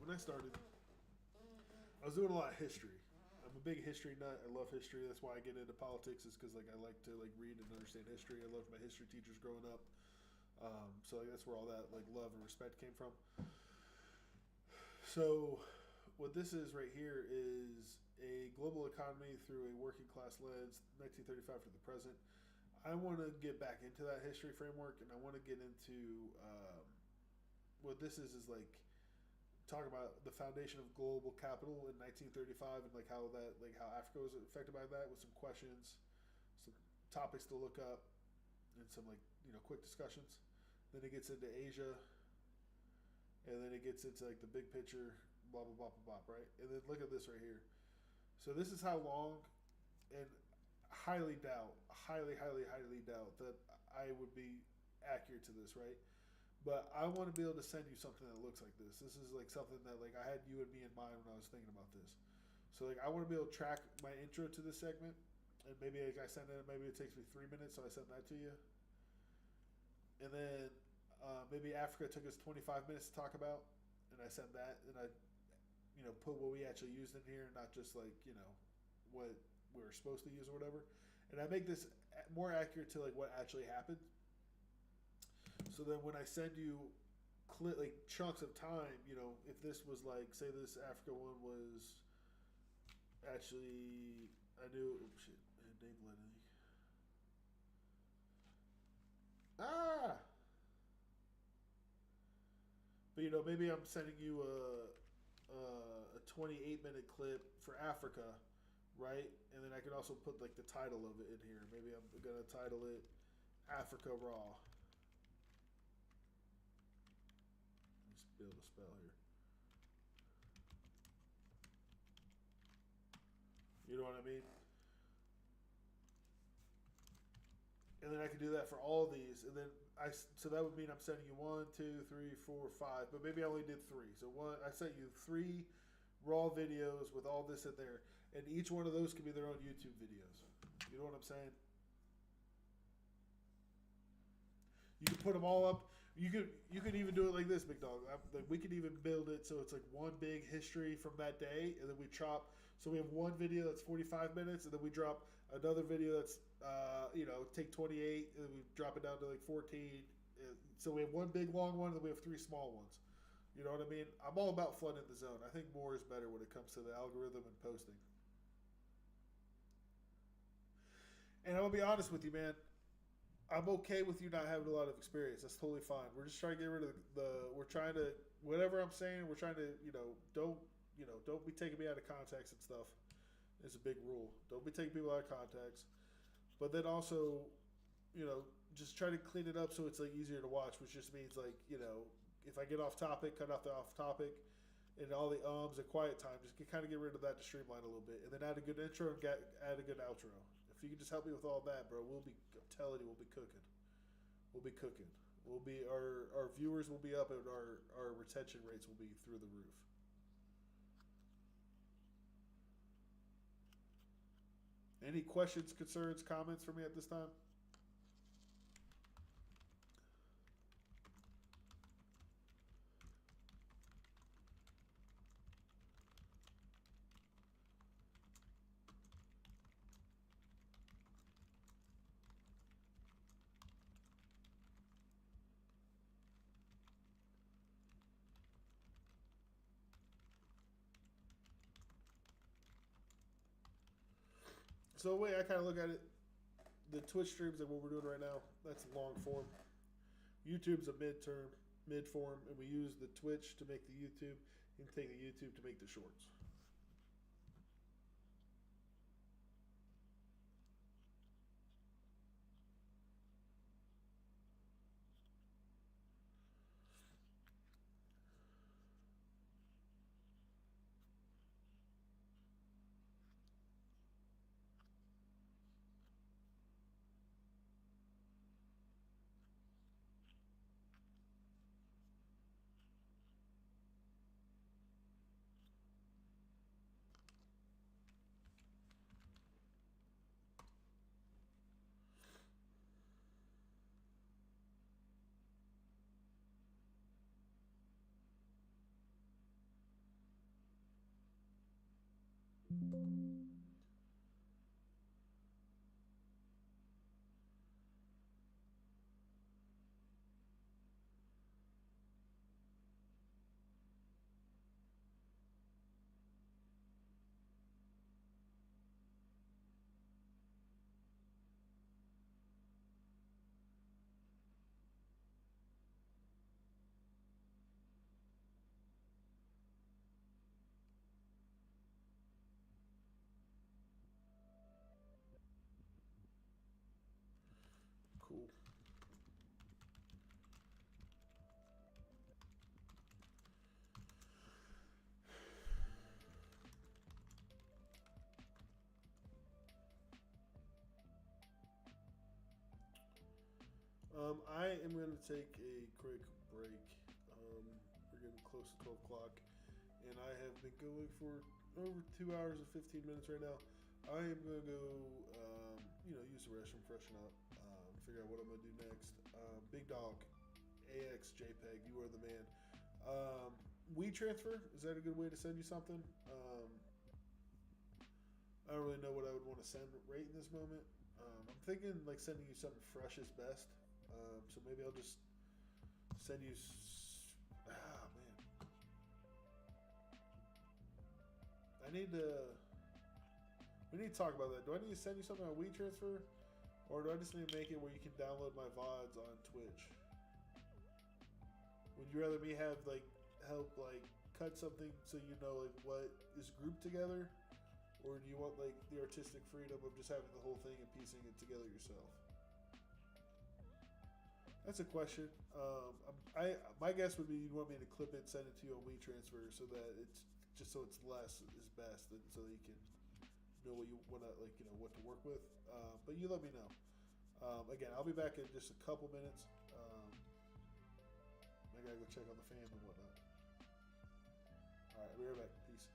was doing a lot of history. I'm a big history nut. I love history. That's why I get into politics. Is because like I like to like read and understand history. I loved my history teachers growing up. So like, that's where all that like love and respect came from. So what this is right here is a global economy through a working class lens, 1935 to the present. I want to get back into that history framework, and I want to get into what this is like talk about the foundation of global capital in 1935 and like how Africa was affected by that, with some questions, some topics to look up, and some like quick discussions. Then it gets into Asia, and then it gets into like the big picture. Blah, blah, blah, blah, blah, right? And then look at this right here. So this is how long, and highly doubt that I would be accurate to this, right? But I want to be able to send you something that looks like this. This is like something that like I had you and me in mind when I was thinking about this. So like I want to be able to track my intro to this segment, and maybe like I send it, maybe it takes me 3 minutes, so I send that to you. And then maybe Africa took us 25 minutes to talk about, and I send that, and I put what we actually used in here, not just like, what we were supposed to use or whatever. And I make this more accurate to like what actually happened. So then when I send you like chunks of time, if this was like, say this Africa one was actually, I knew, oh shit, I didn't let anything. But maybe I'm sending you a 28-minute clip for Africa, right? And then I can also put like the title of it in here. Maybe I'm gonna title it Africa Raw. Let's be able to spell here. You know what I mean? And then I can do that for all these, and then so that would mean I'm sending you 1, 2, 3, 4, 5, but maybe I only did 3. So I sent you 3 raw videos with all this in there, and each one of those can be their own YouTube videos. You know what I'm saying? You can put them all up. You could even do it like this, big dog. Like we could even build it so it's like one big history from that day, and then we chop. So we have one video that's 45 minutes, and then we drop another video that's take 28, and then we drop it down to like 14. So we have one big long one, and then we have 3 small ones. You know what I mean? I'm all about flooding the zone. I think more is better when it comes to the algorithm and posting. And I'm gonna be honest with you, man. I'm okay with you not having a lot of experience. That's totally fine. We're just trying to get rid of we're trying to, whatever I'm saying, we're trying to, don't be taking me out of context and stuff. It's a big rule. Don't be taking people out of context. But then also, just try to clean it up so it's like easier to watch, which just means like, if I get off topic, cut off the off topic, and all the ums and quiet time, just kind of get rid of that to streamline a little bit, and then add a good intro and add a good outro, if If you could just help me with all that, bro, I'm telling you, we'll be cooking. We'll be cooking. Our viewers will be up, and our retention rates will be through the roof. Any questions, concerns, comments for me at this time? So the way I kind of look at it, the Twitch streams and what we're doing right now, that's long form. YouTube's a mid form, and we use the Twitch to make the YouTube and take the YouTube to make the shorts. Cool. I am going to take a quick break. We're getting close to 12 o'clock, and I have been going for over 2 hours and 15 minutes right now. I am going to go, use the restroom, freshen up, figure out what I'm going to do next. Big Dog, AX JPEG, you are the man. WeTransfer, is that a good way to send you something? I don't really know what I would want to send right in this moment. I'm thinking like sending you something fresh is best. So maybe I'll just send you. Man, we need to talk about that. Do I need to send you something on WeTransfer, or do I just need to make it where you can download my VODs on Twitch? Would you rather me have help cut something so you know what is grouped together, or do you want the artistic freedom of just having the whole thing and piecing it together yourself? That's a question. My guess would be you'd want me to clip it, send it to you on WeTransfer, so that it's less is best, and so that you can know what you want to what to work with. But you let me know. Again, I'll be back in just a couple minutes. I gotta go check on the fam and whatnot. All right, I'll be right back. Peace.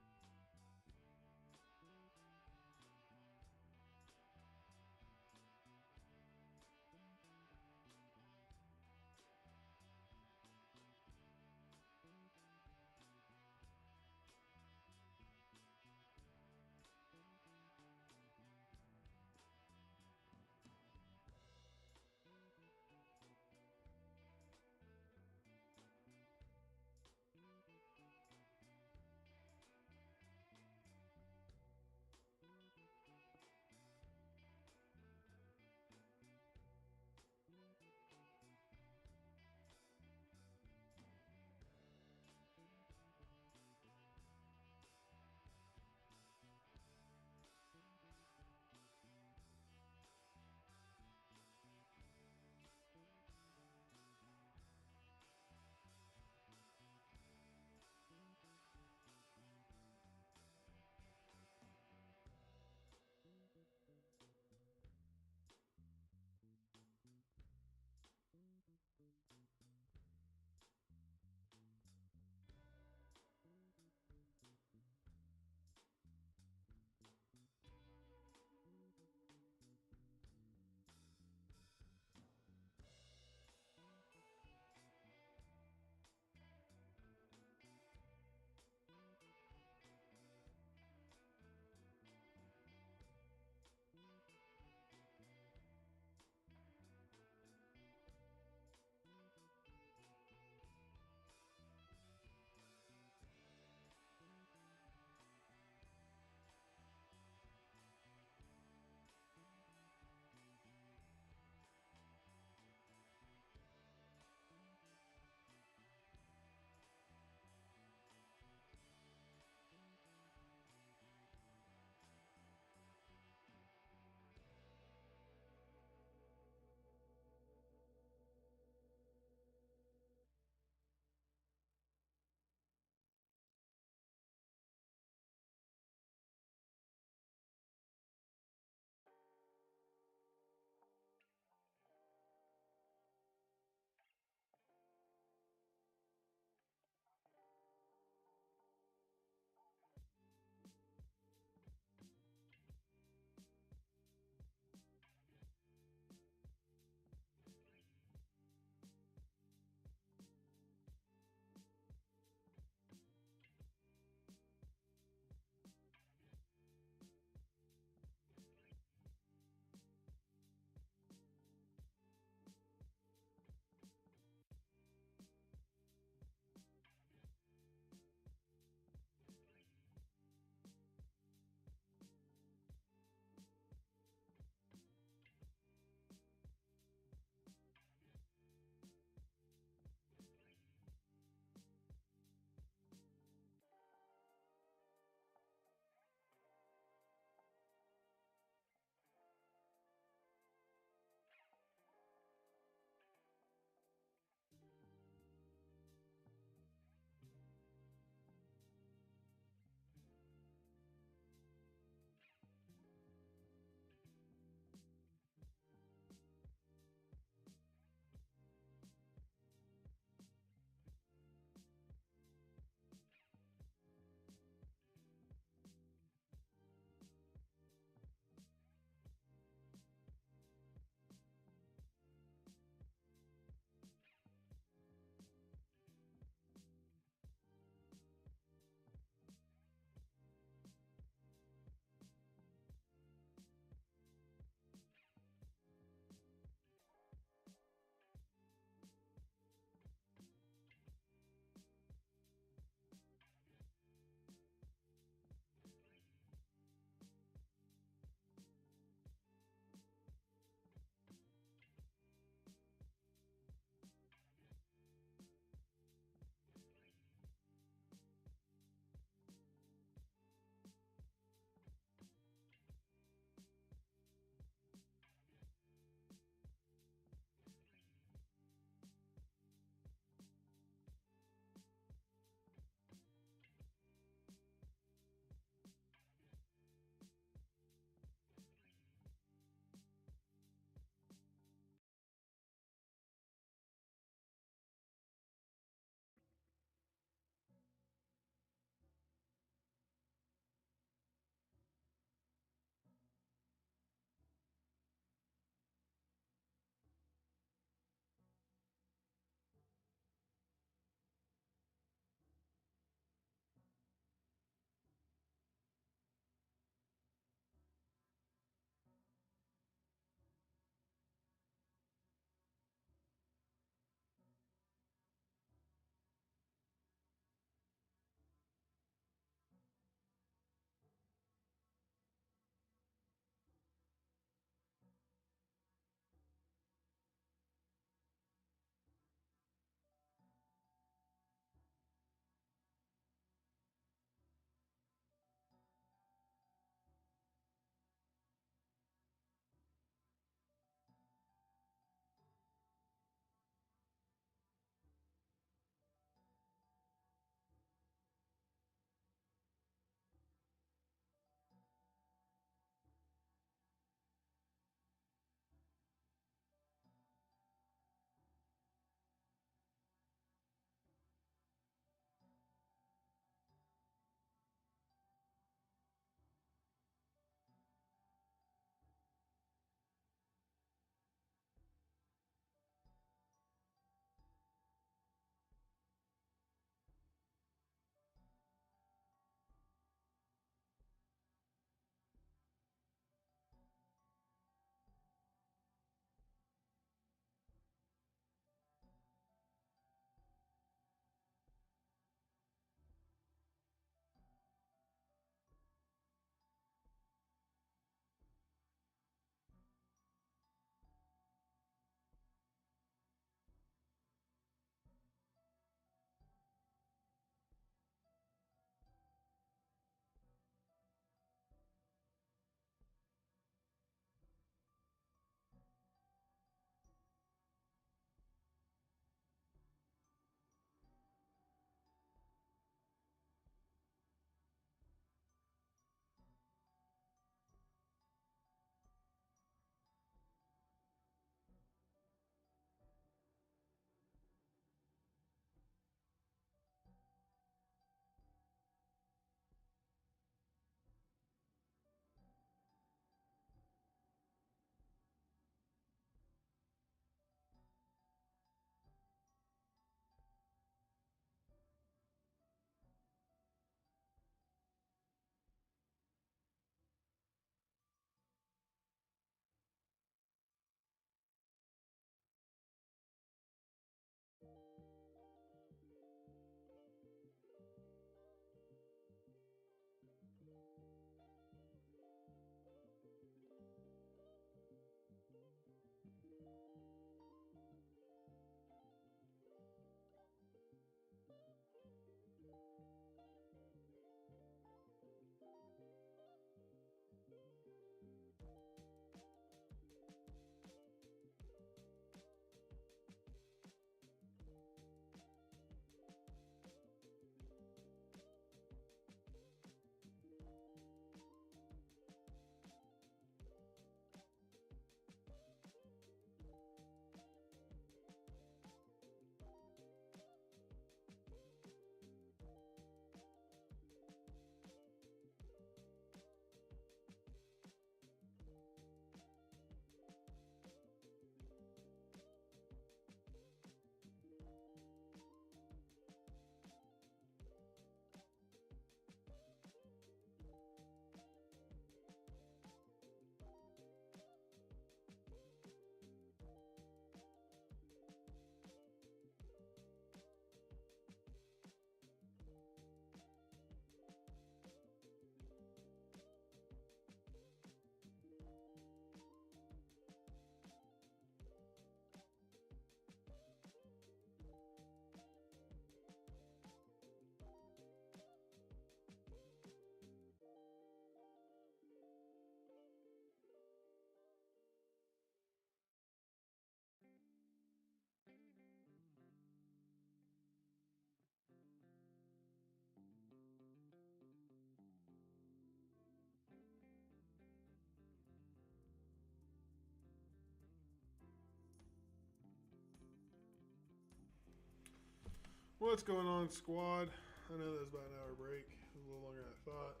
What's going on, squad? I know that was about an hour break. It was a little longer than I thought.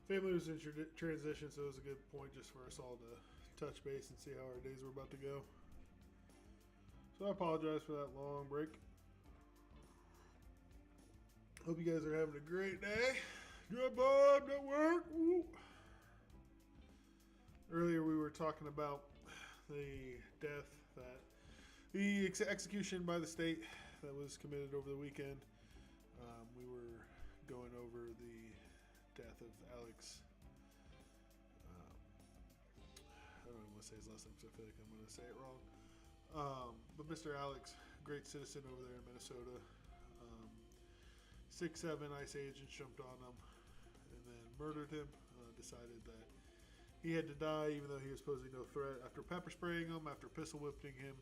Family was in transition, so it was a good point just for us all to touch base and see how our days were about to go. So I apologize for that long break. Hope you guys are having a great day. Good vibe at work. Woo. Earlier we were talking about the death that the execution by the state that was committed over the weekend. We were going over the death of Alex. I don't even want to say his last name because I feel like I'm going to say it wrong. But Mr. Alex, great citizen over there in Minnesota. 6'7" ICE agents jumped on him and then murdered him. Decided that he had to die even though he was posing no threat. After pepper spraying him, after pistol whipping him,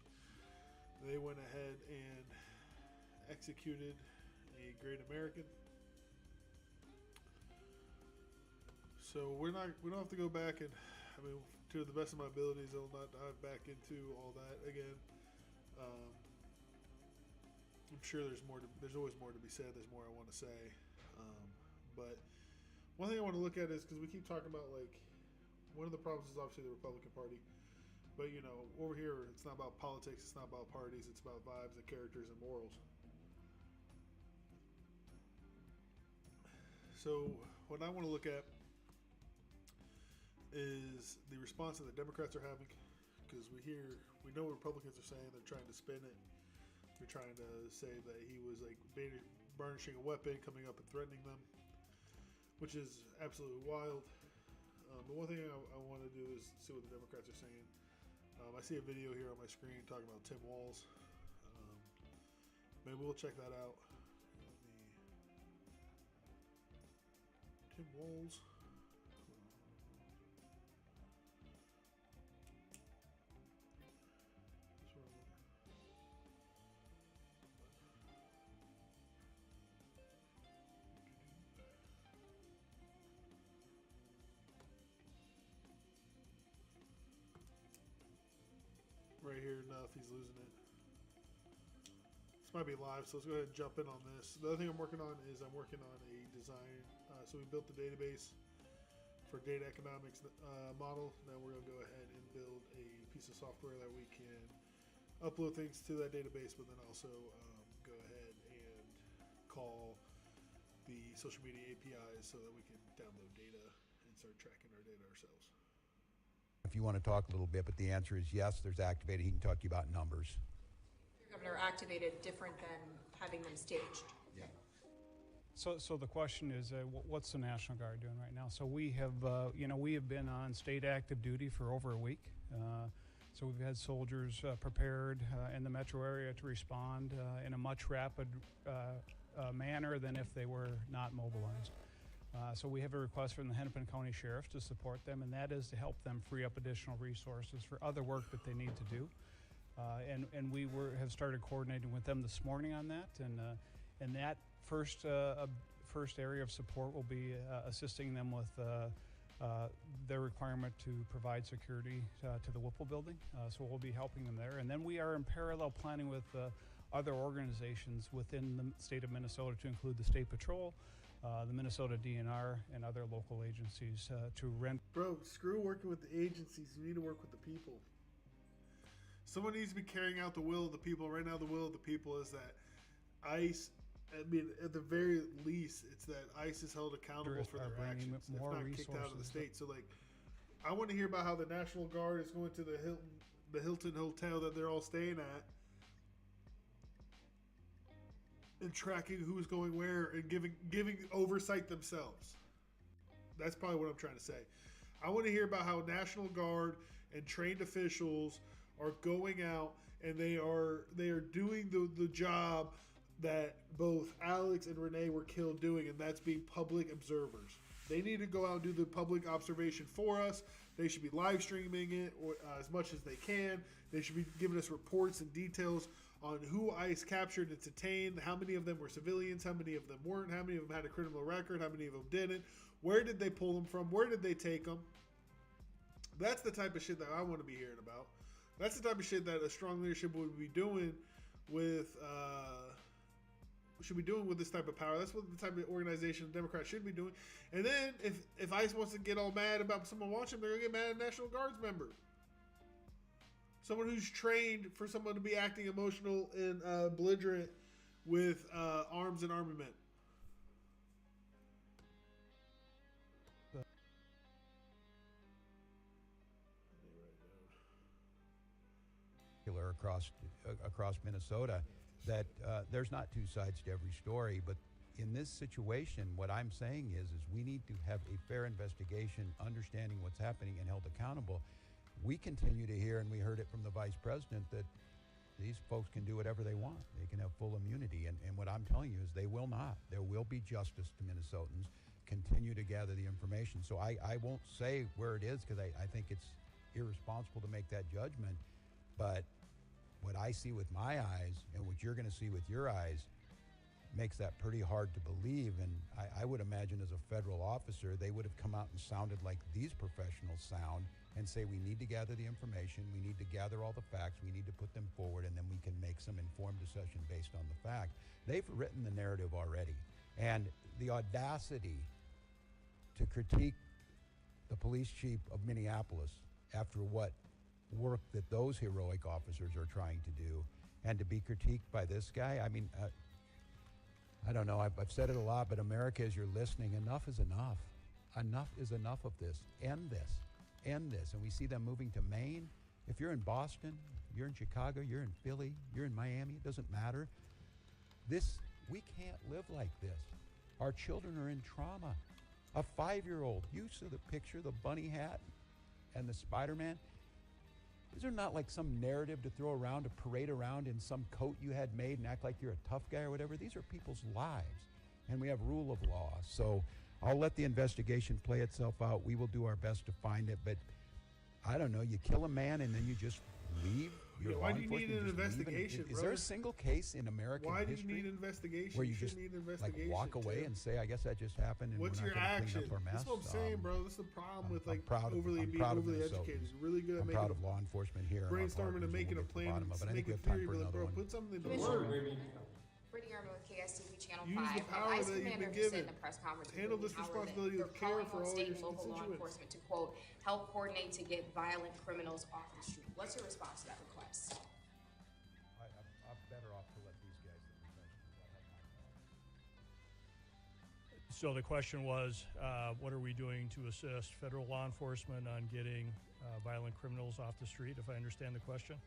they went ahead and executed a great American. So we don't have to go back and, I mean, to the best of my abilities, I'll not dive back into all that again. I'm sure there's always more to be said. There's more I want to say. But one thing I want to look at is, because we keep talking about, like, one of the problems is obviously the Republican Party. But, you know, over here, it's not about politics. It's not about parties. It's about vibes and characters and morals. So what I want to look at is the response that the Democrats are having, because we know what Republicans are saying. They're trying to spin it. They're trying to say that he was like burnishing a weapon, coming up and threatening them, which is absolutely wild. But one thing I want to do is see what the Democrats are saying. I see a video here on my screen talking about Tim Walz. Maybe we'll check that out. Tim Walz. Right here, enough. He's losing it. This might be live, so let's go ahead and jump in on this. The other thing I'm working on is I'm working on a design. So we built the database for data economics model. Now we're going to go ahead and build a piece of software that we can upload things to that database, but then also go ahead and call the social media APIs so that we can download data and start tracking our data ourselves. If you want to talk a little bit, but the answer is yes, there's activated. He can talk to you about numbers. Governor, activated different than having them staged. Yeah. So the question is, what's the National Guard doing right now? So we have, we have been on state active duty for over a week. So we've had soldiers prepared in the metro area to respond in a much rapid manner than if they were not mobilized. So we have a request from the Hennepin County Sheriff to support them, and that is to help them free up additional resources for other work that they need to do. And we have started coordinating with them this morning on that, and that first area of support will be assisting them with their requirement to provide security to the Whipple building. So we'll be helping them there, and then we are in parallel planning with other organizations within the state of Minnesota, to include the State Patrol, the Minnesota DNR, and other local agencies to rent. Bro, screw working with the agencies. You need to work with the people. Someone needs to be carrying out the will of the people. Right now, the will of the people is that ICE, I mean, at the very least, it's that ICE is held accountable for their actions, if not kicked out of the state. So, like, I want to hear about how the National Guard is going to the Hilton Hotel that they're all staying at, and tracking who's going where and giving oversight themselves. That's probably what I'm trying to say. I want to hear about how National Guard and trained officials are going out and they are doing the job that both Alex and Renee were killed doing, and that's being public observers. They need to go out and do the public observation for us. They should be live streaming it as much as they can. They should be giving us reports and details on who ICE captured and detained, how many of them were civilians, how many of them weren't, how many of them had a criminal record, how many of them didn't, where did they pull them from, where did they take them. That's the type of shit that I want to be hearing about. That's the type of shit that a strong leadership would be doing with should be doing with this type of power. That's what the type of organization Democrats should be doing. And then if ICE wants to get all mad about someone watching, they're gonna get mad at a National Guards member, someone who's trained for someone to be acting emotional and belligerent with arms and armament. Across Minnesota, that there's not two sides to every story, but in this situation, what I'm saying is we need to have a fair investigation, understanding what's happening, and held accountable. We continue to hear, and we heard it from the vice president, that these folks can do whatever they want. They can have full immunity, and what I'm telling you is they will not. There will be justice to Minnesotans. Continue to gather the information. So I won't say where it is, because I think it's irresponsible to make that judgment, but what I see with my eyes and what you're going to see with your eyes makes that pretty hard to believe. And I would imagine as a federal officer, they would have come out and sounded like these professionals sound and say, we need to gather the information, we need to gather all the facts, we need to put them forward, and then we can make some informed decision based on the fact. They've written the narrative already. And the audacity to critique the police chief of Minneapolis after what work that those heroic officers are trying to do, and to be critiqued by this guy. I mean, I don't know, I've said it a lot, but America, as you're listening, enough is enough. Enough is enough of this. End this. End this. And we see them moving to Maine. If you're in Boston, you're in Chicago, you're in Philly, you're in Miami, it doesn't matter. We can't live like this. Our children are in trauma. A 5-year-old, you saw the picture, the bunny hat and the Spider-Man. These are not like some narrative to throw around, to parade around in some coat you had made and act like you're a tough guy or whatever. These are people's lives, and we have rule of law. So I'll let the investigation play itself out. We will do our best to find it, but I don't know, you kill a man and then you just leave? Why do you need an investigation, Is there a single case in American history? Why do you need an investigation? Where you just need an like walk away and say, I guess that just happened, and what's we're your not going to action? clean up our mess? That's what I'm saying, bro. This is the problem with like overly Minnesotans. educated. You're really good at I'm proud of law enforcement here. brainstorming and making a plan, making theory, but bro, put something to work. Brittany Armo with KSTV Channel Use 5. the power Vice that you've Commander been just said given. in a press conference Handle this over the hour responsibility that with they're care calling for on all state your and local law constituents. enforcement to, quote, help coordinate to get violent criminals off the street. What's your response to that request? I'm better off to let these guys, the professionals, I have my thoughts. So the question was, what are we doing to assist federal law enforcement on getting violent criminals off the street, if I understand the question?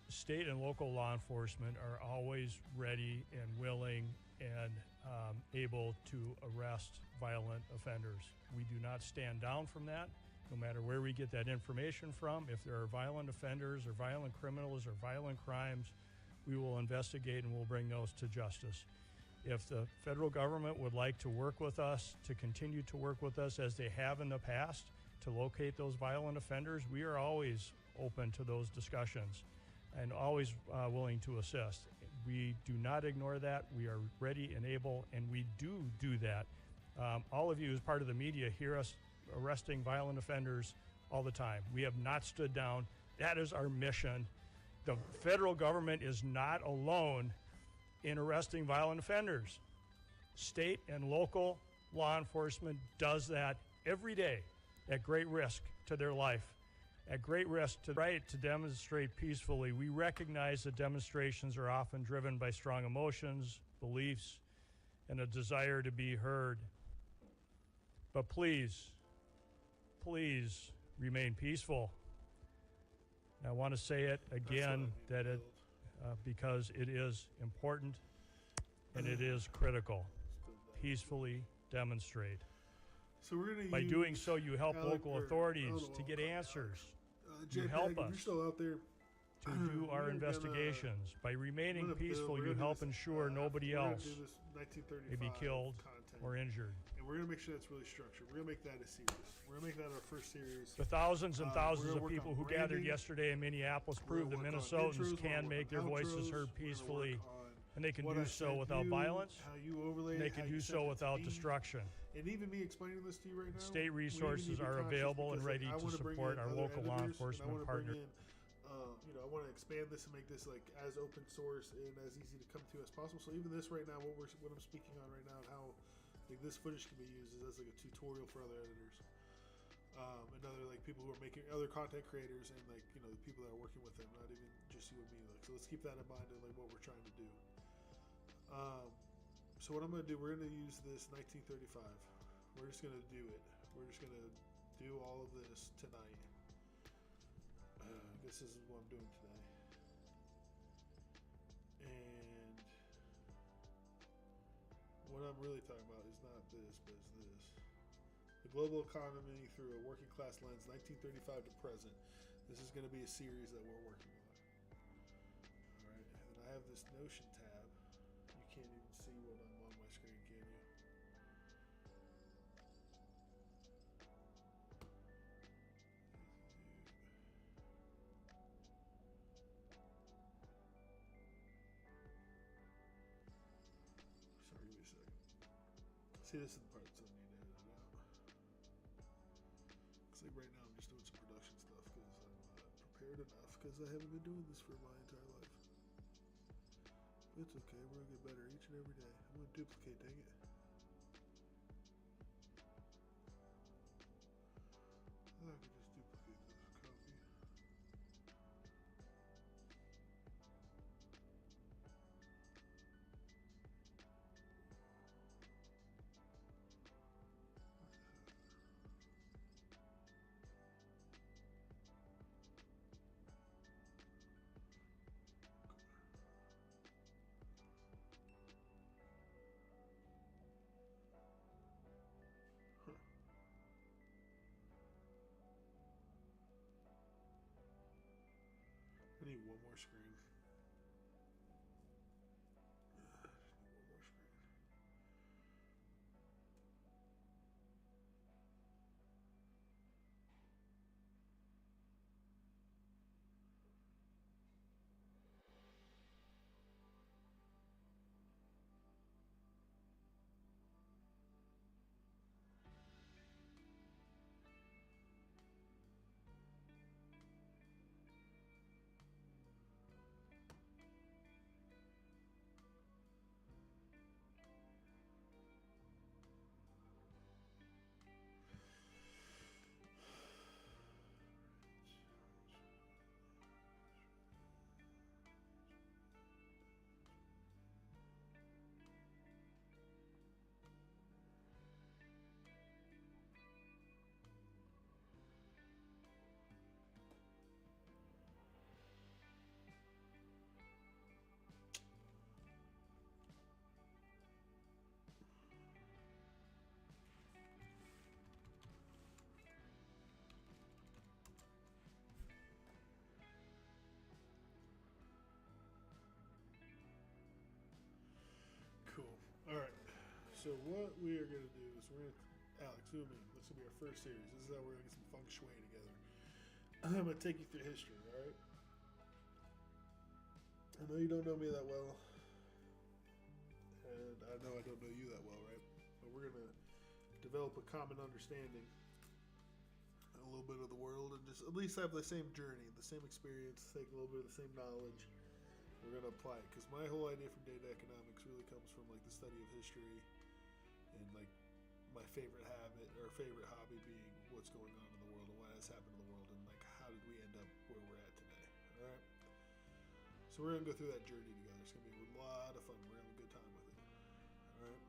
State and local law enforcement are always ready and willing and able to arrest violent offenders. We do not stand down from that, no matter where we get that information from. If there are violent offenders or violent criminals or violent crimes, we will investigate and we'll bring those to justice. If the federal government would like to work with us, to continue to work with us as they have in the past, to locate those violent offenders, we are always open to those discussions and always willing to assist. We do not ignore that. We are ready and able, and we do that. All of you as part of the media hear us arresting violent offenders all the time. We have not stood down. That is our mission. The federal government is not alone in arresting violent offenders. State and local law enforcement does that every day at great risk to their life, at great risk to the right to demonstrate peacefully. We recognize that demonstrations are often driven by strong emotions, beliefs, and a desire to be heard. But please, please remain peaceful. And I want to say it again, that it because it is important and it is critical. Peacefully demonstrate. So we're gonna By doing so, you help local authorities to get answers. You help us you're still out there. to do our investigations. By remaining peaceful, you help ensure nobody else may be killed or injured. And we're gonna make sure that's really structured. We're gonna make that a series. We're gonna make that our first series. The thousands and thousands we're of gonna work people on who gathered branding. yesterday in Minneapolis We're prove that gonna work on Minnesotans intros, we're can gonna make their work on voices outros, heard we're gonna peacefully work on And they can what do I so sent without you, violence. how you overlay They it, can how you do sent so it to without me. destruction. And even me explaining this to you right now, State we even need resources to be are conscious available and because, ready like, I to wanna bring support in our other local law editors, and I enforcement wanna bring partners. in, I want to expand this and make this like as open source and as easy to come to as possible. So even this right now, what I'm speaking on right now, and how like this footage can be used is as like a tutorial for other editors, and other like people who are making other content creators, and like the people that are working with them, not even just you and me. Like, so let's keep that in mind and like what we're trying to do. So what I'm gonna do, we're gonna use this 1935. We're just gonna do it. We're just gonna do all of this tonight. I guess this is what I'm doing today. And what I'm really talking about is not this, but it's this. The global economy through a working class lens, 1935 to present. This is going to be a series that we're working on. Alright, and then I have this Notion tab. You can't even see what I'm on my screen, can you? Sorry, give me a second. See, this is the part that I need to edit out. Looks like right now I'm just doing some production stuff because I'm not prepared enough because I haven't been doing this for my entire life. It's okay, we're gonna get better each and every day. I'm gonna duplicate, dang it. I could just duplicate this copy. I need one more screen. Just need one more screen. Cool. Alright. So what we are gonna do is Alex, you and me, this will be our first series. This is how we're gonna get some feng shui together. I'm gonna take you through history, alright? I know you don't know me that well. And I know I don't know you that well, right? But we're gonna develop a common understanding, a little bit of the world, and just at least have the same journey, the same experience, take a little bit of the same knowledge. We're gonna apply it because my whole idea from data economics really comes from like the study of history, and like my favorite habit or favorite hobby being what's going on in the world and why has happened in the world, and like how did we end up where we're at today. All right. So we're gonna go through that journey together. It's gonna be a lot of fun. We're gonna have a good time with it. All right.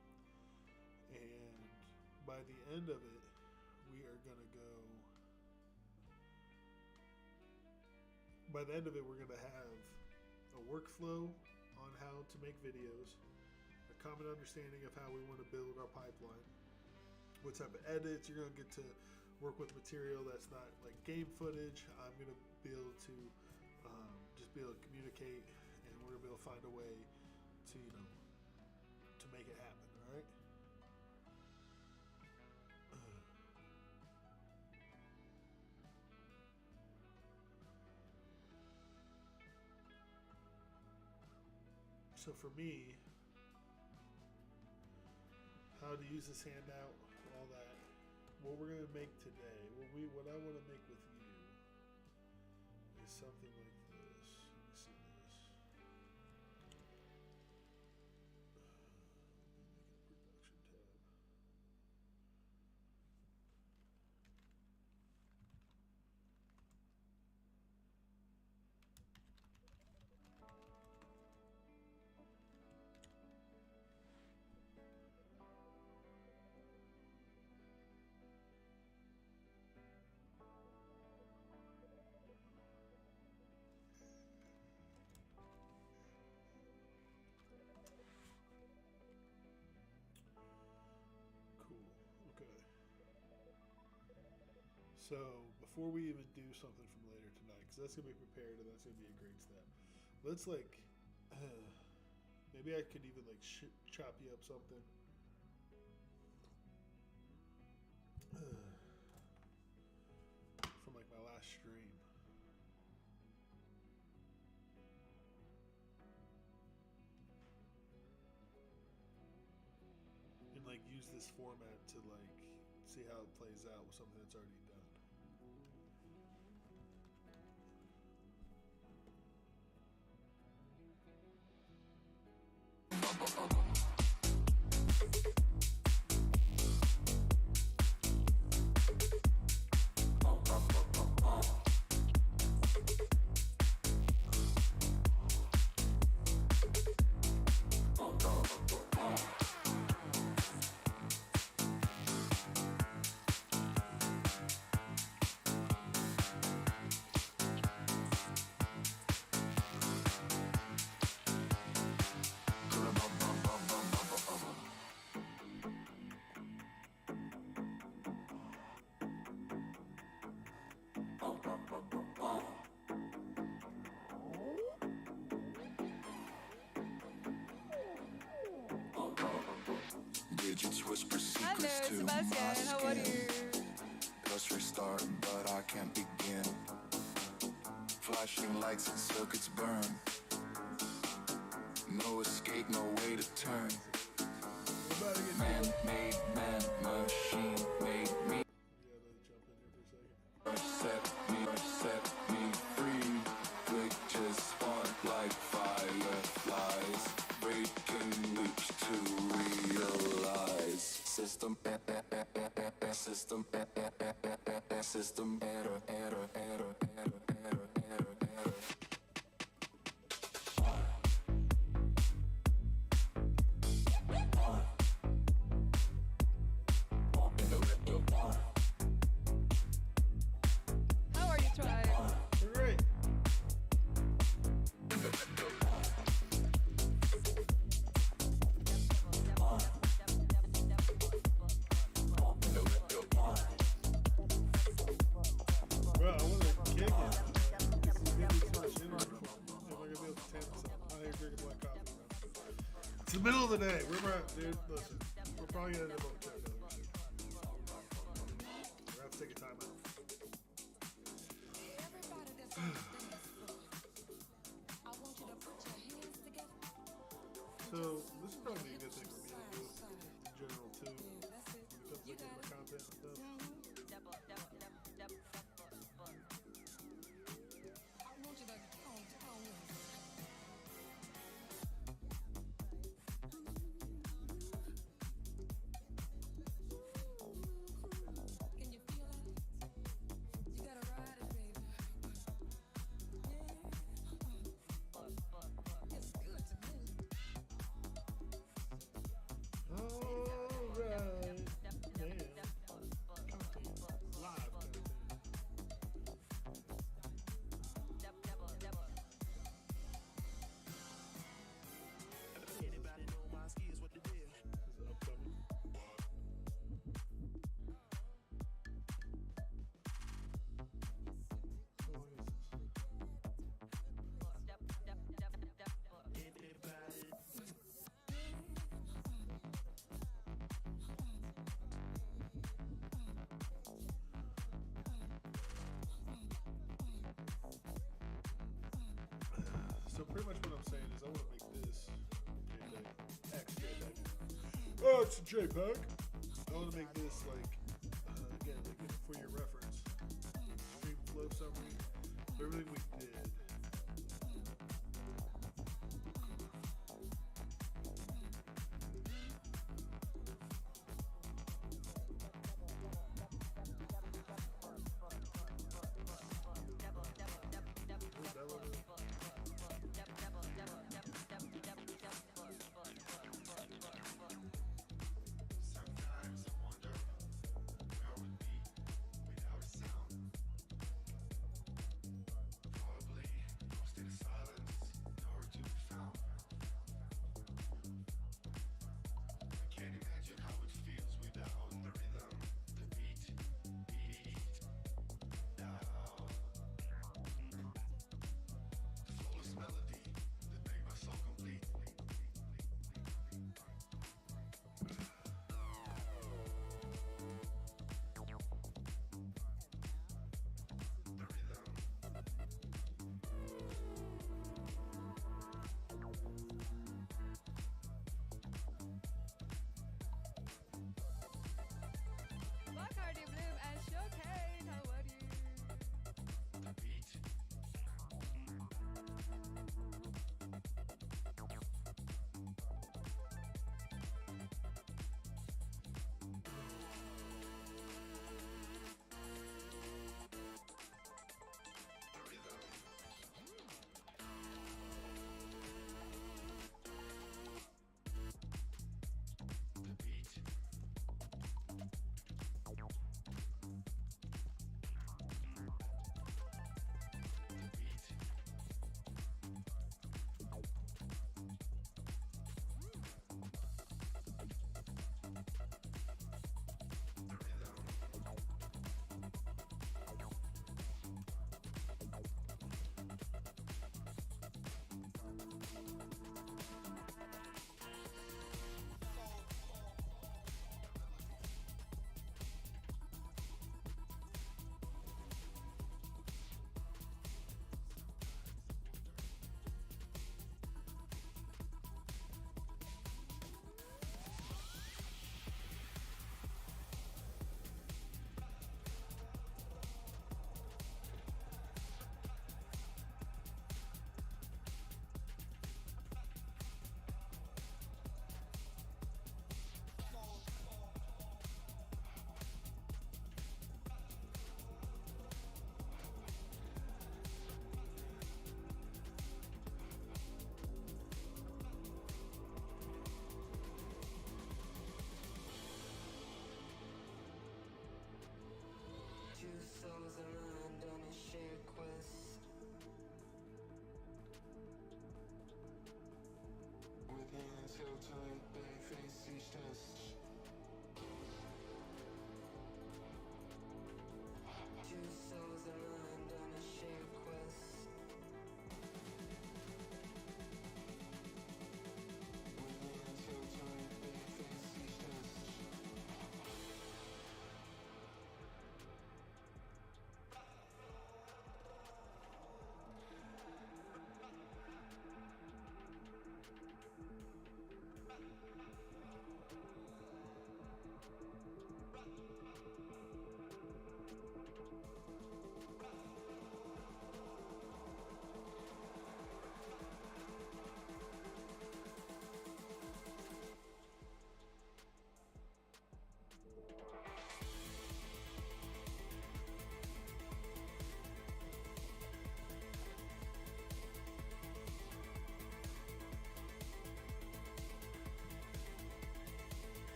And by the end of it, we are gonna go. By the end of it, we're gonna have a workflow on how to make videos, a common understanding of how we want to build our pipeline, what type of edits. You're going to get to work with material that's not like game footage. I'm going to be able to just be able to communicate, and we're going to be able to find a way to to make it happen. All right. So for me, how to use this handout, all that. What we're gonna make today, what I want to make with you, is something like this. Let me see this. Production tab. Cool. Okay. So before we even do something from later tonight, because that's gonna be prepared and that's gonna be a great step. Let's like, maybe I could even like chop you up something. From like my last stream. And like use this format to like see how it plays out with something that's already done. Digits whisper Hello, secrets to Sebastian. my How are skin. you? Press restart, but I can't begin. Flashing lights and circuits burn. No escape, no way to turn. Man-made man, machine made me. Set me free. Glitches spark like fireflies. Breaking loops to realize. System error. How are you, Tribe? Great. Bro, I want to kick it. This is gonna be too much energy. Am I gonna be able to stand this up? I'm out here drinking black coffee, bro. It's the middle of the day. Dude, listen. We're probably gonna end up on the check out soon. We're gonna have to take a time out. So this is probably a good thing for me to do in general too. When it comes to looking at my content and stuff. watch the JPEG. I want to make this like, again, like for your reference. Stream flow summary. Everything we did. Souls aligned on a shared quest. With hands held tight.